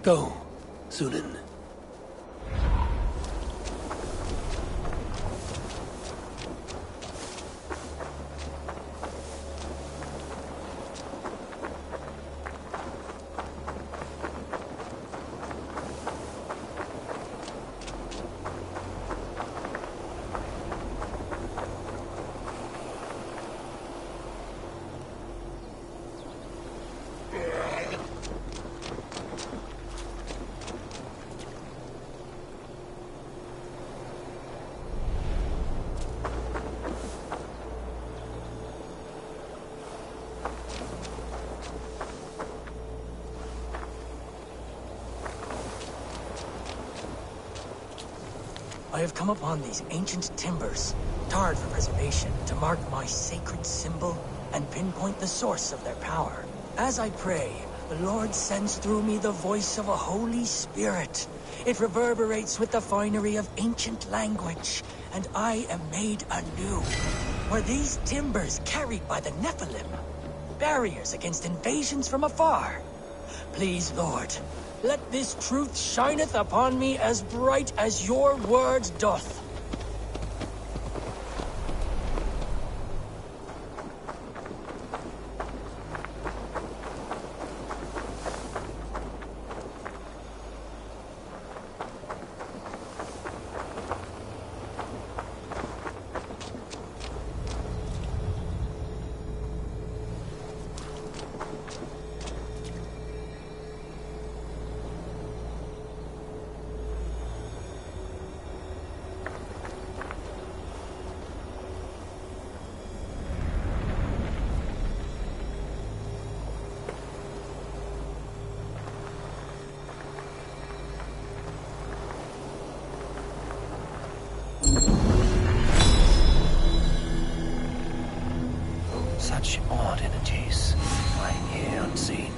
Go, Sunan. I have come upon these ancient timbers, tarred for preservation, to mark my sacred symbol and pinpoint the source of their power. As I pray, the Lord sends through me the voice of a Holy Spirit. It reverberates with the finery of ancient language, and I am made anew. Were these timbers carried by the Nephilim? Barriers against invasions from afar? Please, Lord, let this truth shineth upon me as bright as your word doth. such odd energies flying here unseen.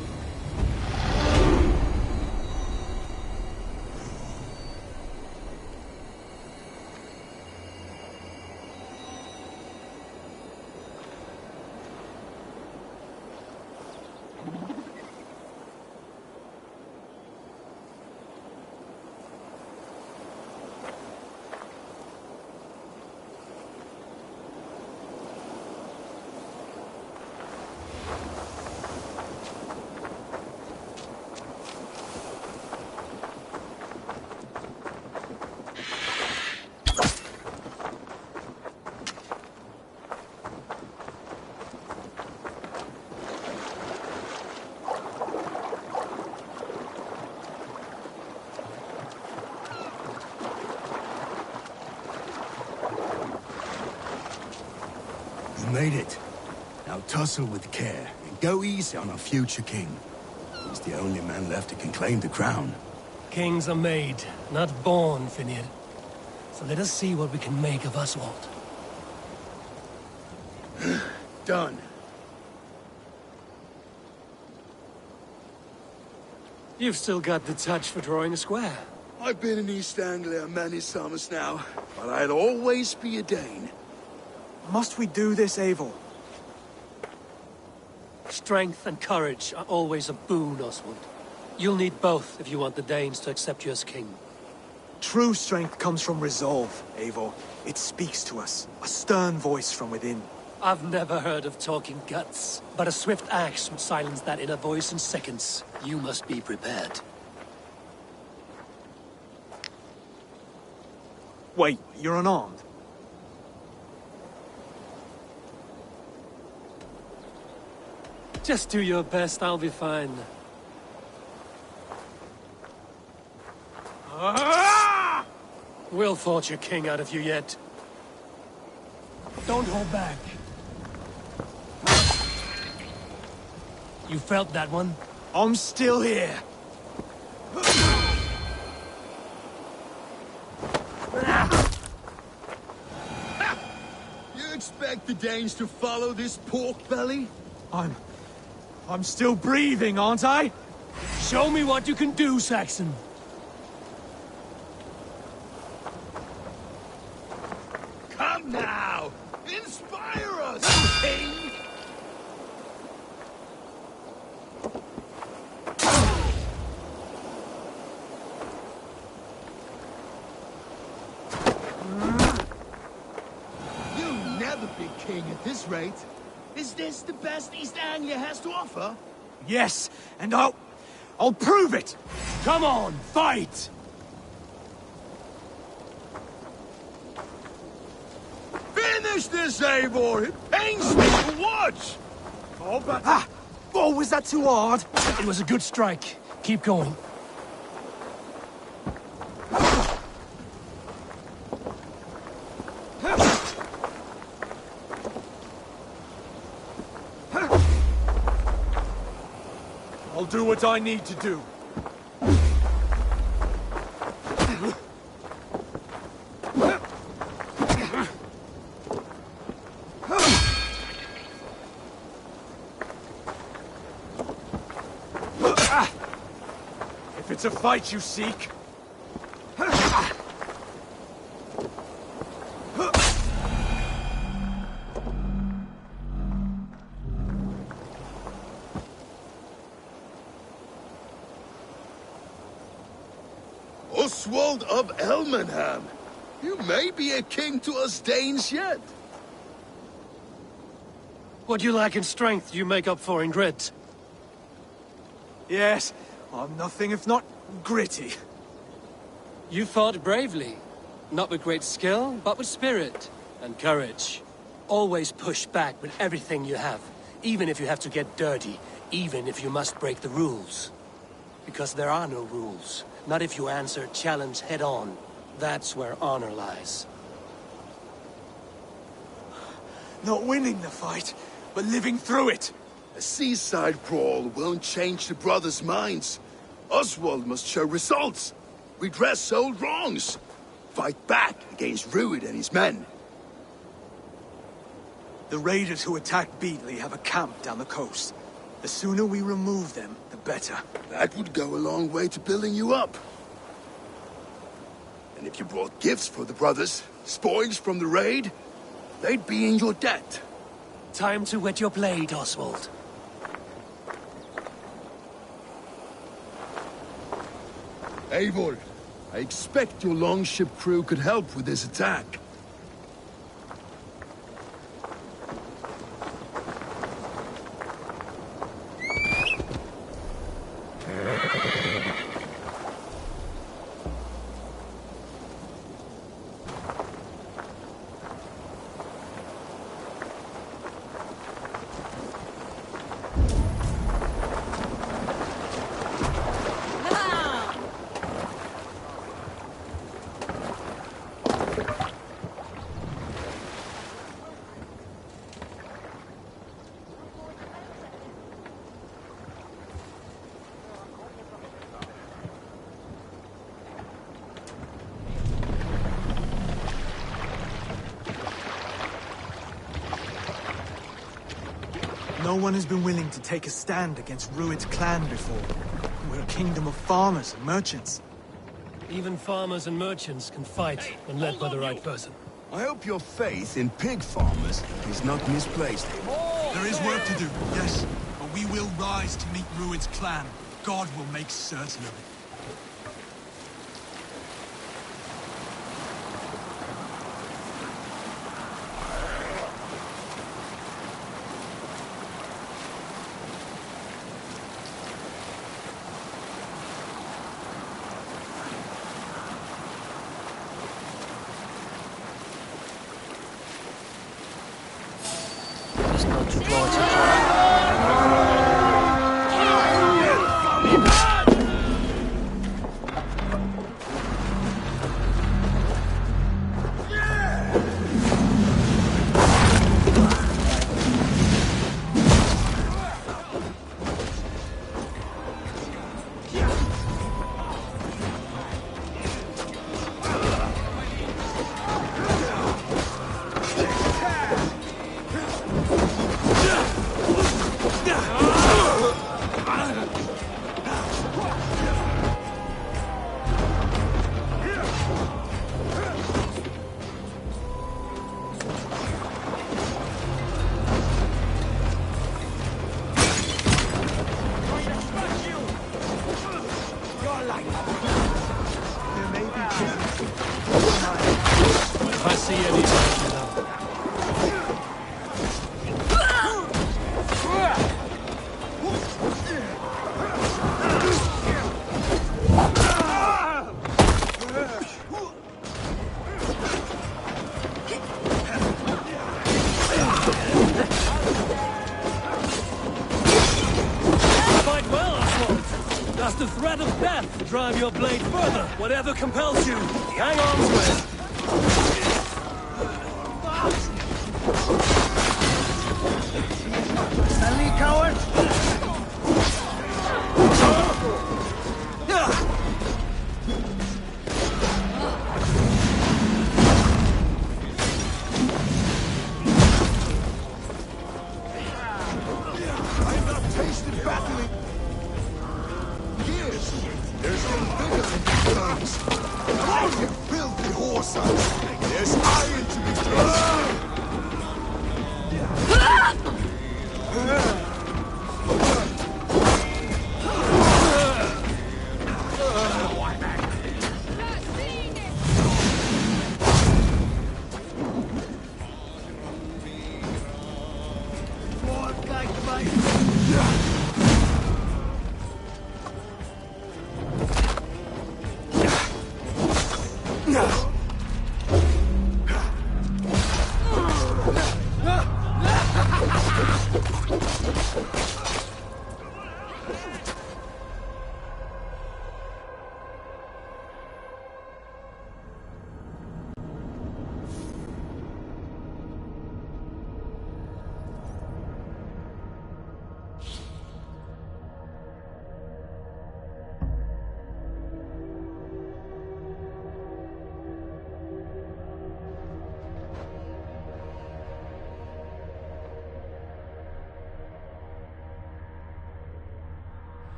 Made it. Now tussle with care and go easy on our future king. He's the only man left who can claim the crown. Kings are made, not born, Finir. So let us see what we can make of Oswald. Done. You've still got the touch for drawing a square. I've been in East Anglia many summers now, but I'd always be a Dane. Must we do this, Eivor? Strength and courage are always a boon, Oswald. You'll need both if you want the Danes to accept you as king. True strength comes from resolve, Eivor. It speaks to us, a stern voice from within. I've never heard of talking guts, but a swift axe would silence that inner voice in seconds. You must be prepared. Wait, you're unarmed? Just do your best, I'll be fine. We'll forge a king out of you yet. Don't hold back. You felt that one? I'm still here. You expect the Danes to follow this pork belly? I'm still breathing, aren't I? Show me what you can do, Saxon. Come now! Inspire us, king! You'll never be king at this rate. Is this the best East Anglia has to offer? Yes, and I'll prove it! Come on, fight! Finish this, Eivor! It pains me to watch! Oh, but... Oh, was that too hard? It was a good strike. Keep going. I'll do what I need to do. If it's a fight you seek... Oswald of Elmenham! You may be a king to us Danes yet. What you lack in strength, you make up for in grit. Yes, I'm nothing if not gritty. You fought bravely. Not with great skill, but with spirit and courage. Always push back with everything you have, even if you have to get dirty, even if you must break the rules. Because there are no rules. Not if you answer challenge head-on. That's where honor lies. Not winning the fight, but living through it. A seaside brawl won't change the brothers' minds. Oswald must show results. Redress old wrongs. Fight back against Rued and his men. The raiders who attacked Beatley have a camp down the coast. The sooner we remove them, the better. That would go a long way to building you up. And if you brought gifts for the brothers, spoils from the raid, they'd be in your debt. Time to wet your blade, Oswald. Eivor, I expect your longship crew could help with this attack. No one has been willing to take a stand against Rued's clan before. We're a kingdom of farmers and merchants. Even farmers and merchants can fight when led by the right person. I hope your faith in pig farmers is not misplaced. There is work to do, yes, but we will rise to meet Rued's clan. God will make certain of it. Drive your blade further, whatever compels you. Hang on to it. Stanley, coward! I've not tasted battling. Years. There's been bigger than the guns. Among you filthy whoresuckers, there's iron to be tasted.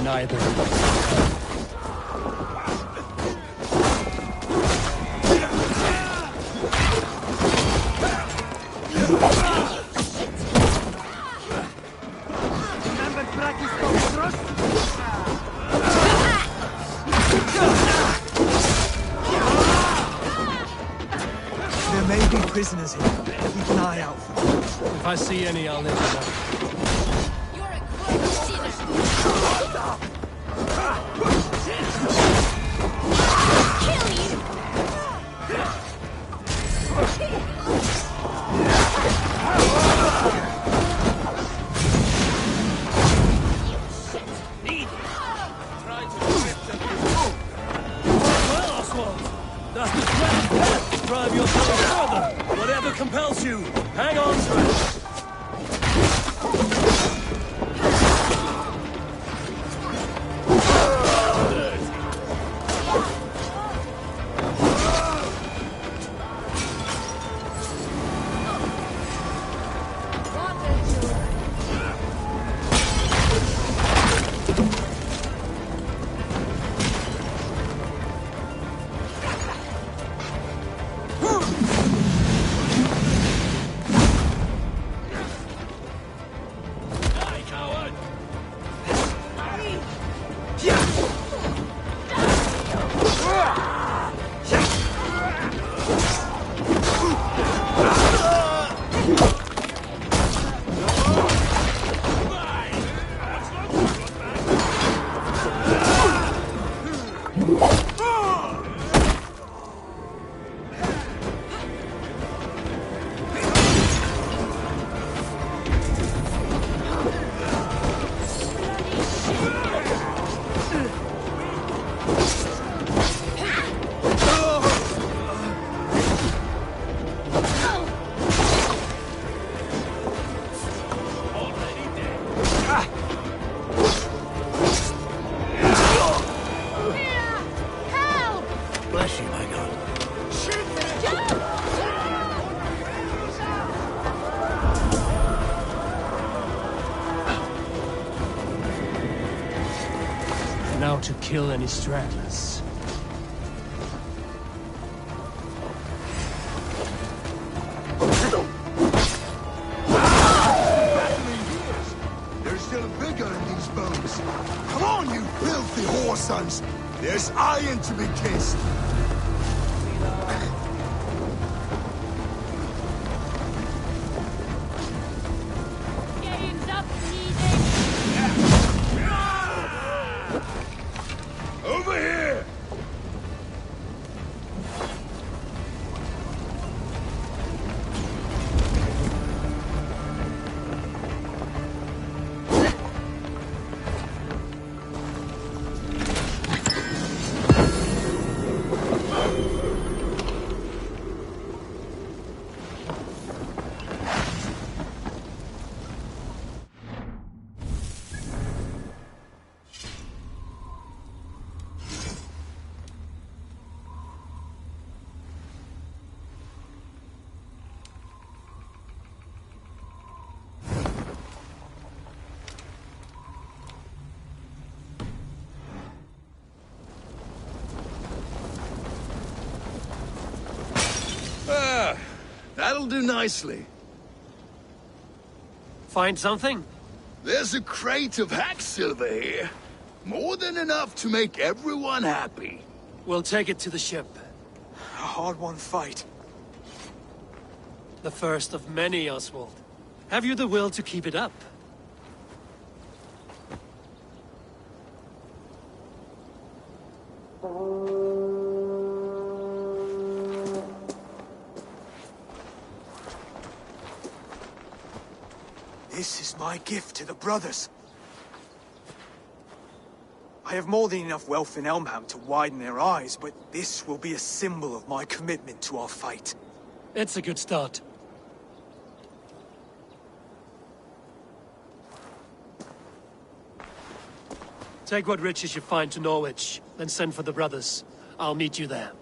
neither. There may be prisoners here. Keep an eye out for them. If I see any, I'll let you know. Drive yourself further! Whatever compels you, hang on to it! Bless you, my God. Now to kill any stragglers. There's still vigor in these bones. Come on, you filthy whore sons. There's iron to be kissed. Over here! That'll do nicely. Find something? There's a crate of hack silver here. More than enough to make everyone happy. We'll take it to the ship. A hard-won fight. The first of many, Oswald. Have you the will to keep it up? This is my gift to the brothers. I have more than enough wealth in Elmham to widen their eyes, but this will be a symbol of my commitment to our fight. It's a good start. Take what riches you find to Norwich, then send for the brothers. I'll meet you there.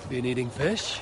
Been eating fish?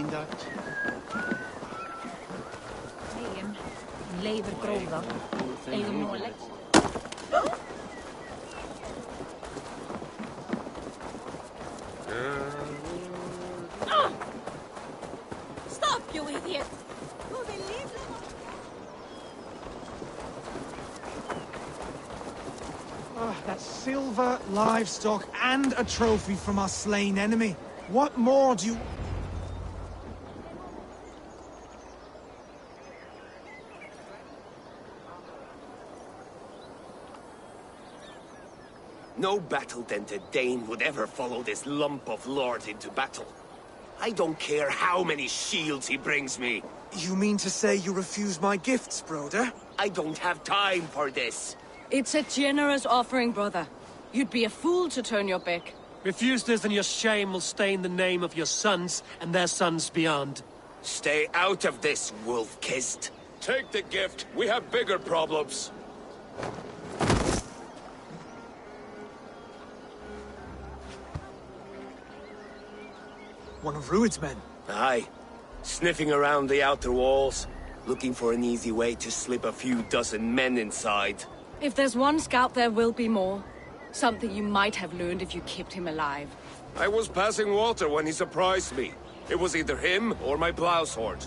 mindert. Eigum leifur gróða. Eigum nóleg. Stop, you idiot! That's silver, livestock, and a trophy from our slain enemy. What more do you... No battle-dented Dane would ever follow this lump of lord into battle. I don't care how many shields he brings me. You mean to say you refuse my gifts, brother? I don't have time for this. It's a generous offering, brother. You'd be a fool to turn your back. Refuse this and your shame will stain the name of your sons and their sons beyond. Stay out of this, wolf-kissed. Take the gift. We have bigger problems. One of Rued's men. Aye. Sniffing around the outer walls, looking for an easy way to slip a few dozen men inside. If there's one scout, there will be more. Something you might have learned if you kept him alive. I was passing water when he surprised me. It was either him or my plow sword.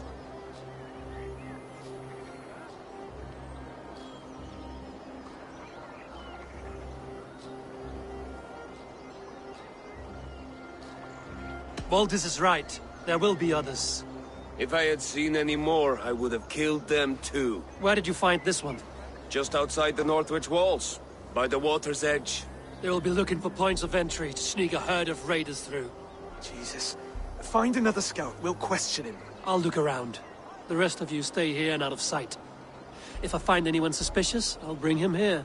Valdis is right. There will be others. If I had seen any more, I would have killed them too. Where did you find this one? Just outside the Northwich walls, by the water's edge. They will be looking for points of entry to sneak a herd of raiders through. Jesus. Find another scout. We'll question him. I'll look around. The rest of you stay here and out of sight. If I find anyone suspicious, I'll bring him here.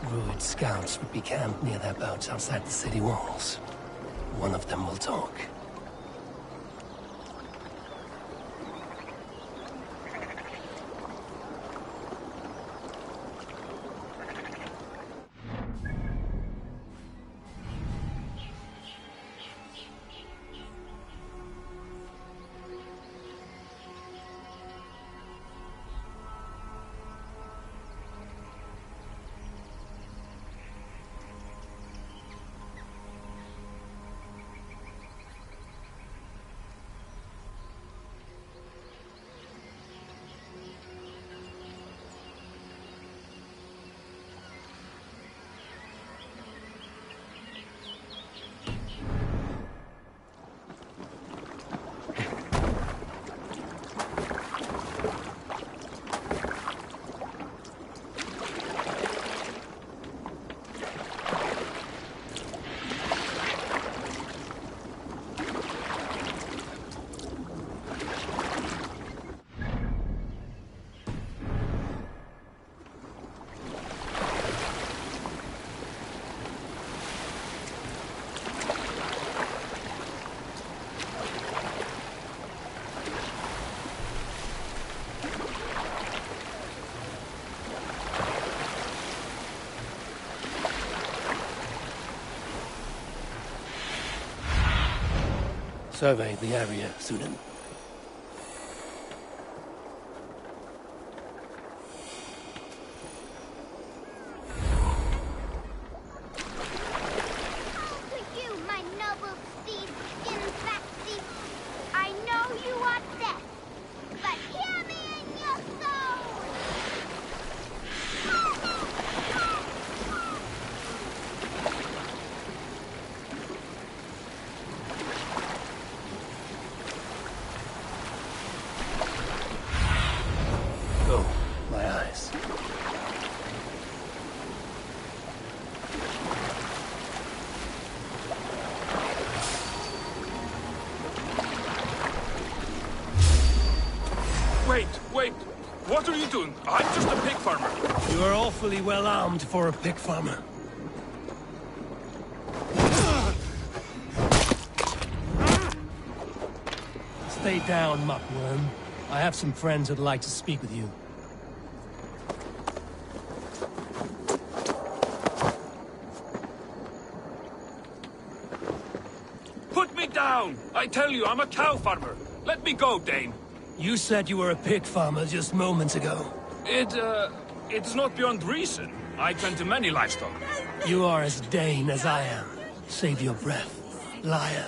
Rued scouts would be camped near their boats outside the city walls. One of them will talk. Survey the area, Sudan. Wait, what are you doing? I'm just a pig farmer. You are awfully well armed for a pig farmer. Stay down, muckworm. I have some friends who'd like to speak with you. Put me down! I tell you, I'm a cow farmer. Let me go, Dane. You said you were a pig farmer just moments ago. It's not beyond reason. I tend to many livestock. You are as Dane as I am. Save your breath, liar.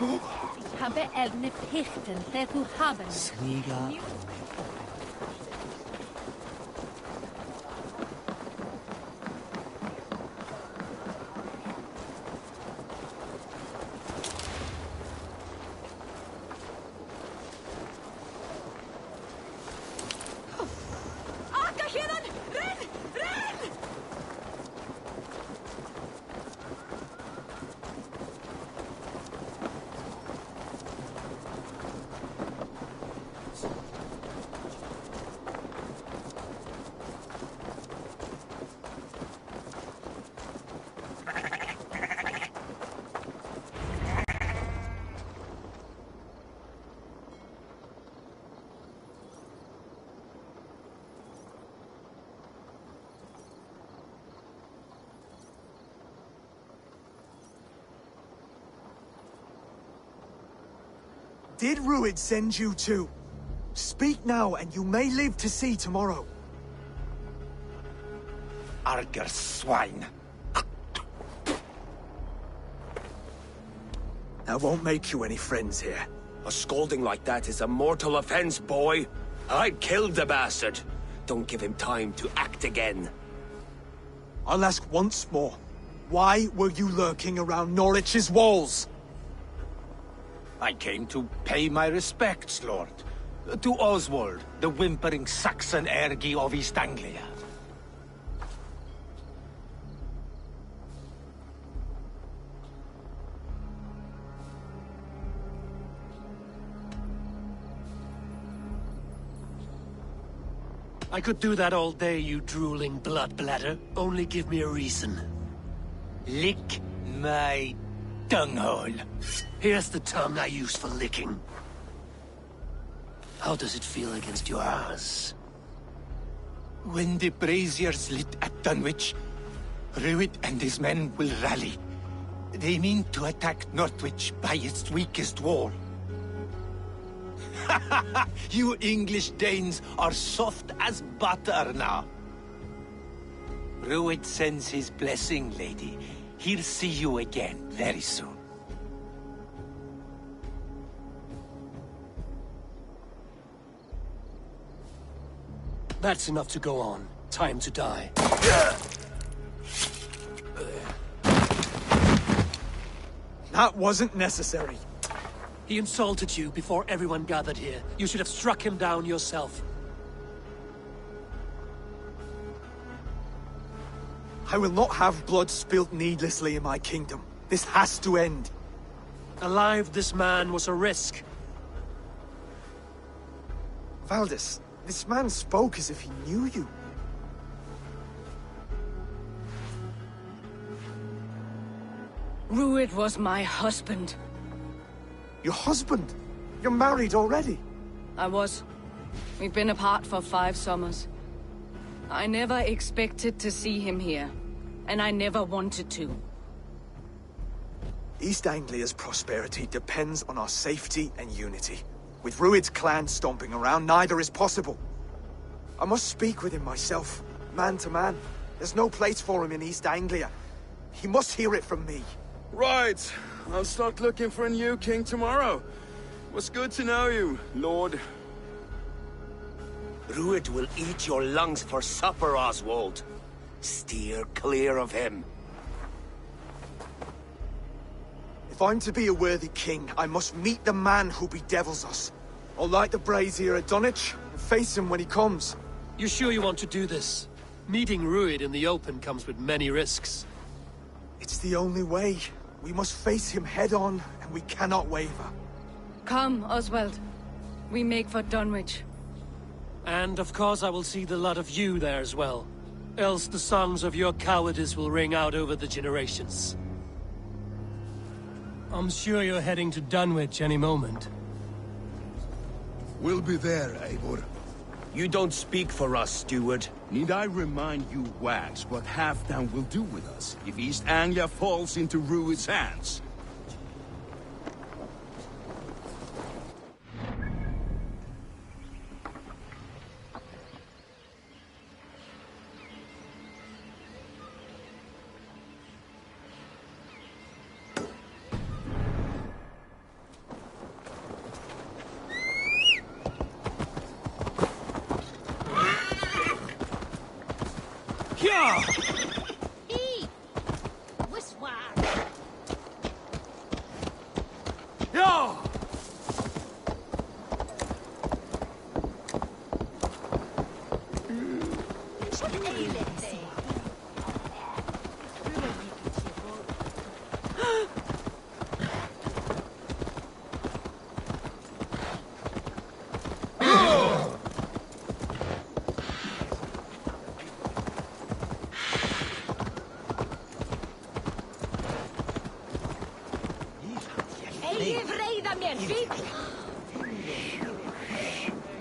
Ich habe eine Pflichten, der du haben. Sniga. Did Ruid send you too? Speak now, and you may live to see tomorrow. Arger swine. I won't make you any friends here. A scolding like that is a mortal offense, boy. I'd kill the bastard. Don't give him time to act again. I'll ask once more. Why were you lurking around Norwich's walls? I came to pay my respects, Lord. To Oswald, the whimpering Saxon ergi of East Anglia. I could do that all day, you drooling blood bladder. Only give me a reason. Lick my tonguehole. Here's the tongue I use for licking. How does it feel against your ass? When the braziers lit at Dunwich, Ruid and his men will rally. They mean to attack Northwich by its weakest wall. You English Danes are soft as butter now. Ruid sends his blessing, lady. He'll see you again very soon. That's enough to go on. Time to die. That wasn't necessary. He insulted you before everyone gathered here. You should have struck him down yourself. I will not have blood spilt needlessly in my kingdom. This has to end. Alive, this man was a risk. Valdis, this man spoke as if he knew you. Ruid was my husband. Your husband? You're married already? I was. We've been apart for 5 summers. I never expected to see him here, and I never wanted to. East Anglia's prosperity depends on our safety and unity. With Ruid's clan stomping around, neither is possible. I must speak with him myself, man to man. There's no place for him in East Anglia. He must hear it from me. Right. I'll start looking for a new king tomorrow. Was good to know you, Lord. Ruid will eat your lungs for supper, Oswald. Steer clear of him. If I'm to be a worthy king, I must meet the man who bedevils us. I'll light the brazier at Dunwich and face him when he comes. You sure you want to do this? Meeting Ruid in the open comes with many risks. It's the only way. We must face him head-on, and we cannot waver. Come, Oswald. We make for Dunwich. And of course I will see the lot of you there as well. Else the songs of your cowardice will ring out over the generations. I'm sure you're heading to Dunwich any moment. We'll be there, Eivor. You don't speak for us, steward. Need I remind you, Wags, what Halfdan will do with us if East Anglia falls into Ruid's hands?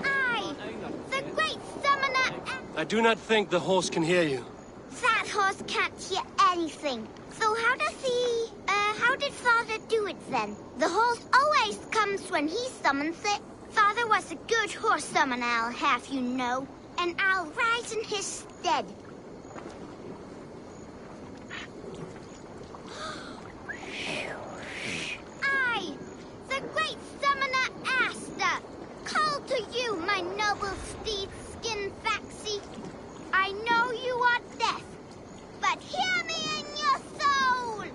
I, the great summoner... I do not think the horse can hear you. That horse can't hear anything. So how did Father do it then? The horse always comes when he summons it. Father was a good horse summoner, I'll have you know. And I'll rise in his stead. I, the great summoner Asta, call to you, my noble steed, Skin Faxi. I know you are deaf, but hear me in your soul!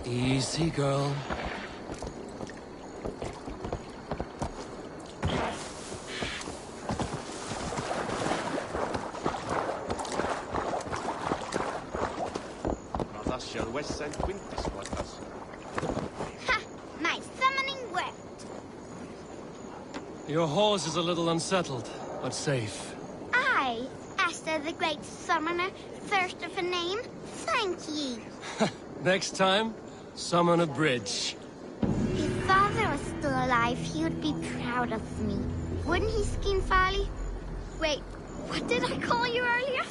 Easy, girl. Ha! My summoning worked. Your horse is a little unsettled, but safe. I, Asta the great summoner, first of a name, thank ye. Next time, summon a bridge. If Father was still alive, he would be proud of me. Wouldn't he, Skin Farley? Wait, what did I call you earlier?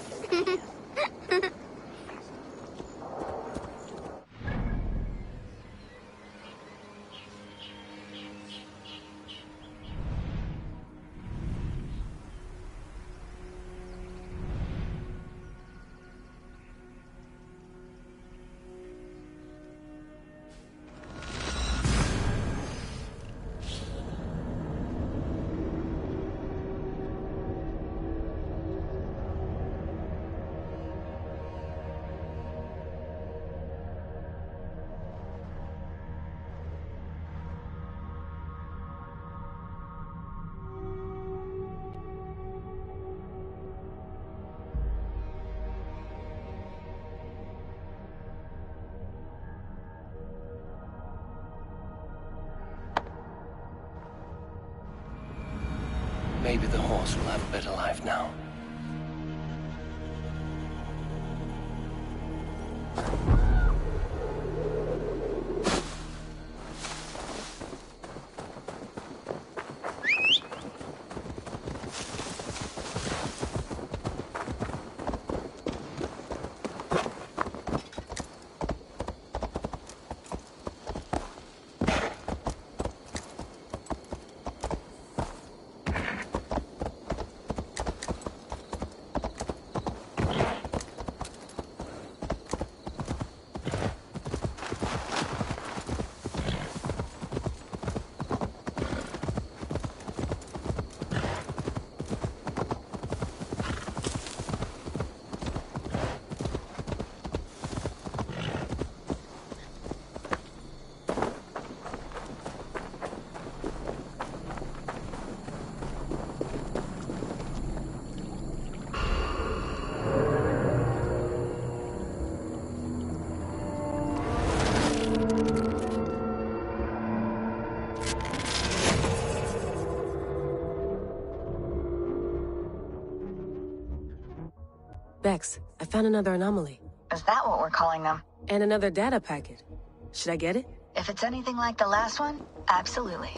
Maybe the horse will have a better life now. Bex, I found another anomaly. Is that what we're calling them? And another data packet. Should I get it? If it's anything like the last one, absolutely.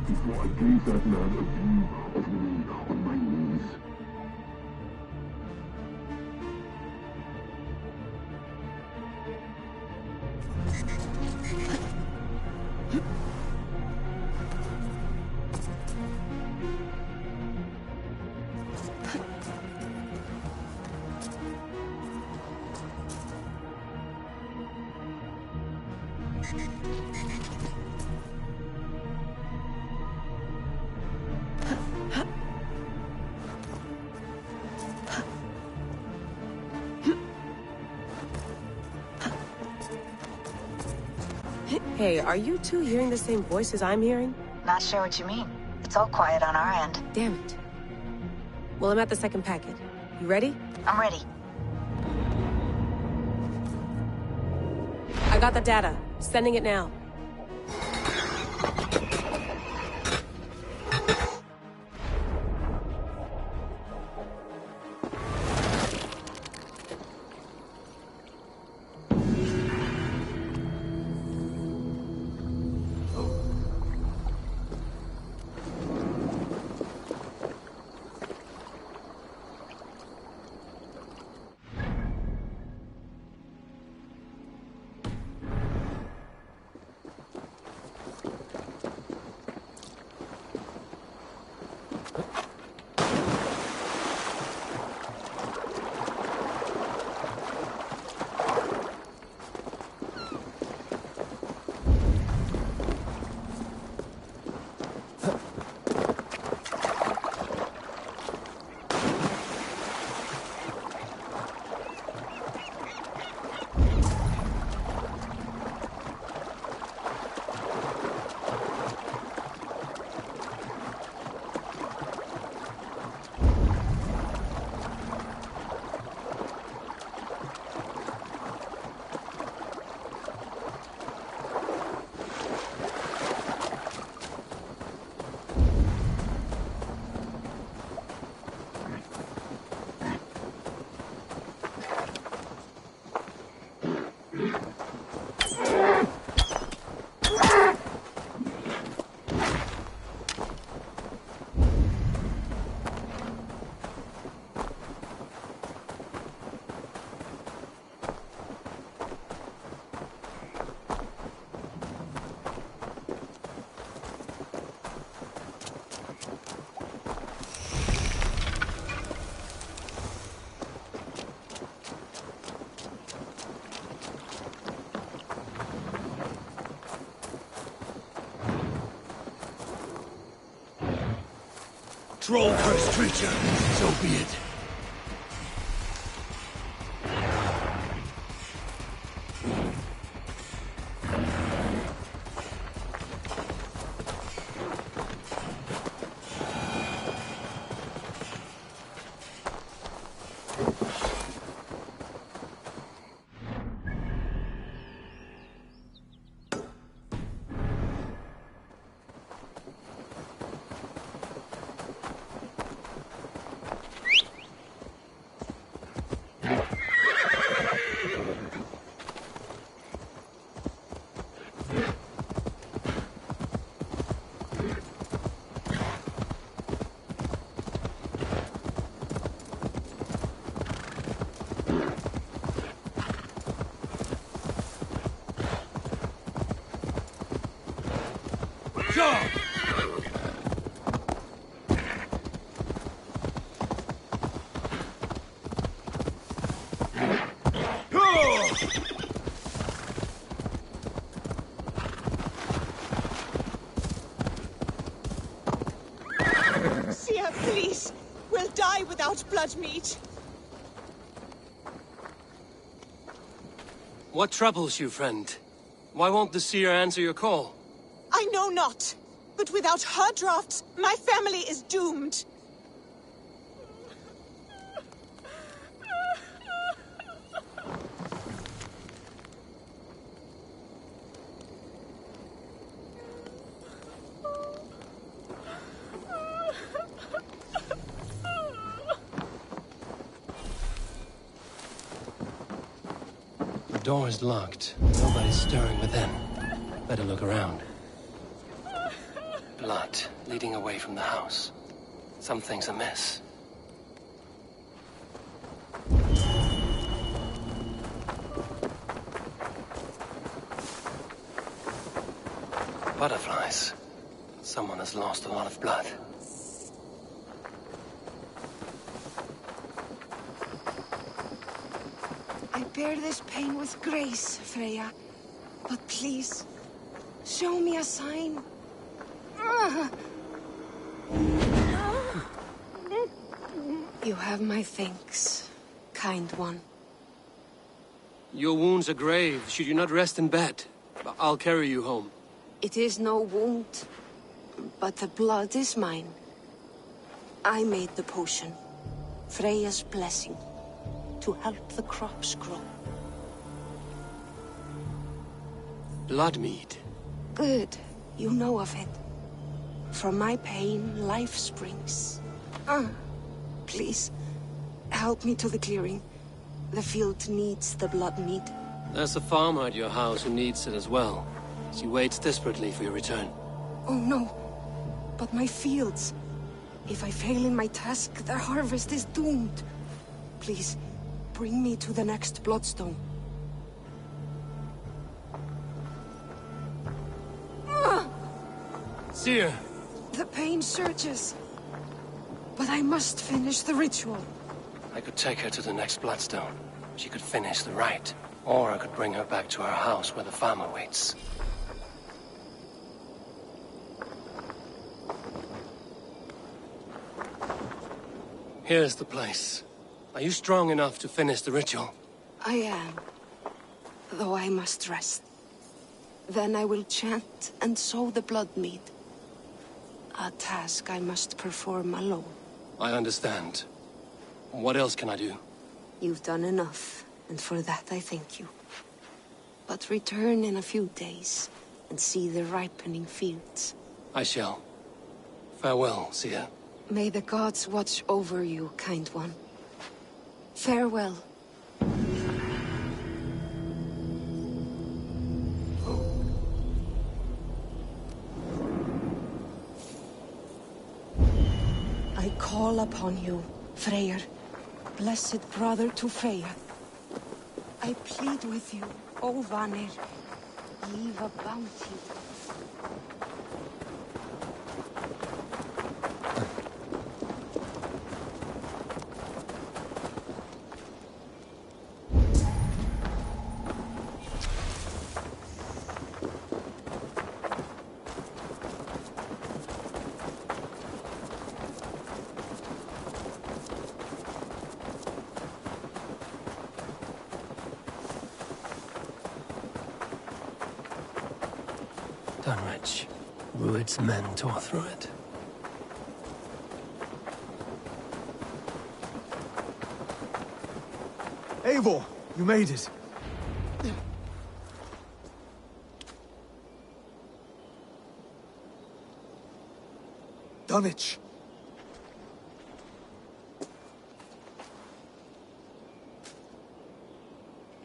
Before I gave that man a view of me on my knees. Hey, are you two hearing the same voices I'm hearing? Not sure what you mean. It's all quiet on our end. Damn it. Well, I'm at the second packet. You ready? I'm ready. I got the data. Sending it now. troll-cursed creature. So be it. Seer, please. We'll die without blood meat. What troubles you, friend? Why won't the seer answer your call? I know not. But without her drafts, my family is doomed. The door is locked. Nobody's stirring within. Better look around. Blood leading away from the house. Something's amiss. Butterflies. Someone has lost a lot of blood. I bear this pain with grace, Freya. But please, show me a sign. You have my thanks, kind one. Your wounds are grave. Should you not rest in bed? I'll carry you home. It is no wound, but the blood is mine. I made the potion, Freya's blessing, to help the crops grow. Blood mead. Good, you know of it. From my pain, life springs. Please, help me to the clearing. The field needs the blood mead. There's a farmer at your house who needs it as well. She waits desperately for your return. Oh no, but my fields. If I fail in my task, their harvest is doomed. Please, bring me to the next bloodstone. Seer! The pain surges. But I must finish the ritual. I could take her to the next bloodstone. She could finish the rite. Or I could bring her back to her house where the farmer waits. Here's the place. Are you strong enough to finish the ritual? I am. Though I must rest. Then I will chant and sow the blood mead. A task I must perform alone. I understand. What else can I do? You've done enough, and for that I thank you. But return in a few days, and see the ripening fields. I shall. Farewell, Seer. May the gods watch over you, kind one. Farewell. I call upon you, Freyr, blessed brother to Freya. I plead with you, O Vanir, leave a bounty. Dunwich. Rued's men tore through it. Eivor, you made it. Dunwich.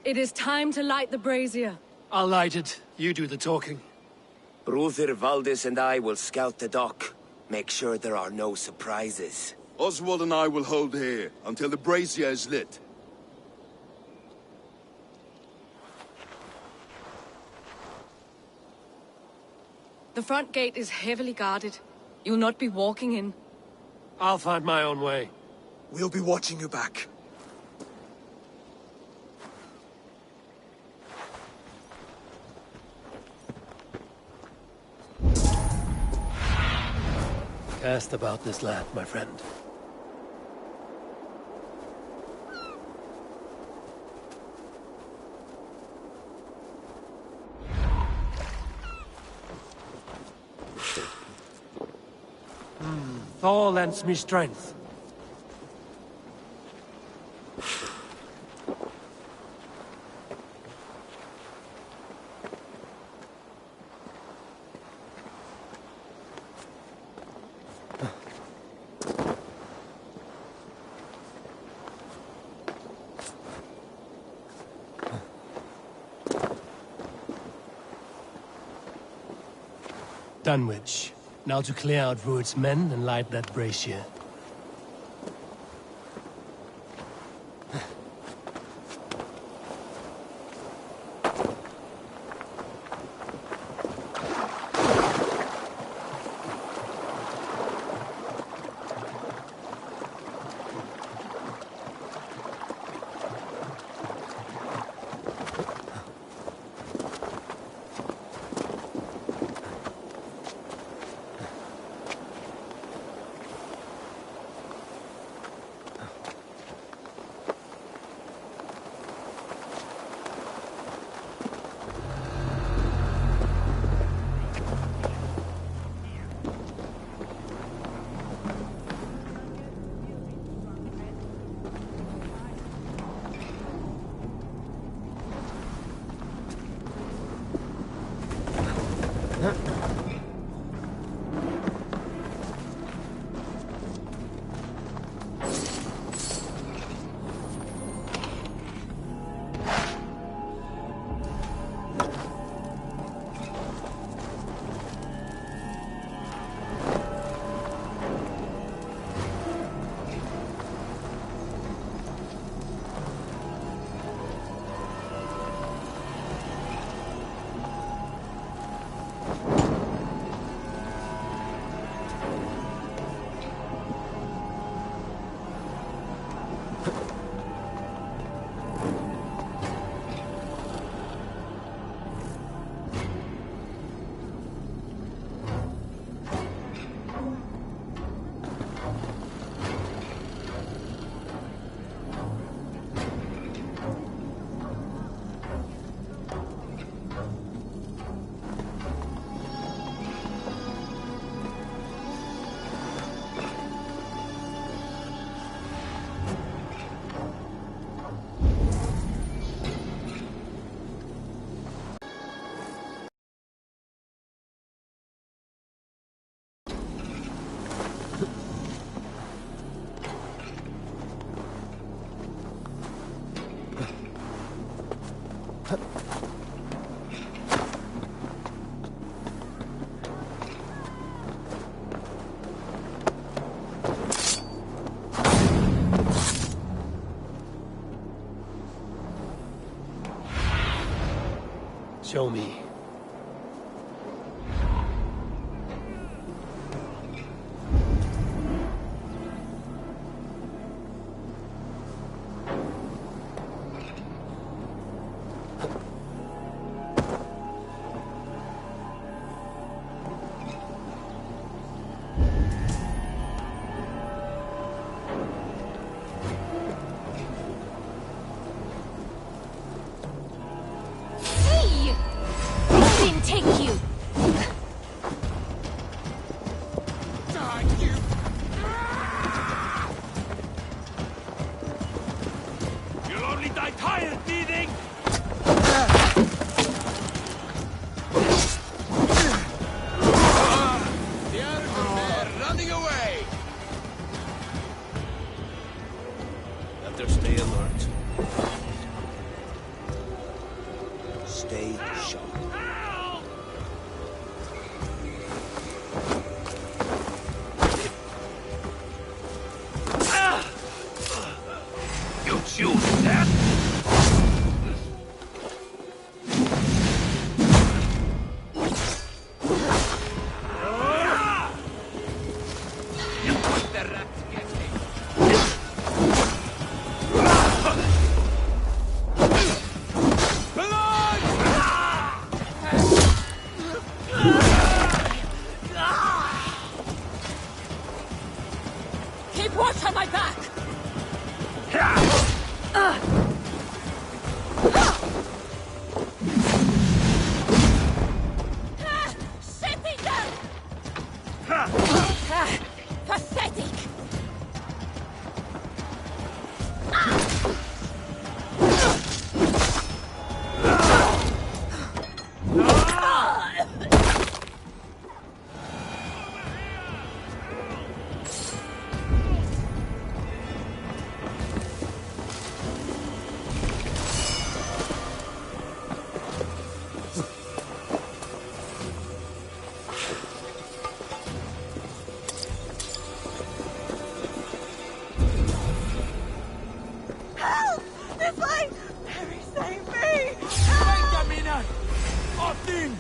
It is time to light the brazier. I'll light it. You do the talking. Brother Valdis and I will scout the dock. Make sure there are no surprises. Oswald and I will hold here until the brazier is lit. The front gate is heavily guarded. You'll not be walking in. I'll find my own way. We'll be watching you back. Cast about this land, my friend. Thor lends me strength. Dunwich. Now to clear out Rued's men and light that brazier. Show me. behind you! You'll only die tired, thieving! They're running away! Better stay alert. Stay sharp. You choose that? Keep watch on my back! Sitting down! Pathetic! Help! This way! Harry, save me! Camina! Nothing!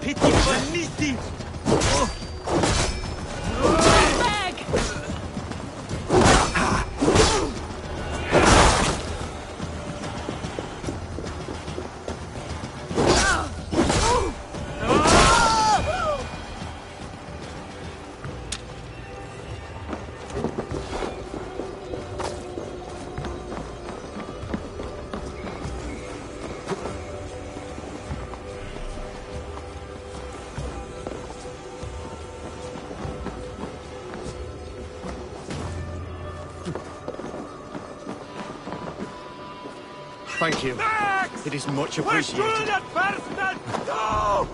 Pity vanity! Bag! Thank you. It is much appreciated. No!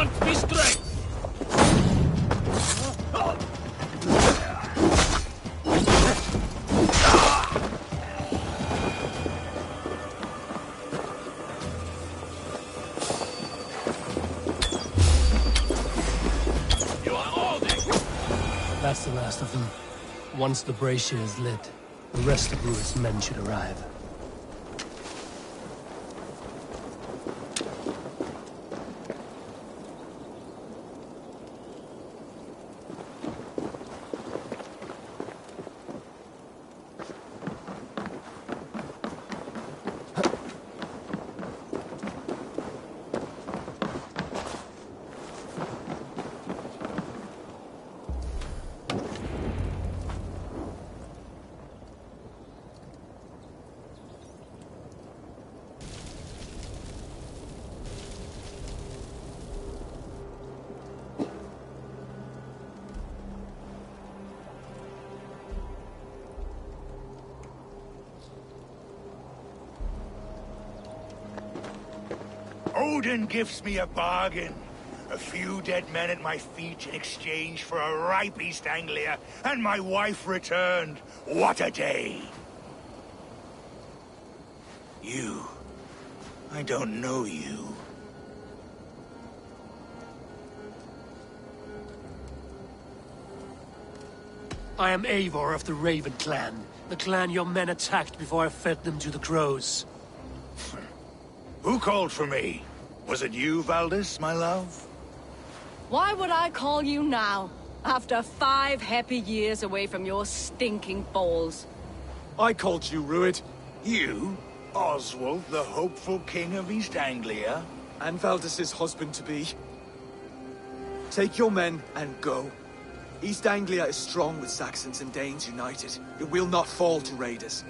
Grant me strength! That's the last of them. Once the brazier is lit, the rest of Rued's men should arrive. Odin gives me a bargain. A few dead men at my feet in exchange for a ripe East Anglia, and my wife returned. What a day! You. I don't know you. I am Eivor of the Raven clan. The clan your men attacked before I fed them to the crows. Who called for me? Was it you, Valdis, my love? Why would I call you now, after 5 happy years away from your stinking balls? I called you, Rued. You? Oswald, the hopeful king of East Anglia? And Valdis's husband-to-be. Take your men and go. East Anglia is strong with Saxons and Danes united. It will not fall to raiders.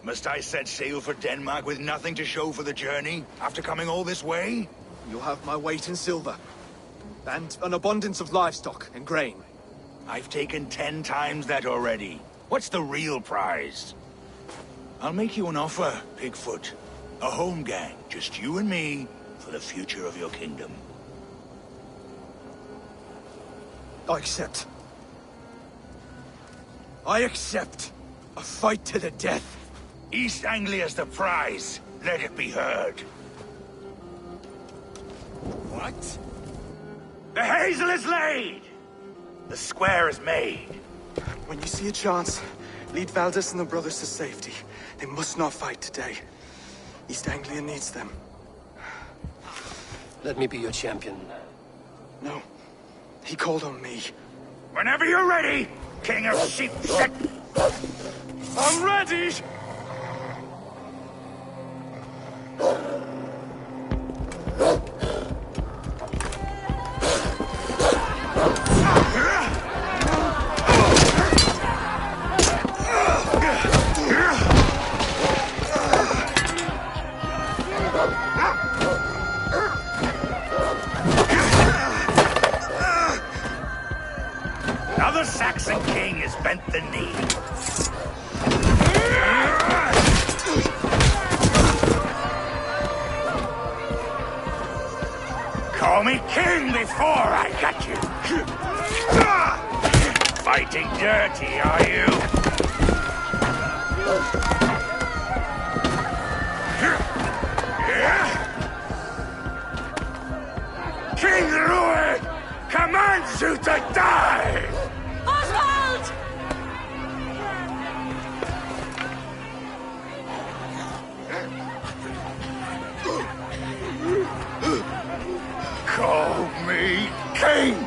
Must I set sail for Denmark with nothing to show for the journey, after coming all this way? You'll have my weight in silver. And an abundance of livestock and grain. I've taken 10 times that already. What's the real prize? I'll make you an offer, Pigfoot. A home gang, just you and me, for the future of your kingdom. I accept. I accept. A fight to the death. East Anglia's the prize. Let it be heard. What? The hazel is laid! The square is made. When you see a chance, lead Valdis and the brothers to safety. They must not fight today. East Anglia needs them. Let me be your champion. No. He called on me. Whenever you're ready, King of Sheep. I'm ready! Another Saxon king has bent the knee. Call me king before I got you. Fighting dirty, are you? King Rued commands you to die! Oswald! Call me king!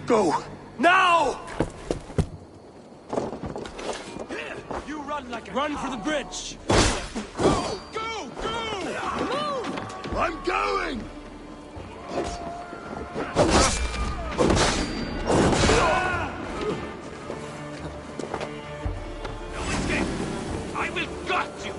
Go! Now! You run like a Run for the bridge! Go! Go! Go! Move! I'm going! No escape! I will gut you!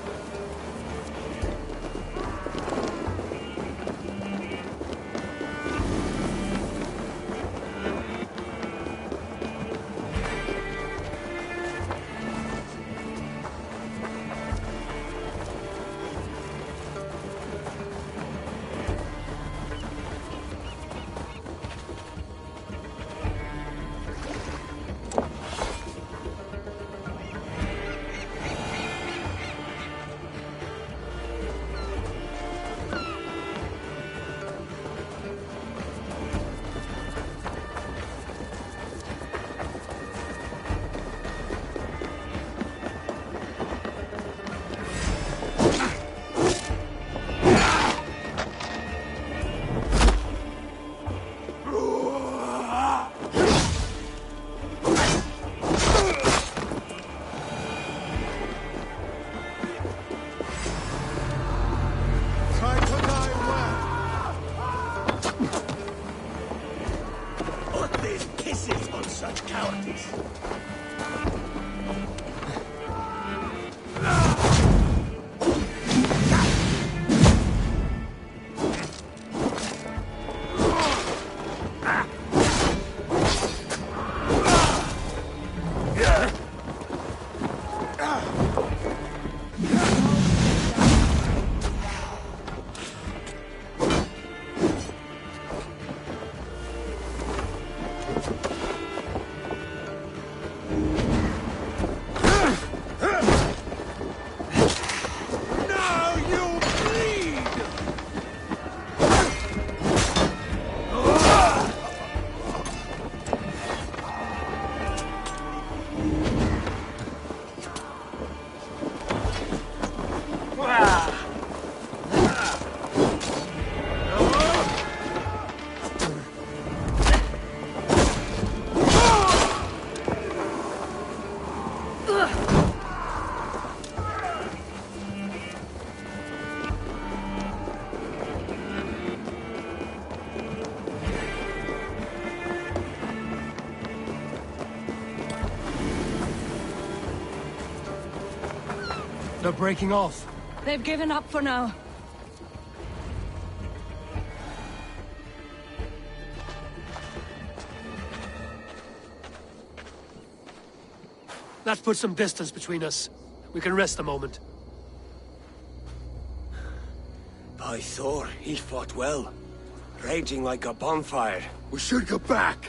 They're breaking off. They've given up for now. That puts some distance between us. We can rest a moment. By Thor, he fought well. Raging like a bonfire. We should go back.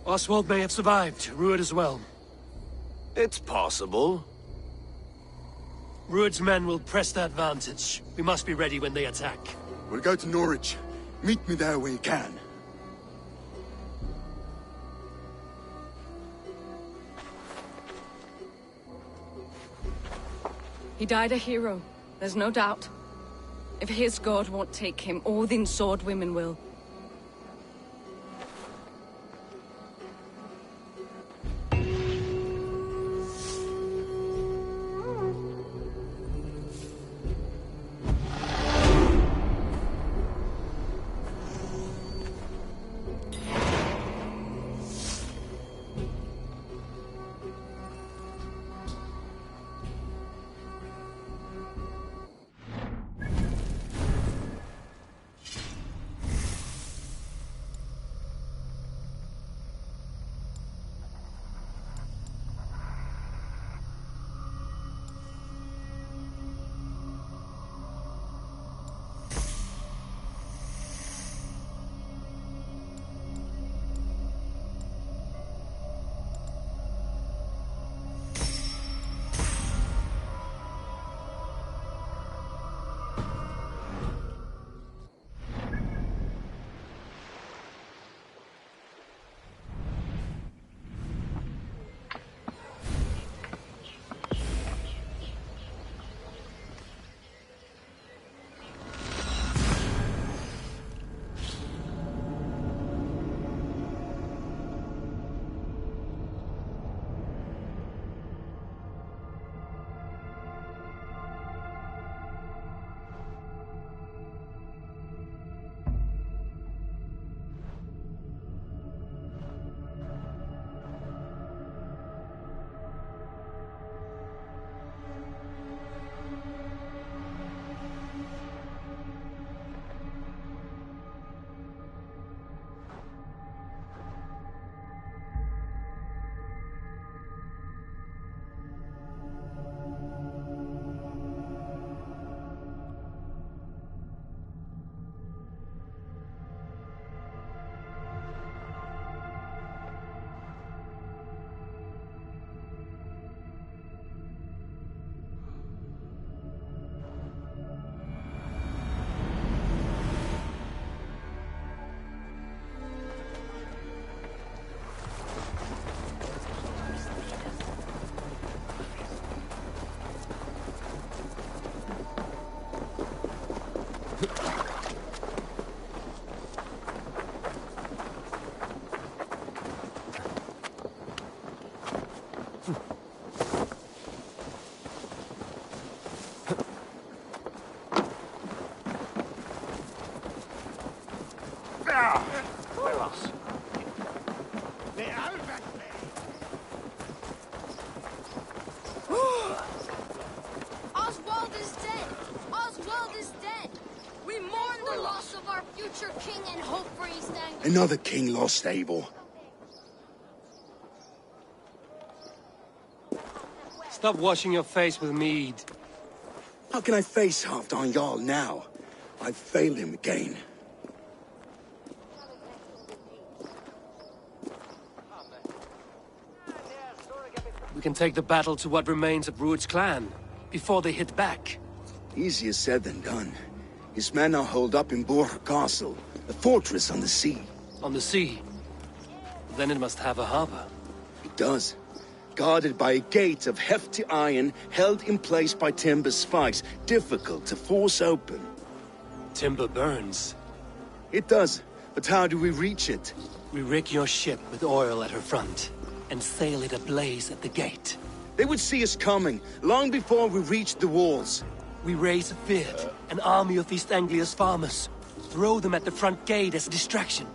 Oswald may have survived. Rued as well. It's possible. Rued's men will press the advantage. We must be ready when they attack. We'll go to Norwich. Meet me there when you can. He died a hero, there's no doubt. If his god won't take him, Odin's sword women will. Oswald is dead! Oswald is dead! We mourn the loss of our future king and hope for East Anglia. Another king lost, Abel. Stop washing your face with mead. How can I face Halfdan Jarl now? I've failed him again. We can take the battle to what remains of Rued's clan, before they hit back. Easier said than done. His men are holed up in Borg Castle, a fortress on the sea. On the sea? Then it must have a harbor. It does. Guarded by a gate of hefty iron, held in place by timber spikes, difficult to force open. Timber burns. It does, but how do we reach it? We rig your ship with oil at her front, and sail it ablaze at the gate. They would see us coming, long before we reached the walls. We raise a Vird, an army of East Anglia's farmers. Throw them at the front gate as a distraction.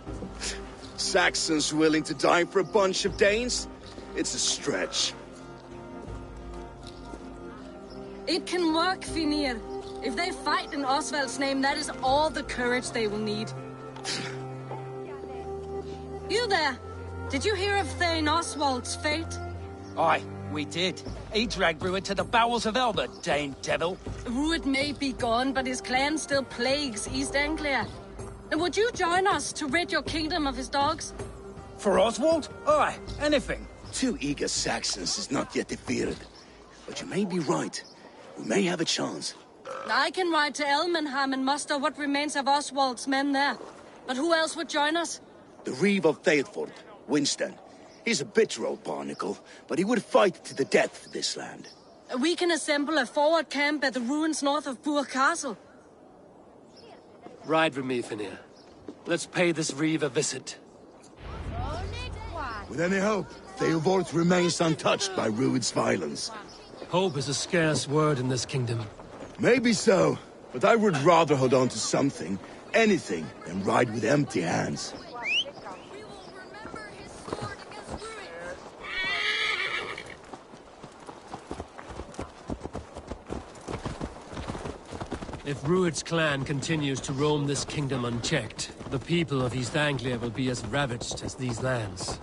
Saxons willing to die for a bunch of Danes? It's a stretch. It can work, Finir. If they fight in Oswald's name, that is all the courage they will need. You there! Did you hear of Thane Oswald's fate? Aye, we did. He dragged Rued to the bowels of hell, the Dane devil. Rued may be gone, but his clan still plagues East Anglia. And would you join us to rid your kingdom of his dogs? For Oswald? Aye, anything. 2 eager Saxons is not yet defeated. But you may be right. We may have a chance. I can ride to Elmenham and muster what remains of Oswald's men there. But who else would join us? The Reeve of Thetford, Winston. He's a bitter old barnacle, but he would fight to the death for this land. We can assemble a forward camp at the ruins north of Burg Castle. Ride with me, Finir. Let's pay this Reeve a visit. With any hope, Theodort remains untouched by Rued's violence. Hope is a scarce word in this kingdom. Maybe so, but I would rather hold on to something, anything, than ride with empty hands. If Rued's clan continues to roam this kingdom unchecked, the people of East Anglia will be as ravaged as these lands.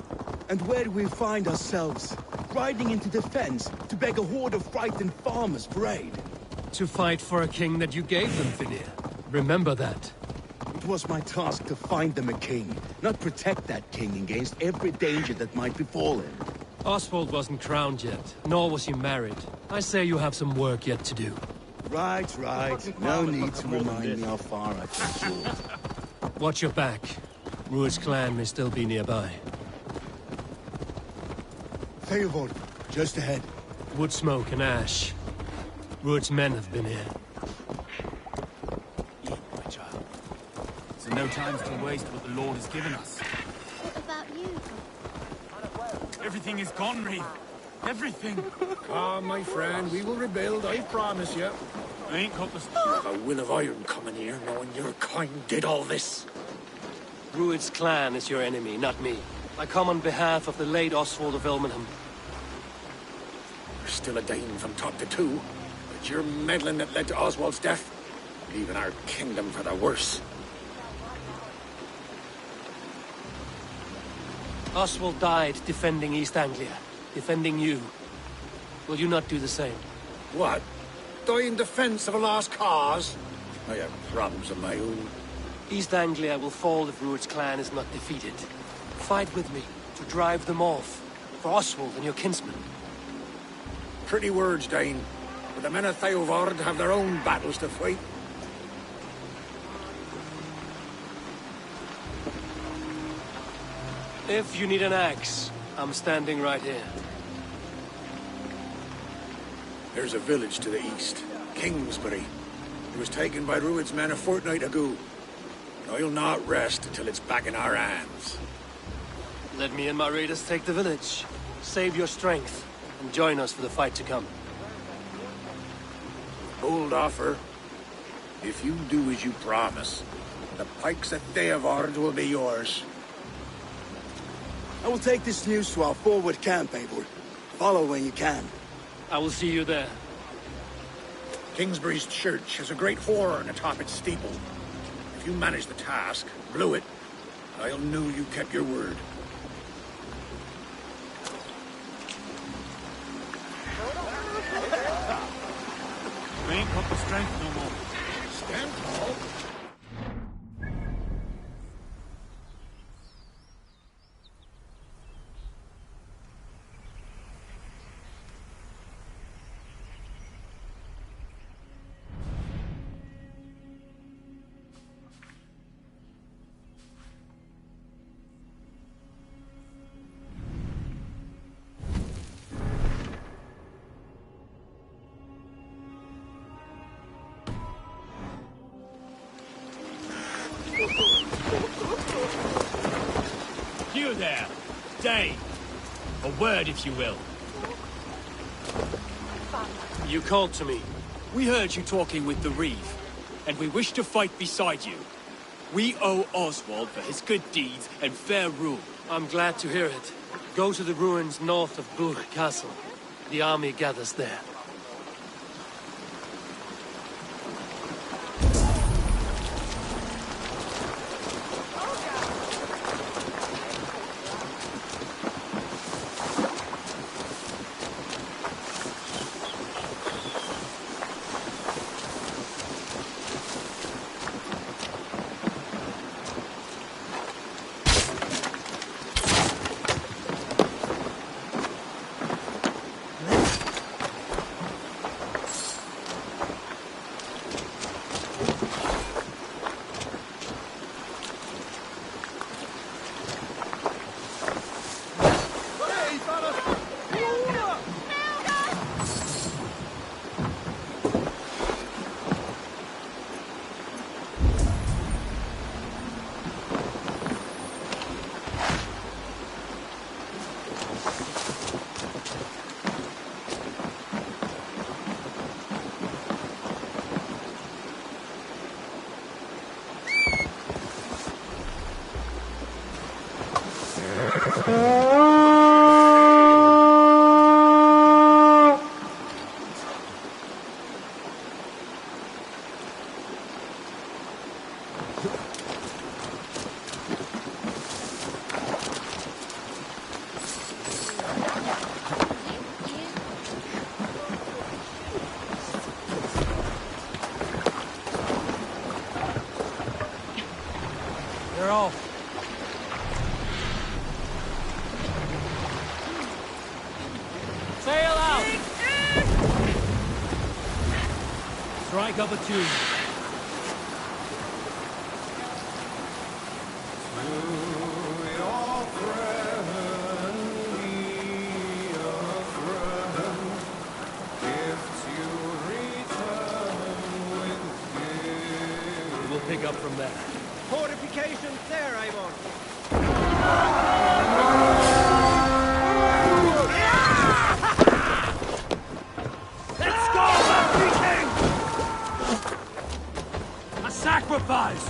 And where do we find ourselves? Riding into defense to beg a horde of frightened farmers for aid. To fight for a king that you gave them, Finir. Remember that. It was my task to find them a king, not protect that king against every danger that might befall him. Oswald wasn't crowned yet, nor was he married. I say you have some work yet to do. Right. No need to remind me how far I've come. Watch your back. Rued's clan may still be nearby. Theodort, just ahead. Wood smoke and ash. Rued's men have been here. Eat, my child. So no time to waste what the Lord has given us. What about you? Everything is gone, Reeve. Everything. Calm, my friend. We will rebuild, I promise you. I ain't got the... A will of iron coming here, knowing your kind did all this. Rued's clan is your enemy, not me. I come on behalf of the late Oswald of Elmenham. You're still a Dane from top to two, but your meddling that led to Oswald's death, leaving our kingdom for the worse. Oswald died defending East Anglia, defending you. Will you not do the same? What? Die in defense of a lost cause? I have problems of my own. East Anglia will fall if Rued's clan is not defeated. Fight with me to drive them off, for Oswald and your kinsmen. Pretty words, Dane, but the men of Theodord have their own battles to fight. If you need an axe, I'm standing right here. There's a village to the east, Kingsbury. It was taken by Rued's men a fortnight ago. And I'll not rest until it's back in our hands. Let me and my raiders take the village. Save your strength, and join us for the fight to come. Bold offer. If you do as you promise, the pikes at Theavard will be yours. I will take this news to our forward camp, Abel. Follow when you can. I will see you there. Kingsbury's church has a great horn atop its steeple. If you manage the task, blew it, I'll know you kept your word. We ain't got the strength no more. Stand tall. You there, Dane. A word, if you will. You called to me. We heard you talking with the Reeve, and we wish to fight beside you. We owe Oswald for his good deeds and fair rule. I'm glad to hear it. Go to the ruins north of Burg Castle. The army gathers there. They're off. Sail out! Strike up a tune. We'll pick up from there. Fortifications there, Avon. Let's go, Viking! A sacrifice!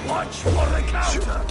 Watch for the counter!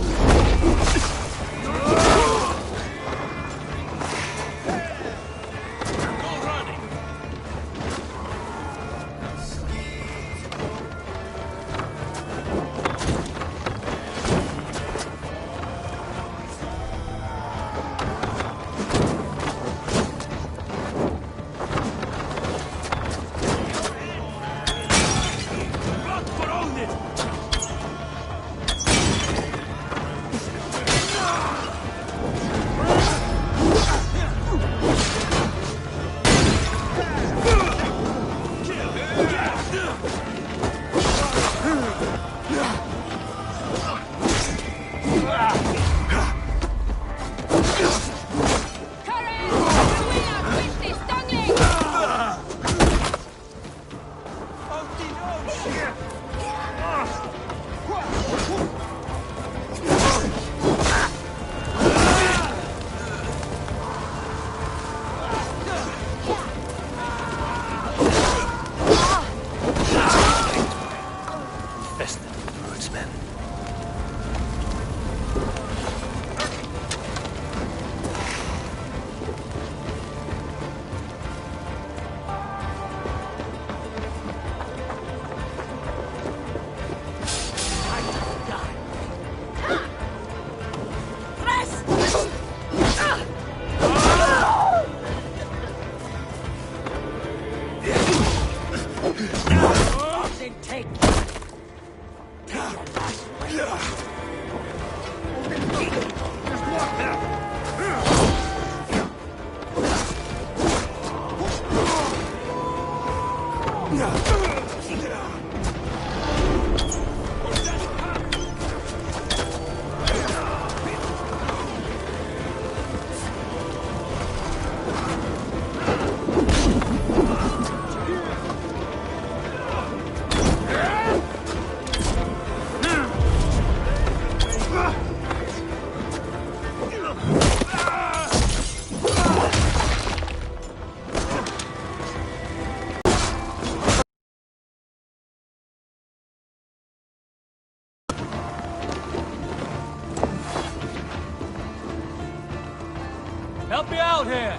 Help me out here!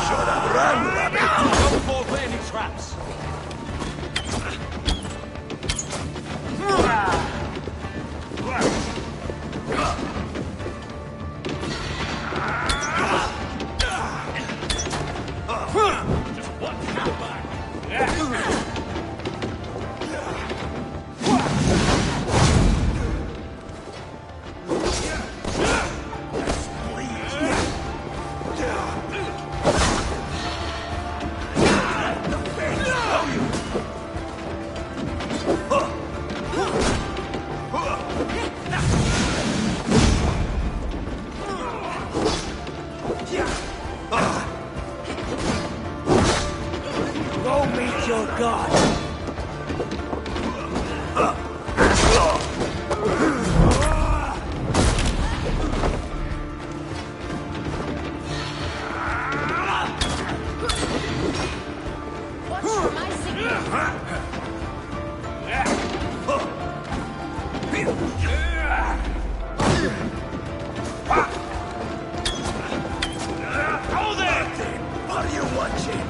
Shut up, run, rabbit! Don't fall for any traps! Just one step back! Go meet your god! Watch my signal. Hold it! What are you watching?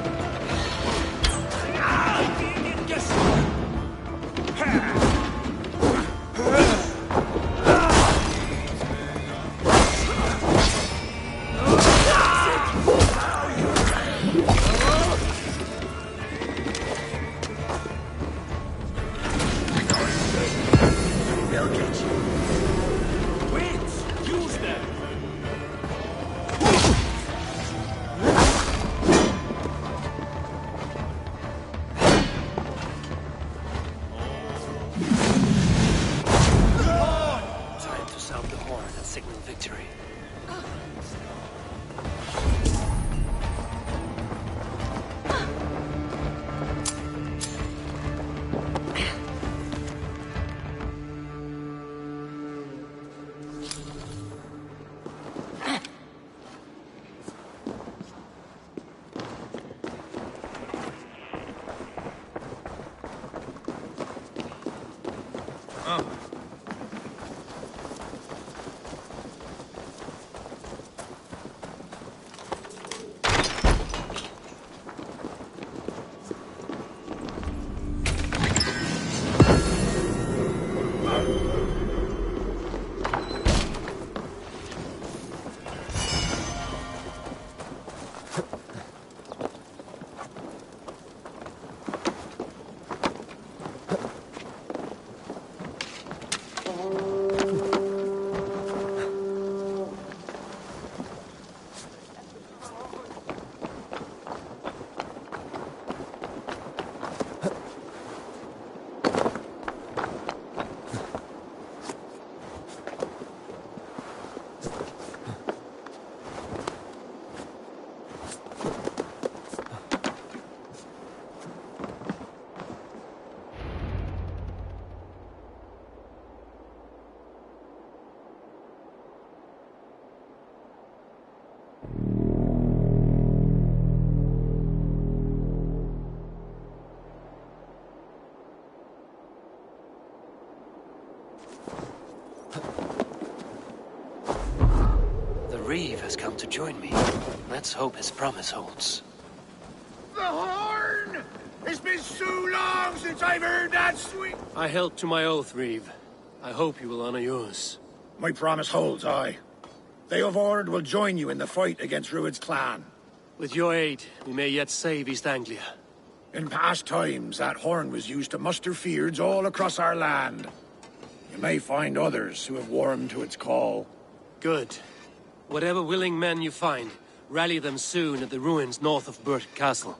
Reeve has come to join me. Let's hope his promise holds. The horn! It's been so long since I've heard that sweet... I held to my oath, Reeve. I hope you will honor yours. My promise holds, aye. They of Ord will join you in the fight against Rued's clan. With your aid, we may yet save East Anglia. In past times, that horn was used to muster fyrds all across our land. You may find others who have warmed to its call. Good. Whatever willing men you find, rally them soon at the ruins north of Burt Castle.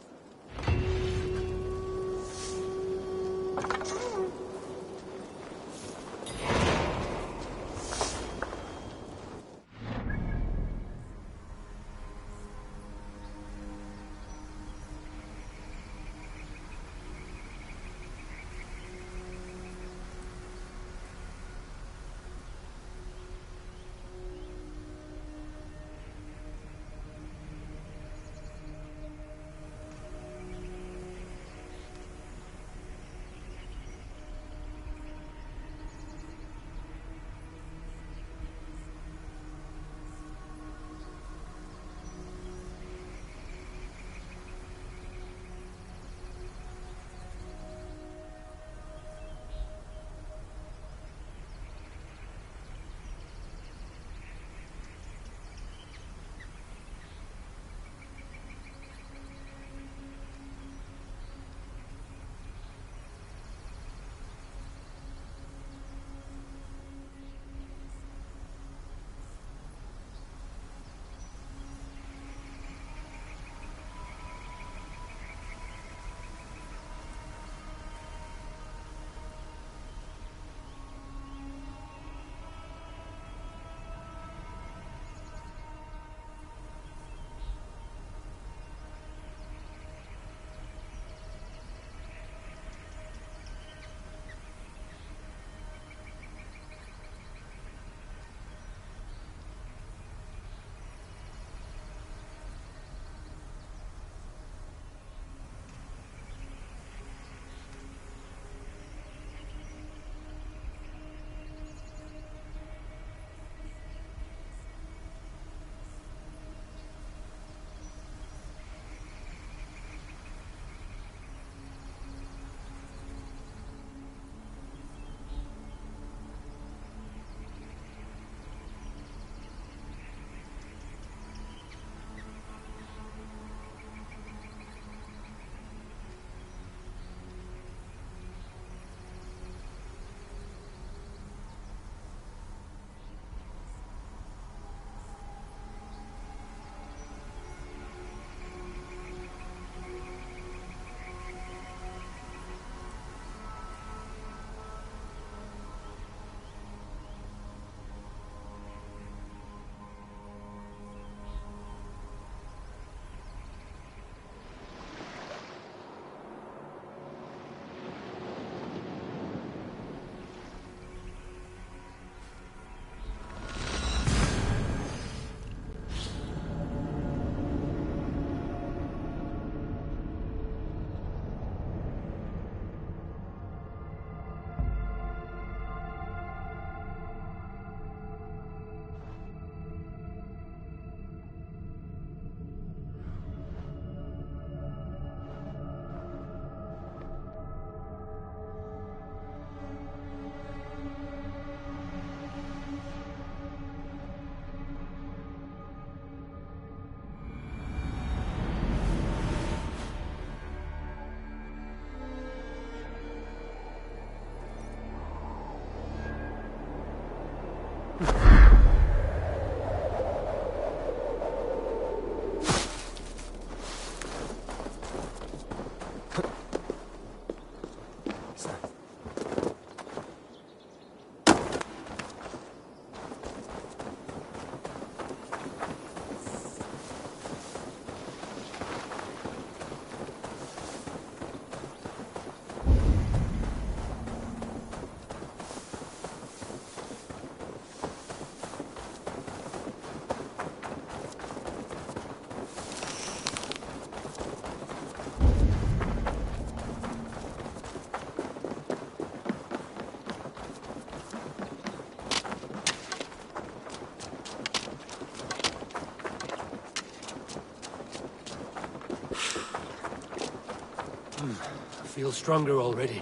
I feel stronger already.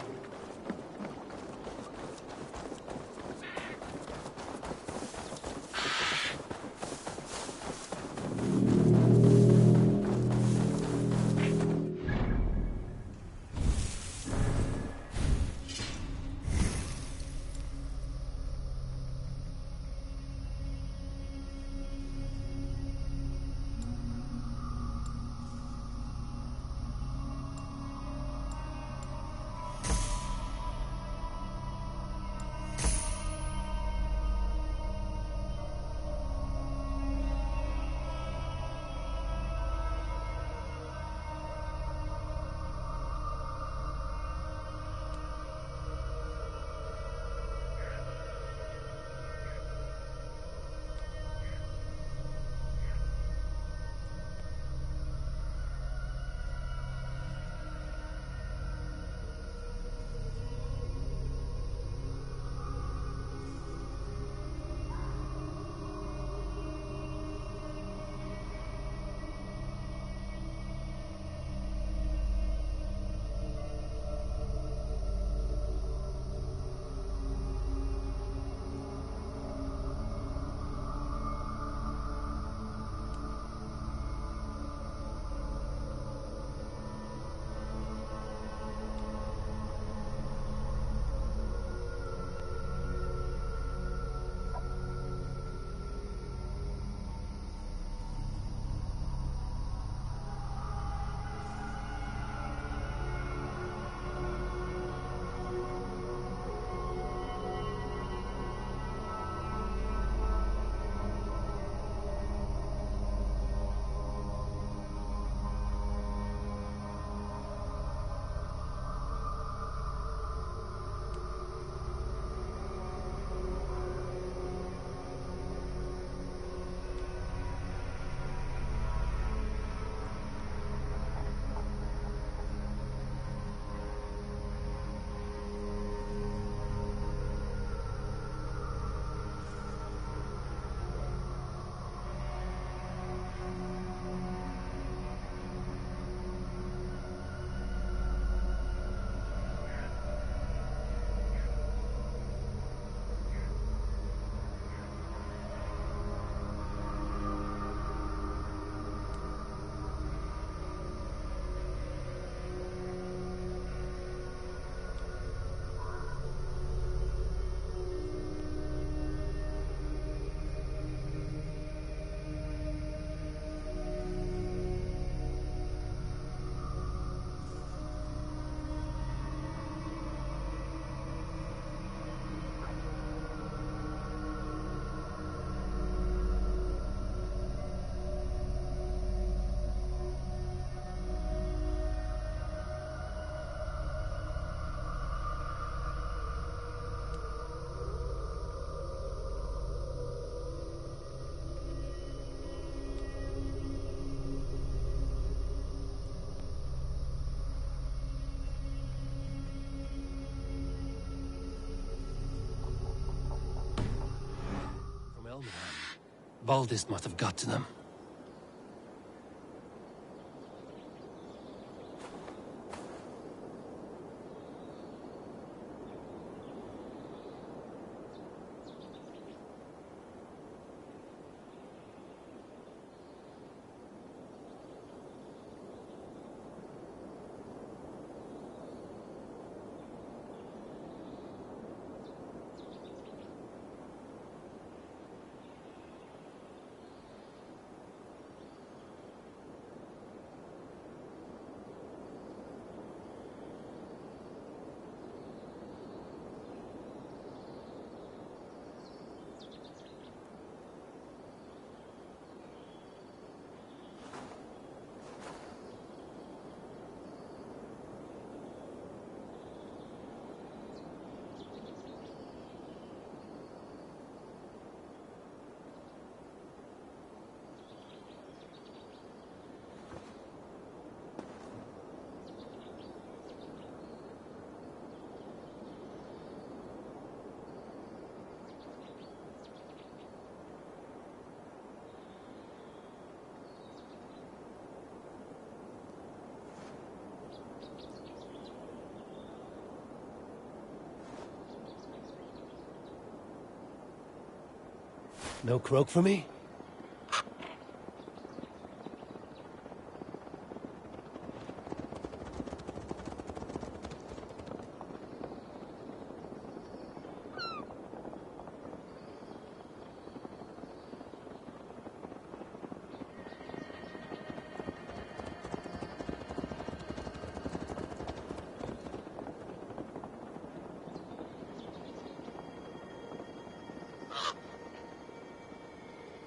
Baldist must have got to them. No croak for me?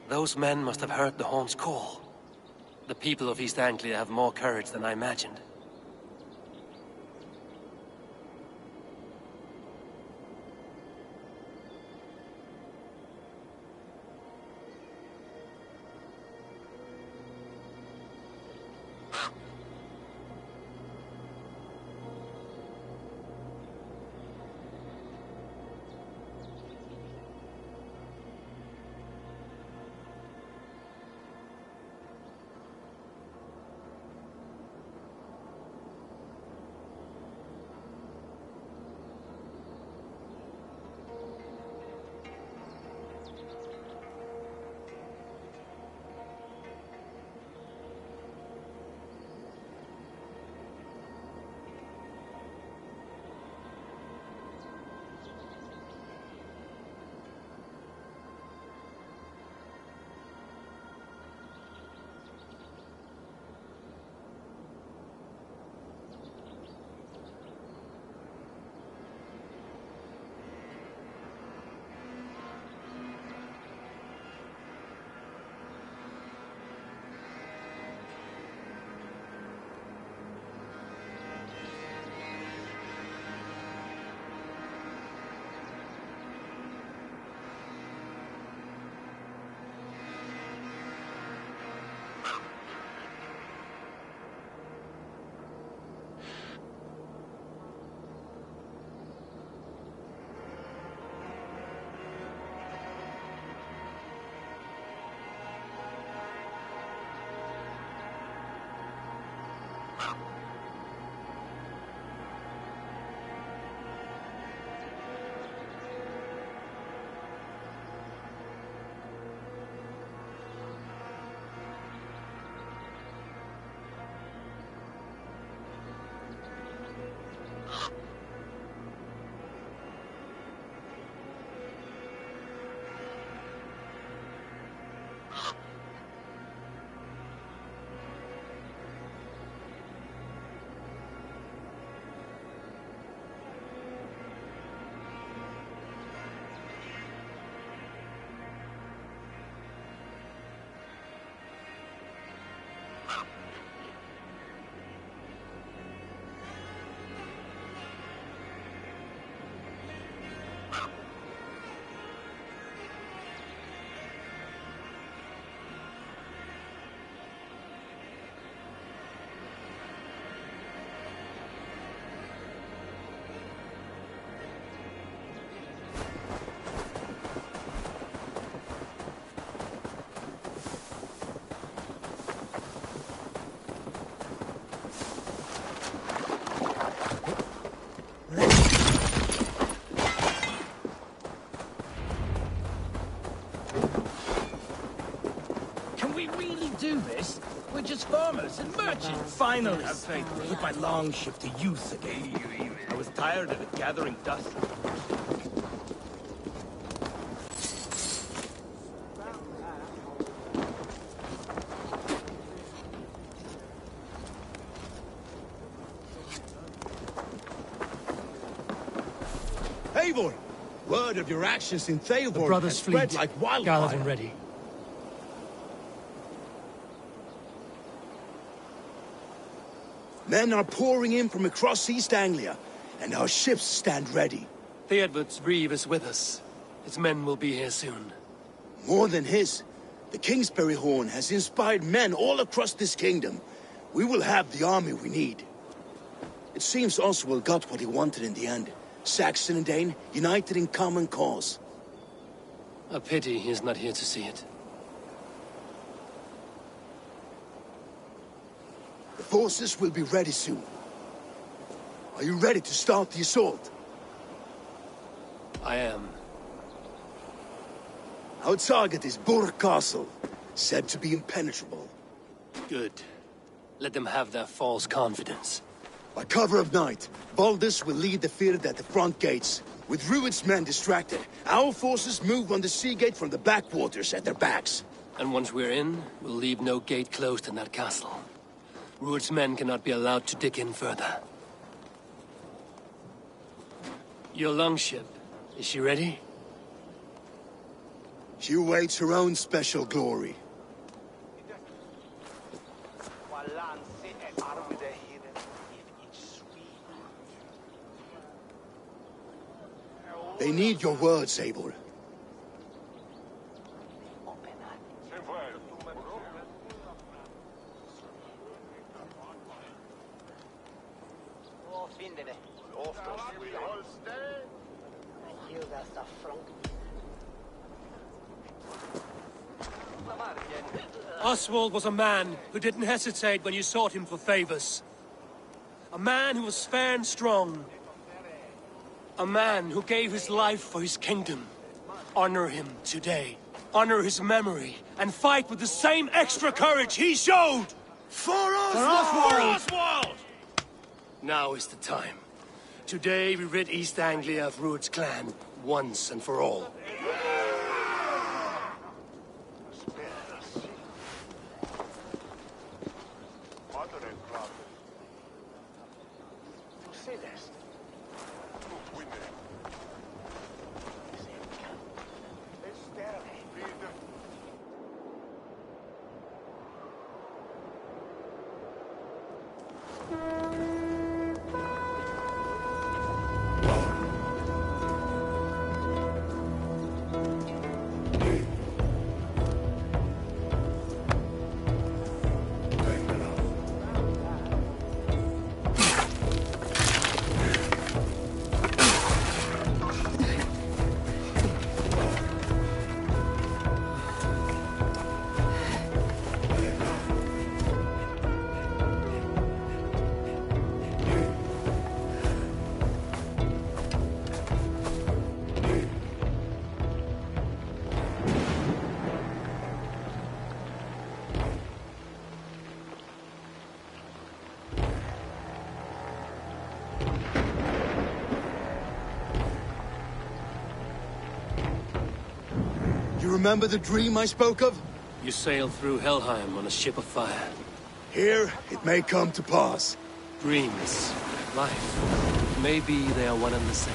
Those men must have heard the horn's call. The people of East Anglia have more courage than I imagined. Do this? We're just farmers and merchants. Finally, I put my longship to use again. I was tired of it gathering dust. Eivor! Word of your actions in Theilborg The brothers' has spread fleet, like wildfire. gathered and ready. Men are pouring in from across East Anglia, and our ships stand ready. Theodward's reeve is with us. His men will be here soon. More than his. The Kingsbury Horn has inspired men all across this kingdom. We will have the army we need. It seems Oswald got what he wanted in the end. Saxon and Dane united in common cause. A pity he is not here to see it. The forces will be ready soon. Are you ready to start the assault? I am. Our target is Burg Castle, said to be impenetrable. Good. Let them have their false confidence. By cover of night, Valdis will lead the field at the front gates. With Rued's men distracted, our forces move on the sea gate from the backwaters at their backs. And once we're in, we'll leave no gate closed in that castle. Rued's men cannot be allowed to dig in further. Your longship, is she ready? She awaits her own special glory. They need your words, Eivor. Oswald was a man who didn't hesitate when you sought him for favors. A man who was fair and strong. A man who gave his life for his kingdom. Honor him today. Honor his memory. And fight with the same extra courage he showed! For Oswald! For Oswald! Now is the time. Today we rid East Anglia of Rued's clan, once and for all. Remember the dream I spoke of? You sailed through Helheim on a ship of fire. Here, it may come to pass. Dreams, life, maybe they are one and the same.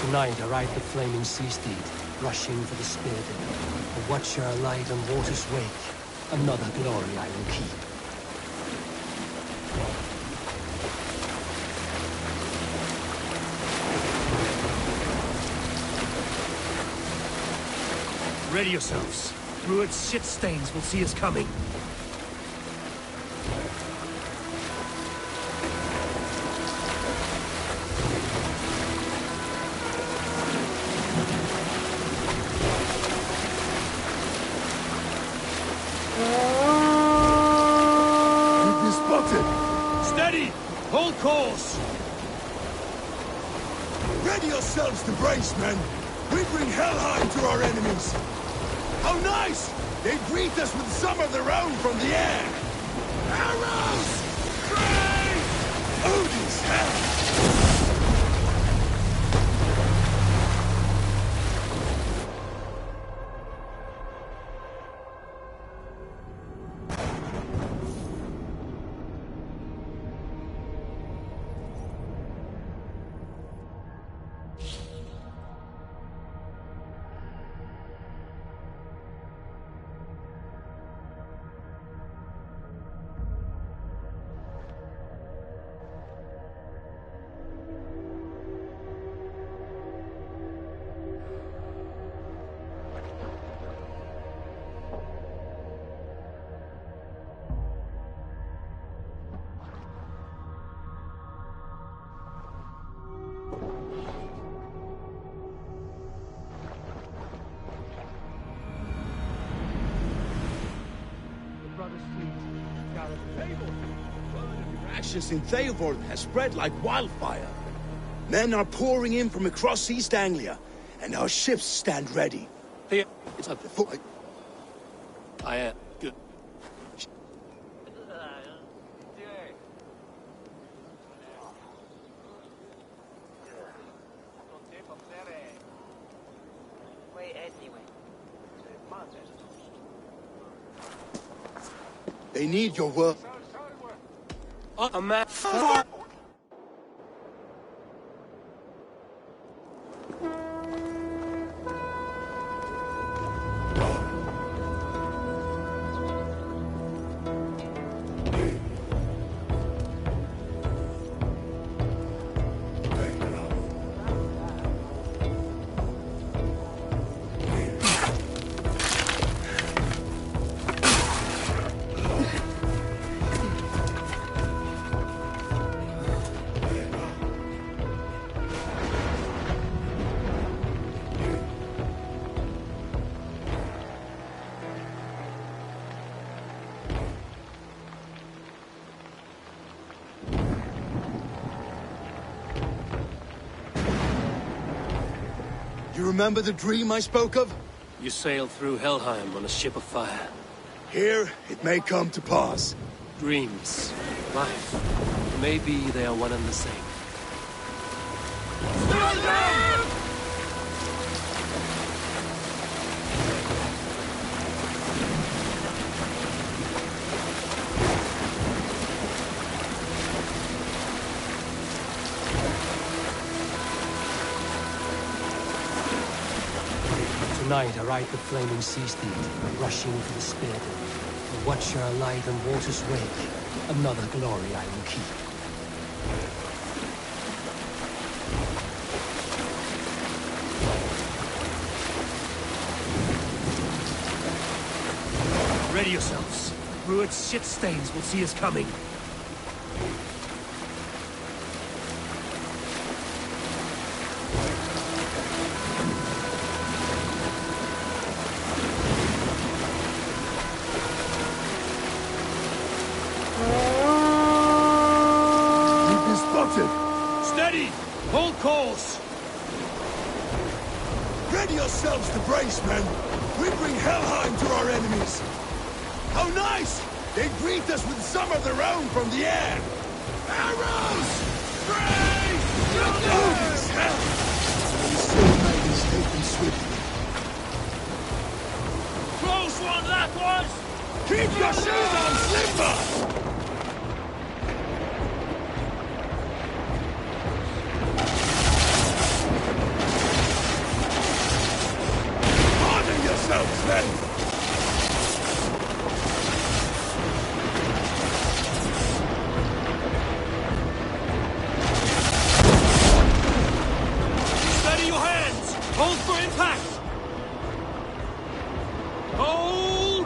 Tonight I ride the flaming sea steed, rushing for the spear dip. A watcher alight on water's wake. Another glory I will keep. Ready yourselves. Rued's shit stains will see us coming. To brace, men. We bring Helheim to our enemies. How nice! They greet us with some of their own from the air. Arrows! Great! Odin's hell! Actions in Theovorth has spread like wildfire. Men are pouring in from across East Anglia, and our ships stand ready. Here. It's up to foot. I am good. They need your work. A man. You remember the dream I spoke of? You sailed through Helheim on a ship of fire. Here, it may come to pass. Dreams, life, maybe they are one and the same. Tonight I ride the flaming sea steed, rushing for the spear. The watcher alive in water's wake. Another glory I will keep. Ready yourselves. Rued's shit stains will see us coming. Steady! Hold course! Ready yourselves to brace, men! We bring Helheim to our enemies! How nice! They greet us with some of their own from the air! Arrows! Spray! Odin's hell! The Silver Maidens take them swiftly. Close one, that was! Keep your shoes on, Slimber! Men! Steady your hands! Hold for impact! Hold!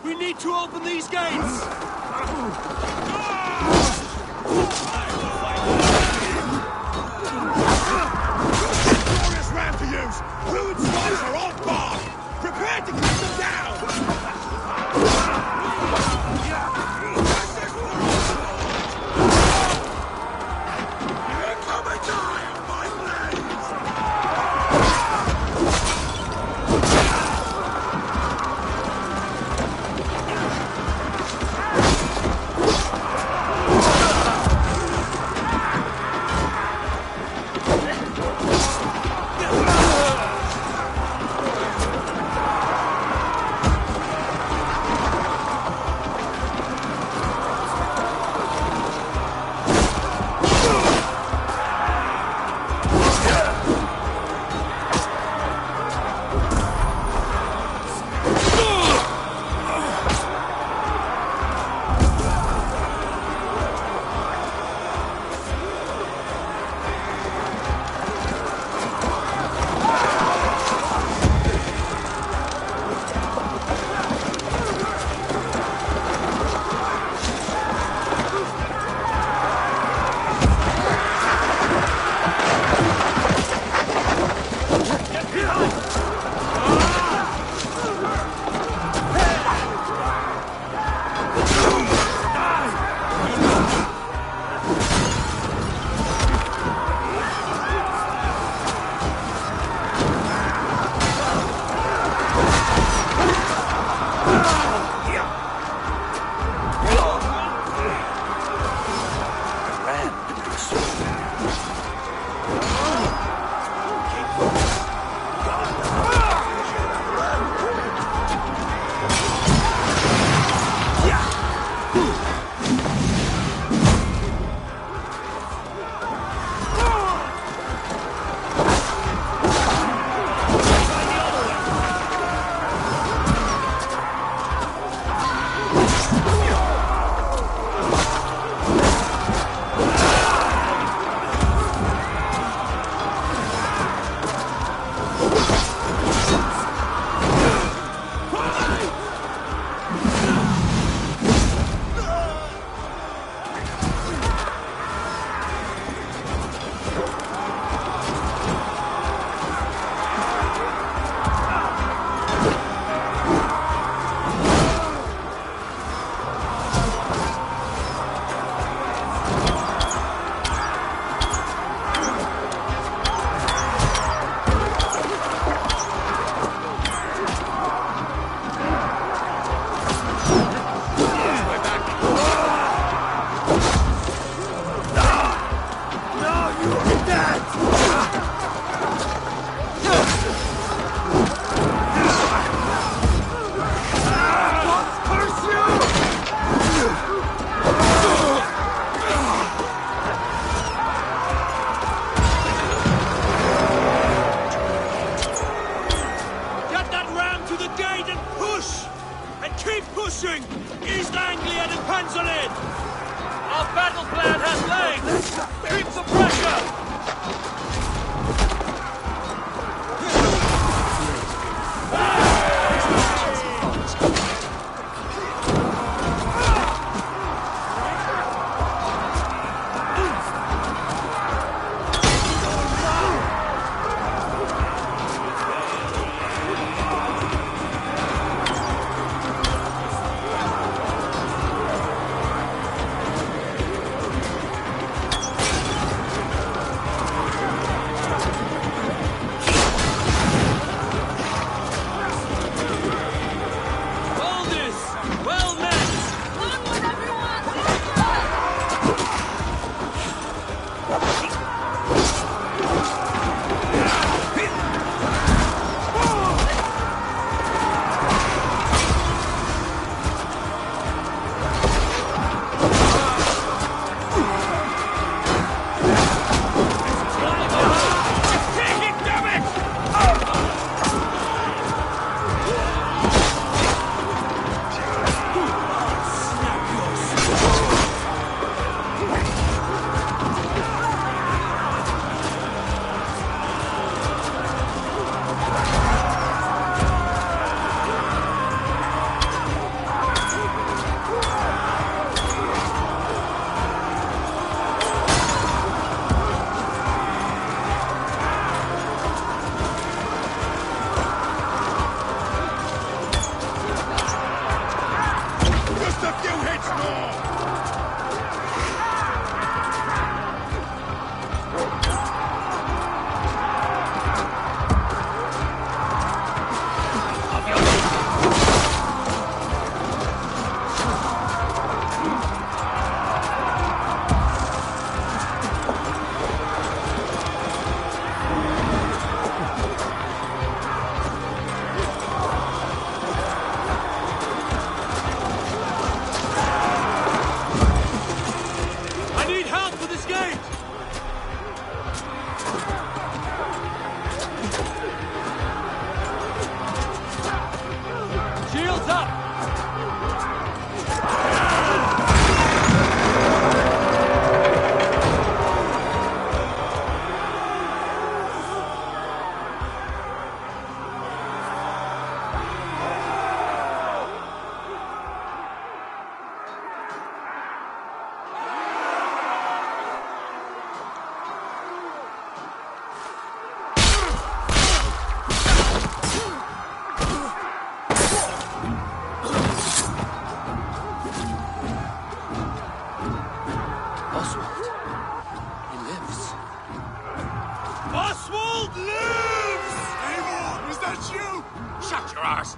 We need to open these gates! Glorious ram to use! Ruined spots are all barred! Prepare to cut them down! Here come a die of my blades!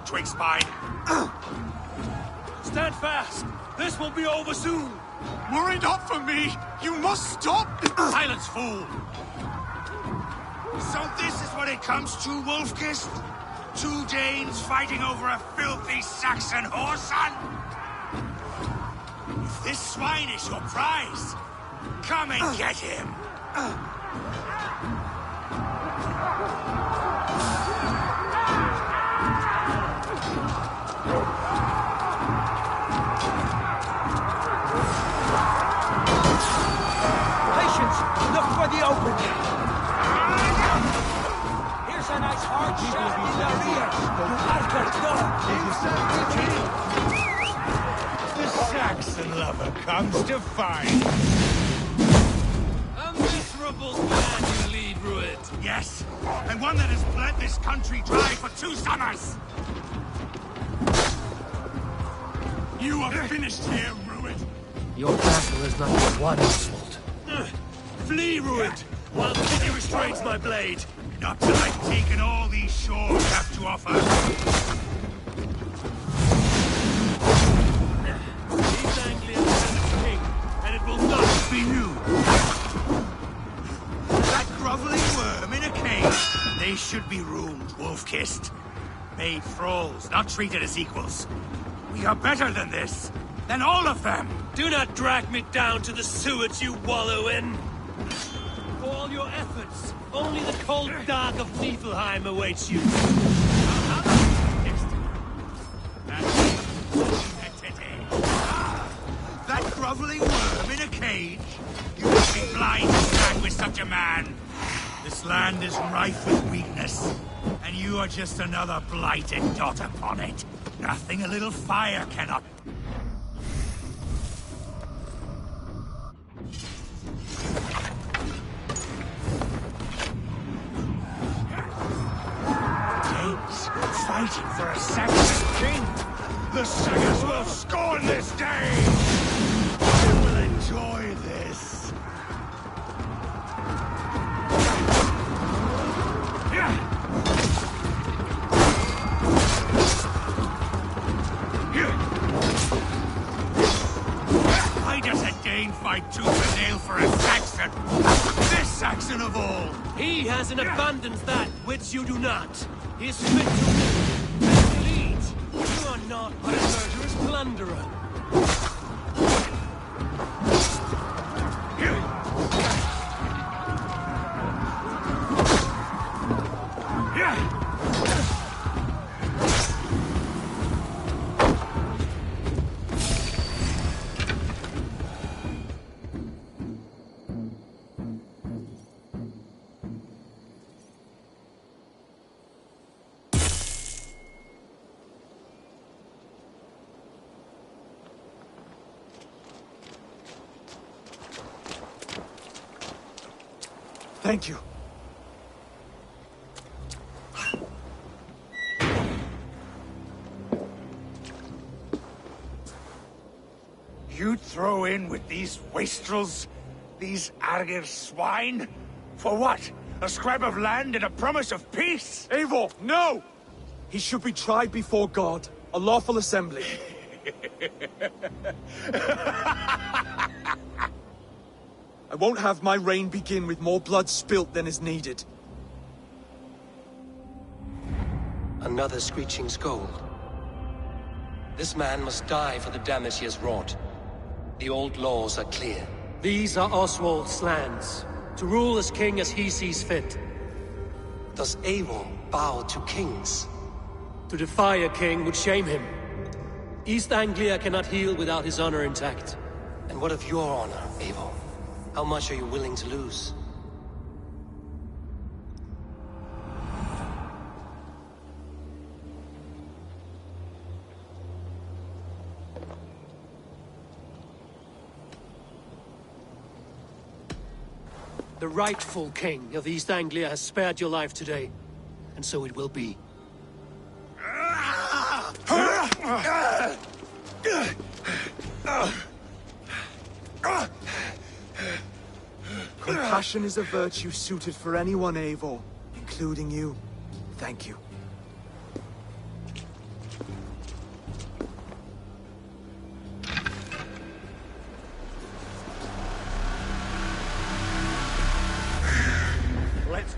Twigspine! Stand fast! This will be over soon! Worry not for me! You must stop! Silence, fool! So this is what it comes to, Wolfkist? Two Danes fighting over a filthy Saxon whoreson? If this swine is your prize, come and get him! Look for the opening! Here's a nice hard shot in the rear! The Saxon lover comes to find. A miserable man! yes. And one that has bled this country dry for 2 summers. You are finished here, Rued. Your battle is not yet won, Oswald. Flee, Rued, while pity restrains my blade. Not till I've taken all these shores have to offer. East Anglia is a king, and it will not be new. That groveling worm in a cage. They should be roomed, wolf-kissed. Made thralls, not treated as equals. We are better than this. Than all of them. Do not drag me down to the sewers you wallow in. For all your efforts, only the cold dark of Niflheim awaits you. That groveling worm in a cage? You must be blind to stand with such a man. This land is rife with weakness, and you are just another blighted dot upon it. Nothing a little fire cannot... Fighting for a Saxon king! The Sagas will scorn this day! They will enjoy this! Why does a Dane fight tooth and nail for a Saxon? This Saxon of all! He has in abundance that which you do not. He is fit to live and to lead. You are not but a murderous plunderer. Thank you. You'd throw in with these wastrels? These Argir swine? For what? A scrap of land and a promise of peace? Eivor, no! He should be tried before God, a lawful assembly. I won't have my reign begin with more blood spilt than is needed. Another screeching scold. This man must die for the damage he has wrought. The old laws are clear. These are Oswald's lands, to rule as king as he sees fit. Does Eivor bow to kings? To defy a king would shame him. East Anglia cannot heal without his honor intact. And what of your honor, Eivor? How much are you willing to lose? The rightful king of East Anglia has spared your life today, and so it will be. Compassion is a virtue suited for anyone, Eivor, including you. Thank you. Let's...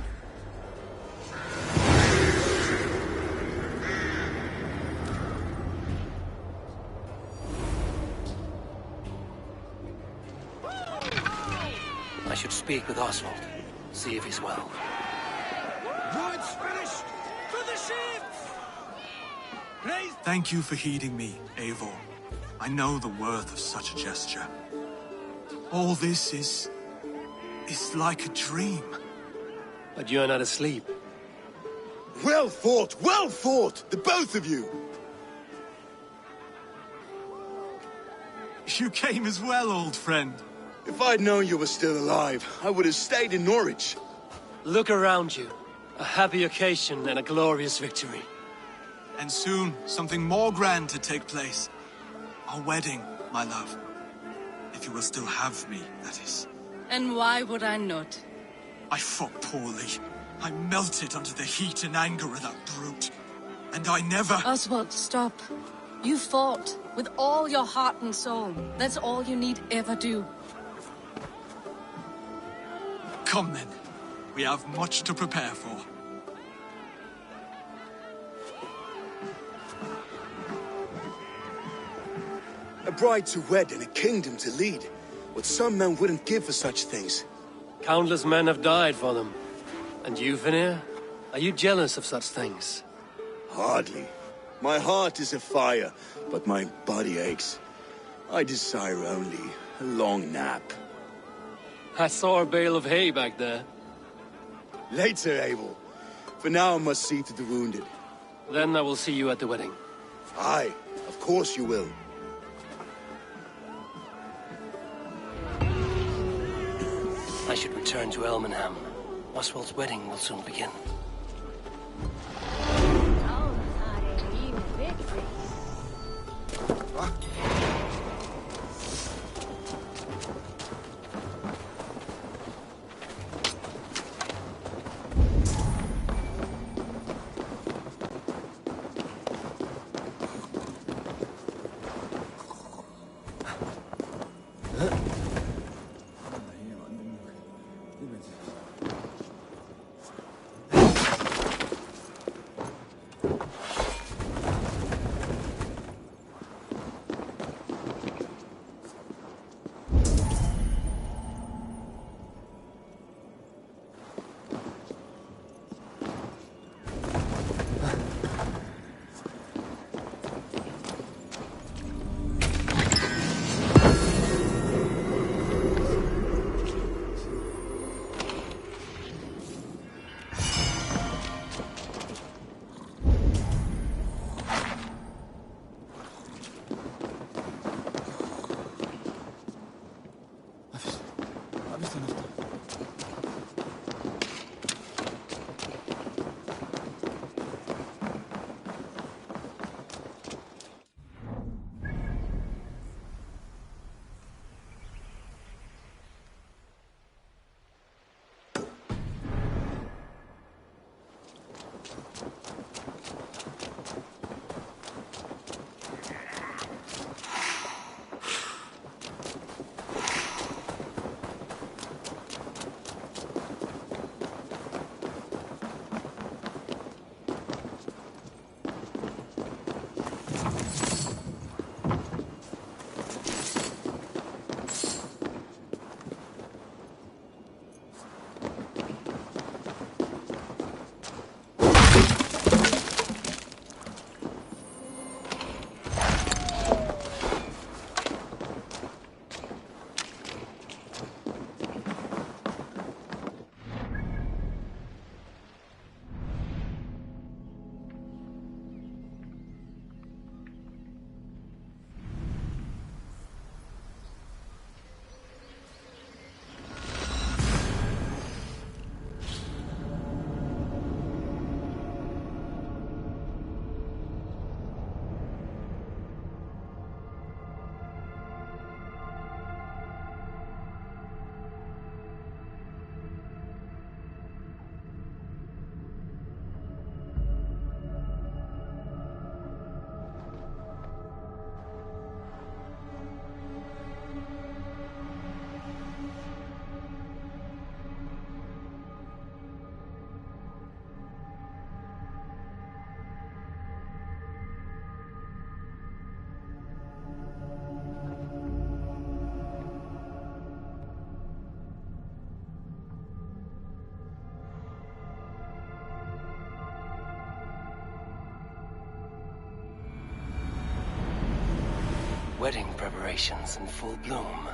I should speak with Oswald, see if he's well. Rued's finished! For the ship! Please! Thank you for heeding me, Eivor. I know the worth of such a gesture. All this is like a dream. But you're not asleep. Well fought, the both of you! You came as well, old friend. If I'd known you were still alive, I would have stayed in Norwich. Look around you. A happy occasion and a glorious victory. And soon, something more grand to take place. Our wedding, my love. If you will still have me, that is. And why would I not? I fought poorly. I melted under the heat and anger of that brute. And I never... Oswald, stop. You fought with all your heart and soul. That's all you need ever do. Come then. We have much to prepare for. A bride to wed and a kingdom to lead. What some men wouldn't give for such things. Countless men have died for them. And you, Vanir? Are you jealous of such things? Hardly. My heart is afire, but my body aches. I desire only a long nap. I saw a bale of hay back there. Later, Abel. For now I must see to the wounded. Then I will see you at the wedding. Aye, of course you will. I should return to Elmenham. Oswald's wedding will soon begin. Wedding preparations in full bloom.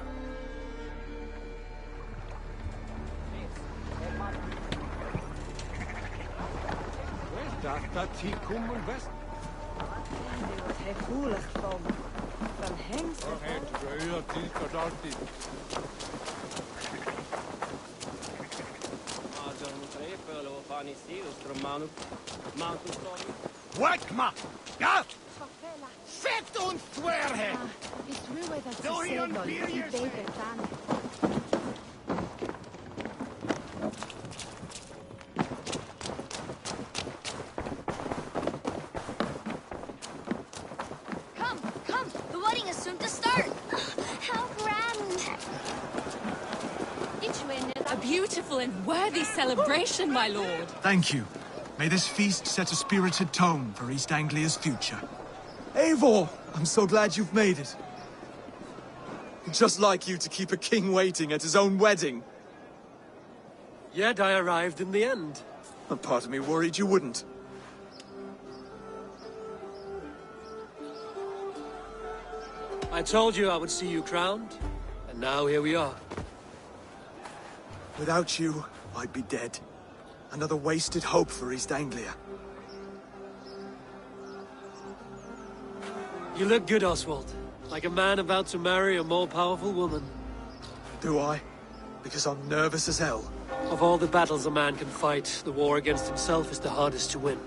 Wakma! Ja! Fett und Zwerhe! Dohi und Birjes! Come! The wedding is soon to start! How grand! A beautiful and worthy celebration, my lord. Thank you. May this feast set a spirited tone for East Anglia's future. Eivor! I'm so glad you've made it. Just like you to keep a king waiting at his own wedding. Yet I arrived in the end. A part of me worried you wouldn't. I told you I would see you crowned, and now here we are. Without you, I'd be dead. Another wasted hope for East Anglia. You look good, Oswald. Like a man about to marry a more powerful woman. Do I? Because I'm nervous as hell. Of all the battles a man can fight, the war against himself is the hardest to win.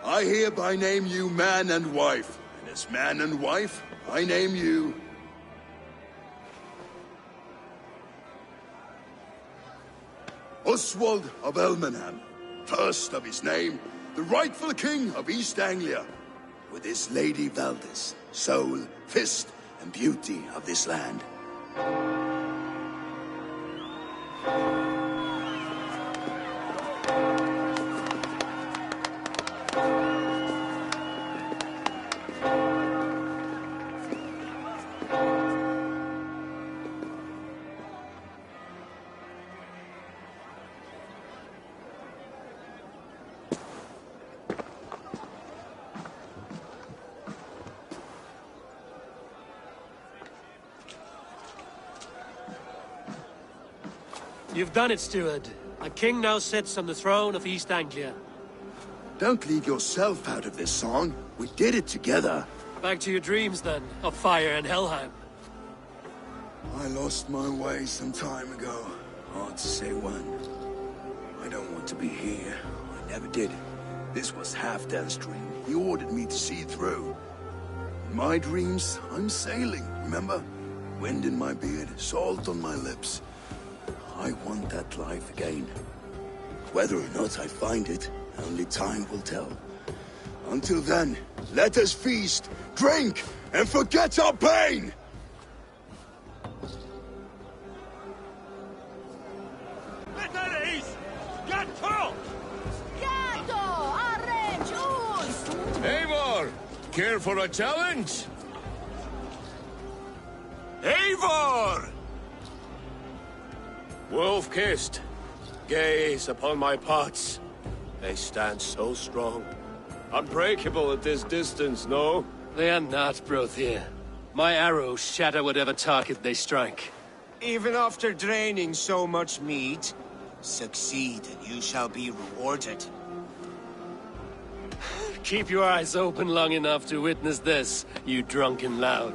I hereby name you man and wife, and as man and wife, I name you... Oswald of Elmenham, first of his name, the rightful king of East Anglia, with his Lady Valdis, soul, fist, and beauty of this land. You've done it, steward. A king now sits on the throne of East Anglia. Don't leave yourself out of this song. We did it together. Back to your dreams, then, of fire and Helheim. I lost my way some time ago. Hard to say when. I don't want to be here. I never did. This was Halfdan's dream. He ordered me to see it through. In my dreams, I'm sailing, remember? Wind in my beard, salt on my lips. I want that life again. Whether or not I find it, only time will tell. Until then, let us feast, drink, and forget our pain! Gato! Care for a challenge? Eivor! Wolf-kissed, gaze upon my pots. They stand so strong. Unbreakable at this distance, no? They are not, Brothir. My arrows shatter whatever target they strike. Even after draining so much meat, succeed and you shall be rewarded. Keep your eyes open long enough to witness this, you drunken lout.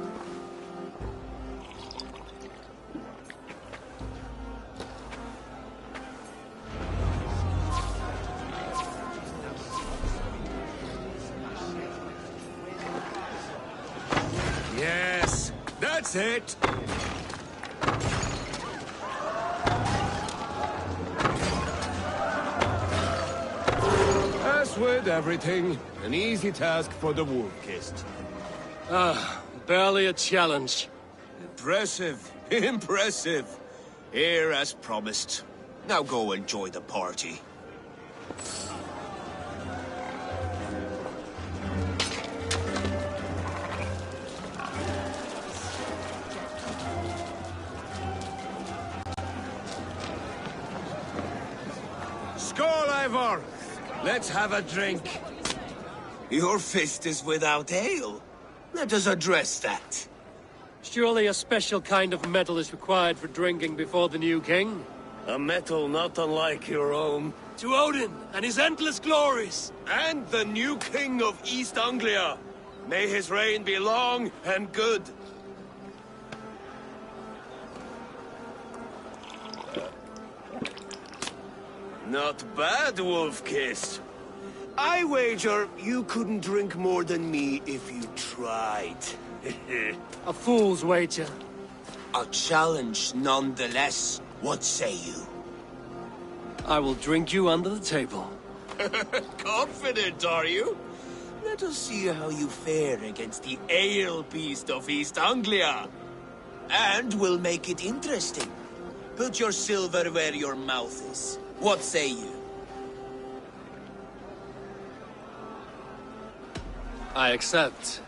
Yes, that's it! As with everything, an easy task for the wolf-kissed. Barely a challenge. Impressive, impressive. Here as promised. Now go enjoy the party. Skål, Eivor! Let's have a drink. Your fist is without ale. Let us address that. Surely a special kind of metal is required for drinking before the new king? A metal not unlike your own. To Odin and his endless glories! And the new king of East Anglia. May his reign be long and good. Not bad, Wolf-kissed. I wager you couldn't drink more than me if you tried. A fool's wager. A challenge nonetheless. What say you? I will drink you under the table. Confident, are you? Let us see how you fare against the ale beast of East Anglia. And we'll make it interesting. Put your silver where your mouth is. What say you? I accept.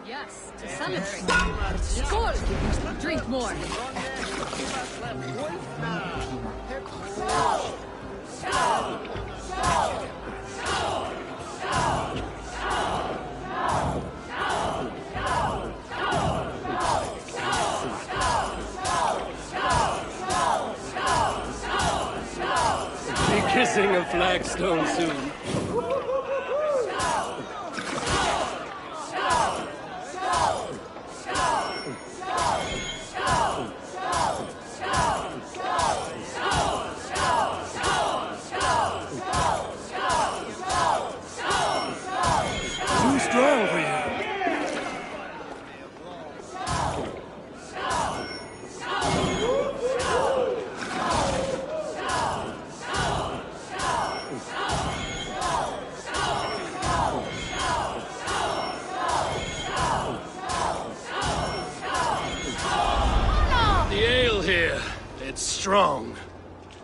Yes, to celebrate. Skål! Drink more. Be kissing a flagstone soon. Too strong for you. The ale here, it's strong.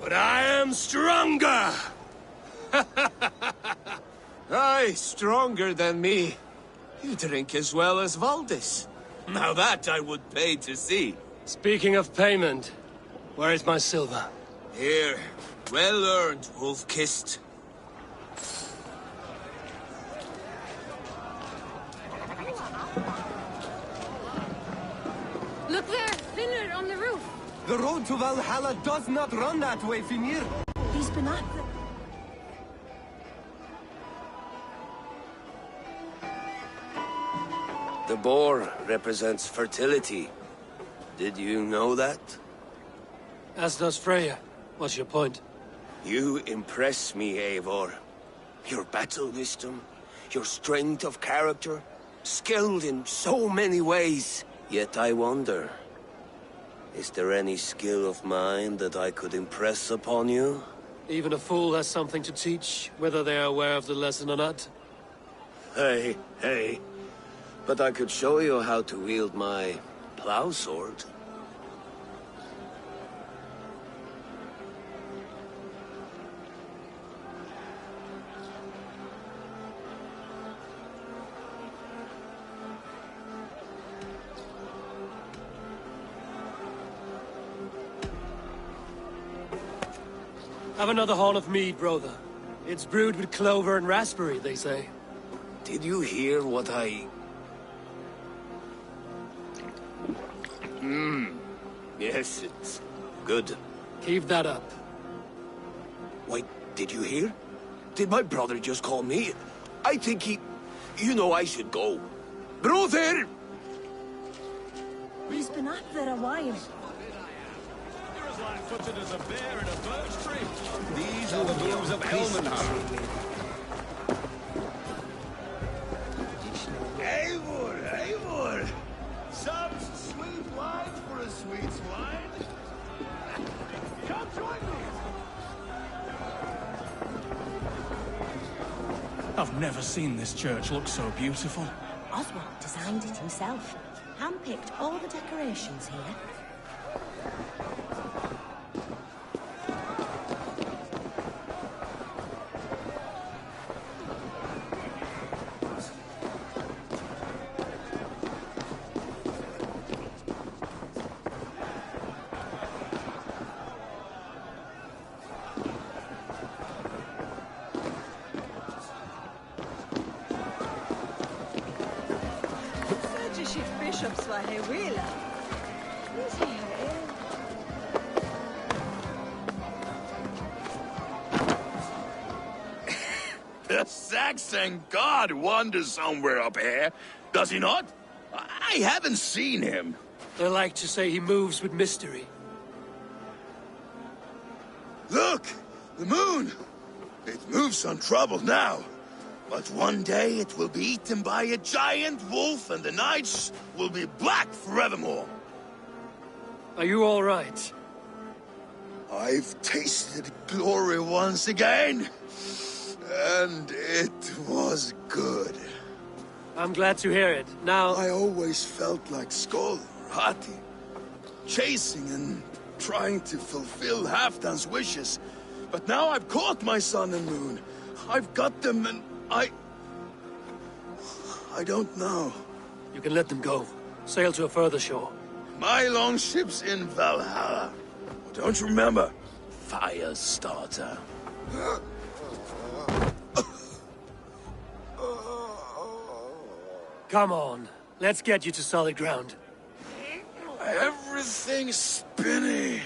But I am stronger! Aye, stronger than me. You drink as well as Valdis. Now that I would pay to see. Speaking of payment, where is my silver? Here, well earned, wolf-kissed. Look there, Finner on the roof. The road to Valhalla does not run that way, Finir. These binoculars. The boar represents fertility. Did you know that? As does Freya. What's your point? You impress me, Eivor. Your battle wisdom, your strength of character, skilled in so many ways. Yet I wonder, is there any skill of mine that I could impress upon you? Even a fool has something to teach, whether they are aware of the lesson or not. Hey. But I could show you how to wield my plow sword. Have another horn of mead, brother. It's brewed with clover and raspberry, they say. Did you hear what I... Yes, it's good. Keep that up. Wait, did you hear? Did my brother just call me? I think he... You know I should go. Brother! He's been up there a while. You're as light-footed as a bear in a birch tree. These are the blooms of Elmenham. Eivor! Some sweet wine for a sweet swine. Come join me! I've never seen this church look so beautiful. Oswald designed it himself. Handpicked all the decorations here. Bishops were here, really. The Saxon god wanders somewhere up here, does he not? I haven't seen him. They like to say he moves with mystery. Look! The moon! It moves untroubled now. But one day it will be eaten by a giant wolf and the nights will be black forevermore. Are you all right? I've tasted glory once again. And it was good. I'm glad to hear it. Now... I always felt like Skoll or Hati. Chasing and trying to fulfill Halfdan's wishes. But now I've caught my sun and moon. I've got them and I don't know. You can let them go. Sail to a further shore. My longship's in Valhalla. Don't you remember? Fire starter. Come on. Let's get you to solid ground. Everything's spinny.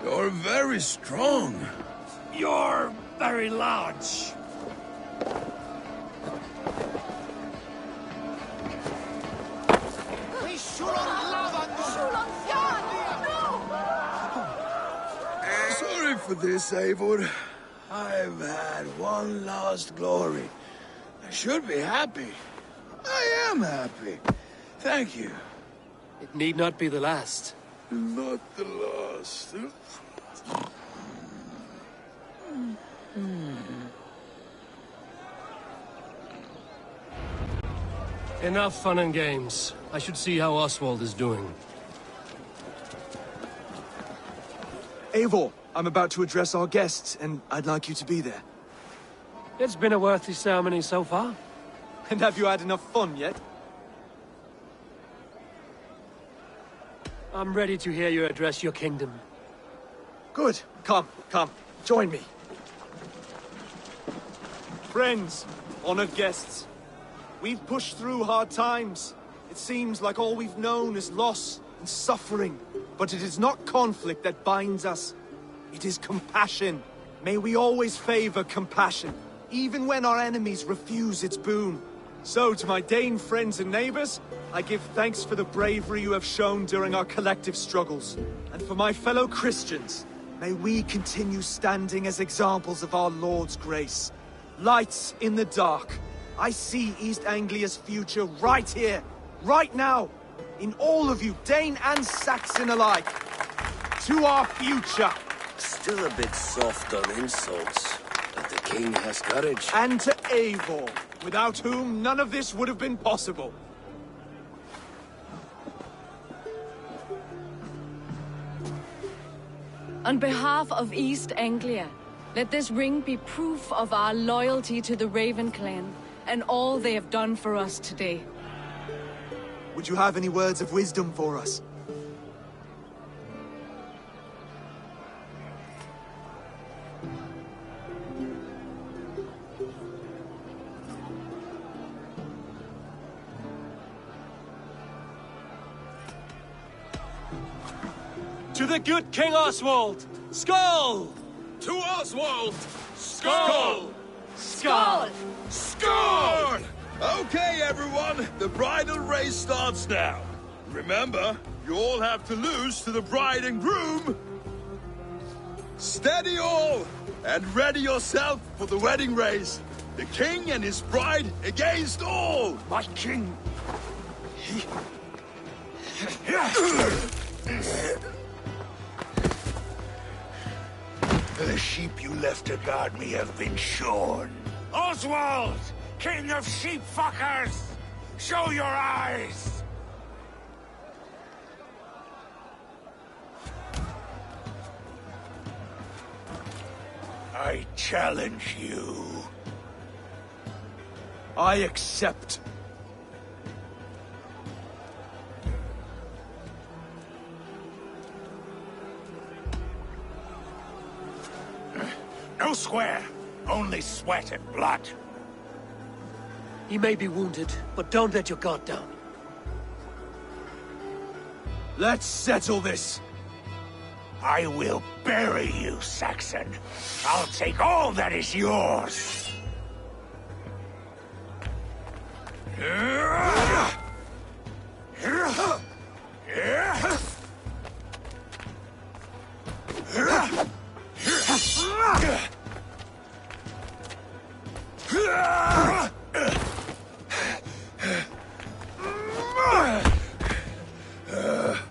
You're very strong. You're very large. Sorry for this, Eivor. I've had one last glory. I should be happy. I am happy. Thank you. It need not be the last. Not the last. Enough fun and games. I should see how Oswald is doing. Eivor, I'm about to address our guests, and I'd like you to be there. It's been a worthy ceremony so far. And have you had enough fun yet? I'm ready to hear you address your kingdom. Good. Come. Join me. Friends, honored guests. We've pushed through hard times. It seems like all we've known is loss and suffering. But it is not conflict that binds us. It is compassion. May we always favor compassion, even when our enemies refuse its boon. So, to my Dane friends and neighbors, I give thanks for the bravery you have shown during our collective struggles. And for my fellow Christians, may we continue standing as examples of our Lord's grace. Lights in the dark. I see East Anglia's future right here, right now, in all of you, Dane and Saxon alike. To our future. Still a bit soft on insults, but the king has courage. And to Eivor, without whom none of this would have been possible. On behalf of East Anglia, let this ring be proof of our loyalty to the Raven clan and all they have done for us today. would you have any words of wisdom for us? To the good King Oswald! Skull! To Oswald! Skull! Skull! Skull! Okay, everyone, the bridal race starts now. Remember, you all have to lose to the bride and groom. Steady all, and ready yourself for the wedding race. The king and his bride against all. My king. The sheep you left to guard me have been shorn. Oswald! King of sheep fuckers! Show your eyes! I challenge you. I accept. No square, only sweat and blood. He may be wounded, but don't let your guard down. Let's settle this. I will bury you, Saxon. I'll take all that is yours.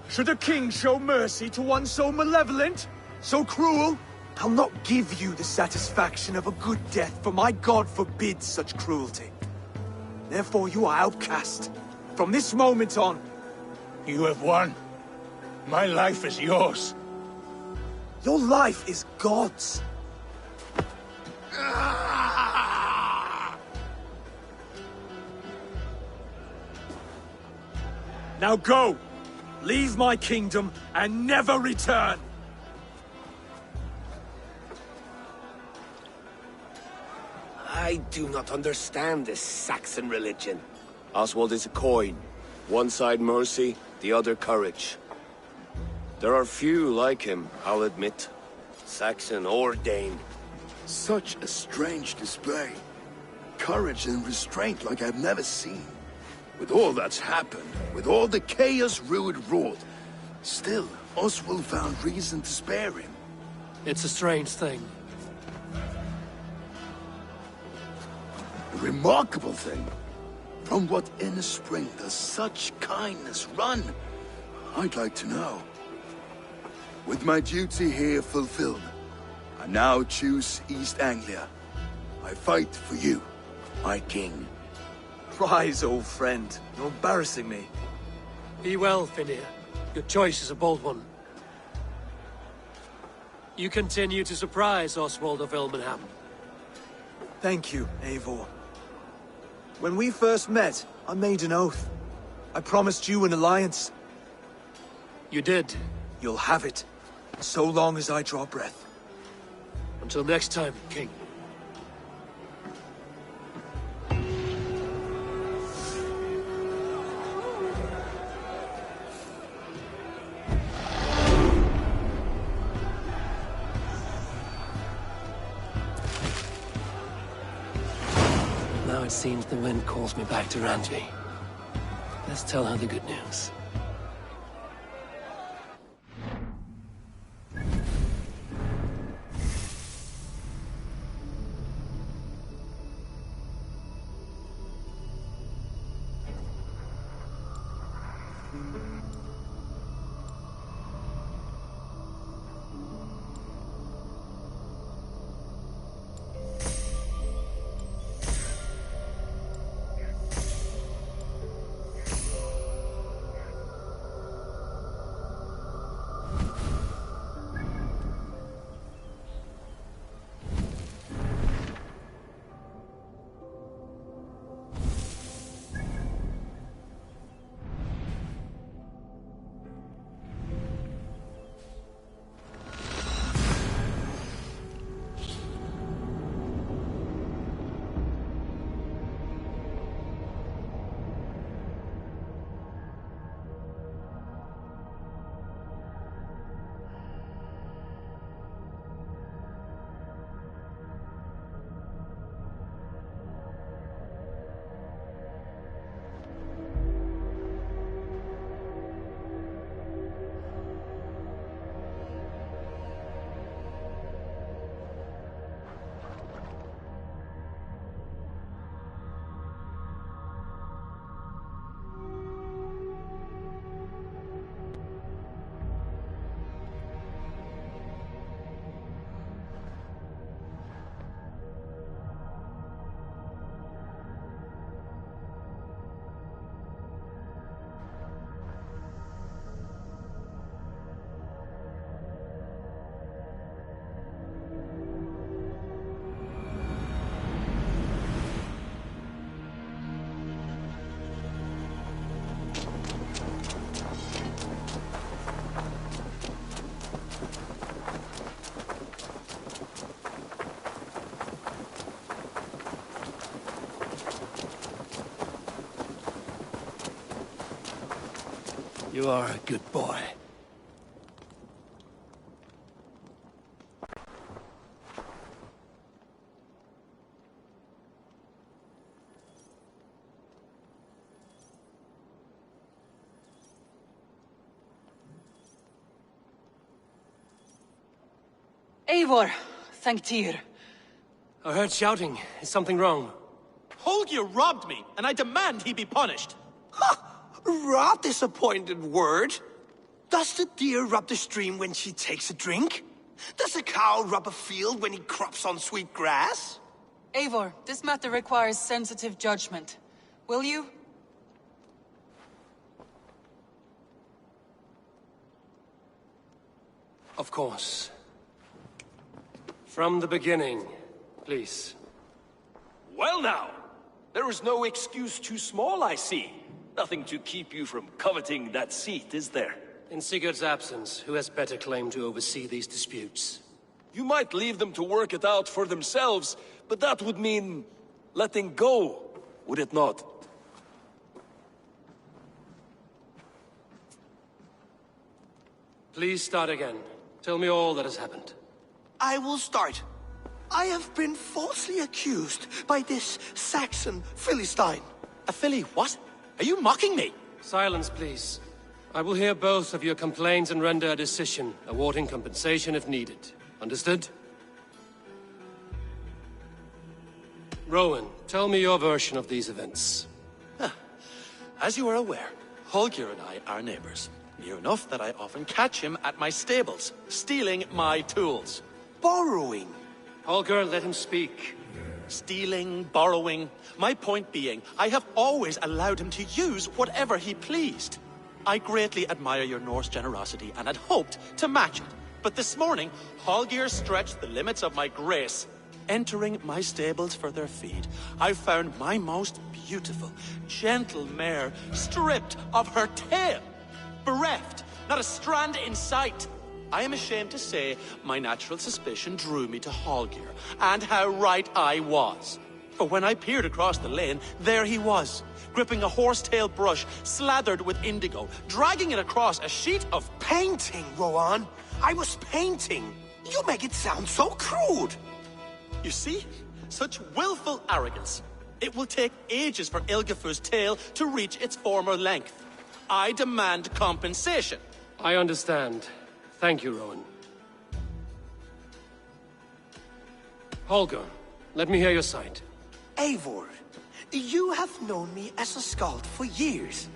Should a king show mercy to one so malevolent? So cruel? I'll not give you the satisfaction of a good death, for my god forbids such cruelty. Therefore you are outcast. From this moment on. You have won. My life is yours. Your life is God's. Now go! Leave my kingdom and never return! I do not understand this Saxon religion. Oswald is a coin. One side mercy, the other courage. There are few like him, I'll admit. Saxon or Dane. Such a strange display. Courage and restraint like I've never seen. With all that's happened, with all the chaos Rued wrought, still, Oswald found reason to spare him. It's a strange thing. A remarkable thing. From what inner spring does such kindness run? I'd like to know. With my duty here fulfilled, I now choose East Anglia. I fight for you, my king. Rise, old friend. You're embarrassing me. Be well, Finir. Your choice is a bold one. You continue to surprise Oswald of Ilmenham. Thank you, Eivor. When we first met, I made an oath. I promised you an alliance. You did. You'll have it, so long as I draw breath. Until next time, King. Now it seems the wind calls me back to Ranji. Let's tell her the good news. You are a good boy. Eivor, thank Tyr. I heard shouting. Is something wrong? Holger robbed me, and I demand he be punished. Raw disappointed word. Does the deer rub the stream when she takes a drink? Does a cow rub a field when he crops on sweet grass? Eivor, this matter requires sensitive judgment. Will you? Of course. From the beginning, please. Well now, there is no excuse too small, I see. Nothing to keep you from coveting that seat, is there? In Sigurd's absence, who has better claim to oversee these disputes? You might leave them to work it out for themselves, but that would mean letting go, would it not? Please start again. Tell me all that has happened. I will start. I have been falsely accused by this Saxon Philistine. A Philly what? Are you mocking me? Silence, please. I will hear both of your complaints and render a decision, awarding compensation if needed. Understood? Rowan, tell me your version of these events. As you are aware, Holger and I are neighbors. Near enough that I often catch him at my stables, stealing my tools. Borrowing. Holger, let him speak. Stealing, borrowing. My point being, I have always allowed him to use whatever he pleased. I greatly admire your Norse generosity and had hoped to match it. But this morning, Holger stretched the limits of my grace. Entering my stables for their feed, I found my most beautiful, gentle mare stripped of her tail. Bereft, not a strand in sight. I am ashamed to say my natural suspicion drew me to Holger, and how right I was. For when I peered across the lane, there he was, gripping a horsetail brush slathered with indigo, dragging it across a sheet of painting, Rowan. I was painting. You make it sound so crude. You see? Such willful arrogance. It will take ages for Ilgafur's tail to reach its former length. I demand compensation. I understand. Thank you, Rowan. Holger, let me hear your side. Eivor, you have known me as a skald for years.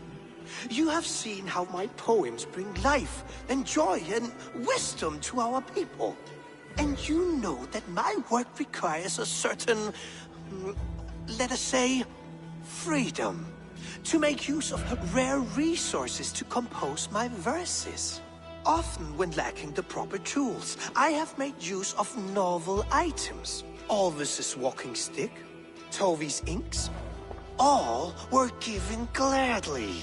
You have seen how my poems bring life and joy and wisdom to our people. And you know that my work requires a certain, let us say, freedom. To make use of rare resources to compose my verses. Often when lacking the proper tools, I have made use of novel items. Alvis's walking stick, Tovi's inks, all were given gladly.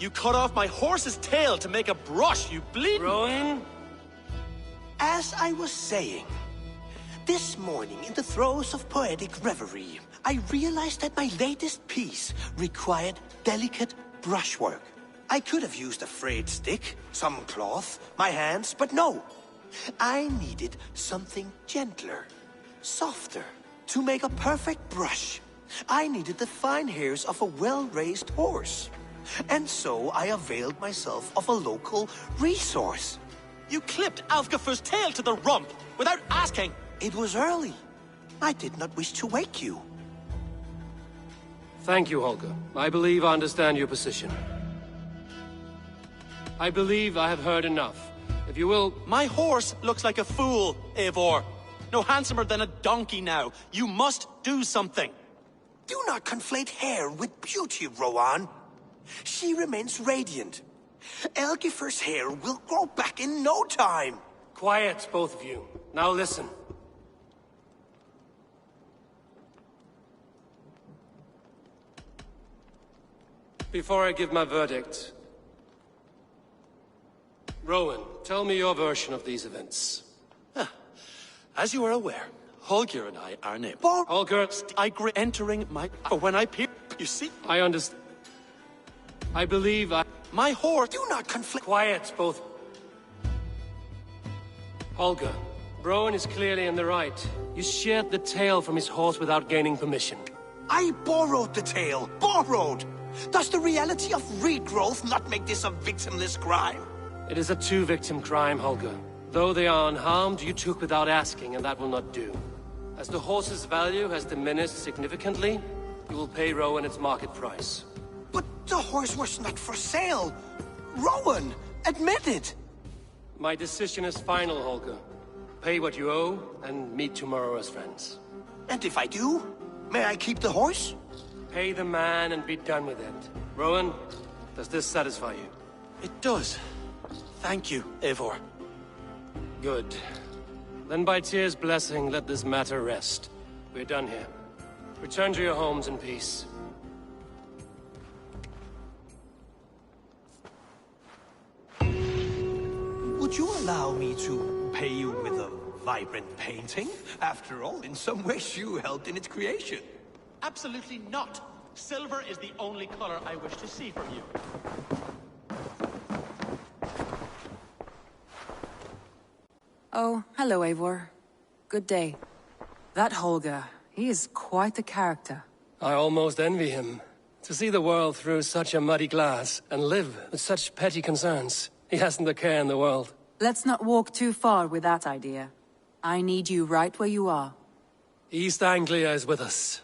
You cut off my horse's tail to make a brush, you bleeding... Rowan? As I was saying, this morning in the throes of poetic reverie, I realized that my latest piece required delicate brushwork. I could have used a frayed stick, some cloth, my hands, but no. I needed something gentler, softer. To make a perfect brush, I needed the fine hairs of a well-raised horse. And so I availed myself of a local resource. You clipped Alfgafur's tail to the rump without asking. It was early. I did not wish to wake you. Thank you, Holger. I believe I understand your position. I believe I have heard enough. If you will... My horse looks like a fool, Eivor. No handsomer than a donkey now. You must do something. Do not conflate hair with beauty, Rowan. She remains radiant. Elgifur's hair will grow back in no time. Quiet, both of you. Now listen. Before I give my verdict, Rowan, tell me your version of these events. As you are aware, Holger and I are neighbors. Holger, entering my... When I peer... You see? I understand. I believe My horse... Do not conflict. Quiet, both. Holger, Rowan is clearly in the right. You sheared the tail from his horse without gaining permission. I borrowed the tail. Borrowed! Does the reality of regrowth not make this a victimless crime? It is a two-victim crime, Holger. Though they are unharmed, you took without asking, and that will not do. As the horse's value has diminished significantly, you will pay Rowan its market price. But the horse was not for sale. Rowan, admit it. My decision is final, Holger. Pay what you owe, and meet tomorrow as friends. And if I do, may I keep the horse? Pay the man and be done with it. Rowan, does this satisfy you? It does. Thank you, Eivor. Good. Then by Tyr's blessing, let this matter rest. We're done here. Return to your homes in peace. Would you allow me to pay you with a vibrant painting? After all, in some ways you helped in its creation. Absolutely not. Silver is the only color I wish to see from you. Oh, hello, Eivor. Good day. That Holger, he is quite the character. I almost envy him. To see the world through such a muddy glass, and live with such petty concerns. He hasn't a care in the world. Let's not walk too far with that idea. I need you right where you are. East Anglia is with us.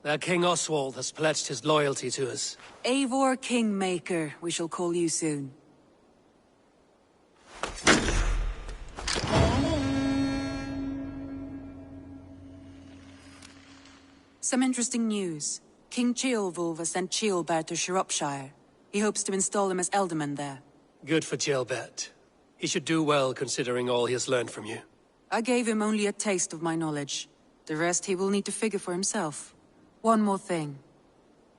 Their King Oswald has pledged his loyalty to us. Eivor Kingmaker, we shall call you soon. Some interesting news. King Ceolwulf has sent Ceolbert to Shropshire. He hopes to install him as Elderman there. Good for Ceolbert. He should do well considering all he has learned from you. I gave him only a taste of my knowledge. The rest he will need to figure for himself. One more thing.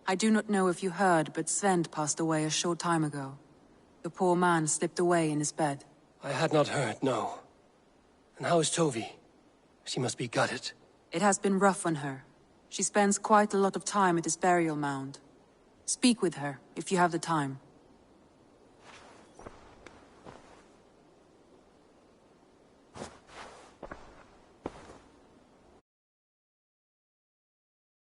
I do not know if you heard, but Sven passed away a short time ago. The poor man slipped away in his bed. I had not heard, no. And how is Tovi? She must be gutted. It has been rough on her. She spends quite a lot of time at his burial mound. Speak with her, if you have the time.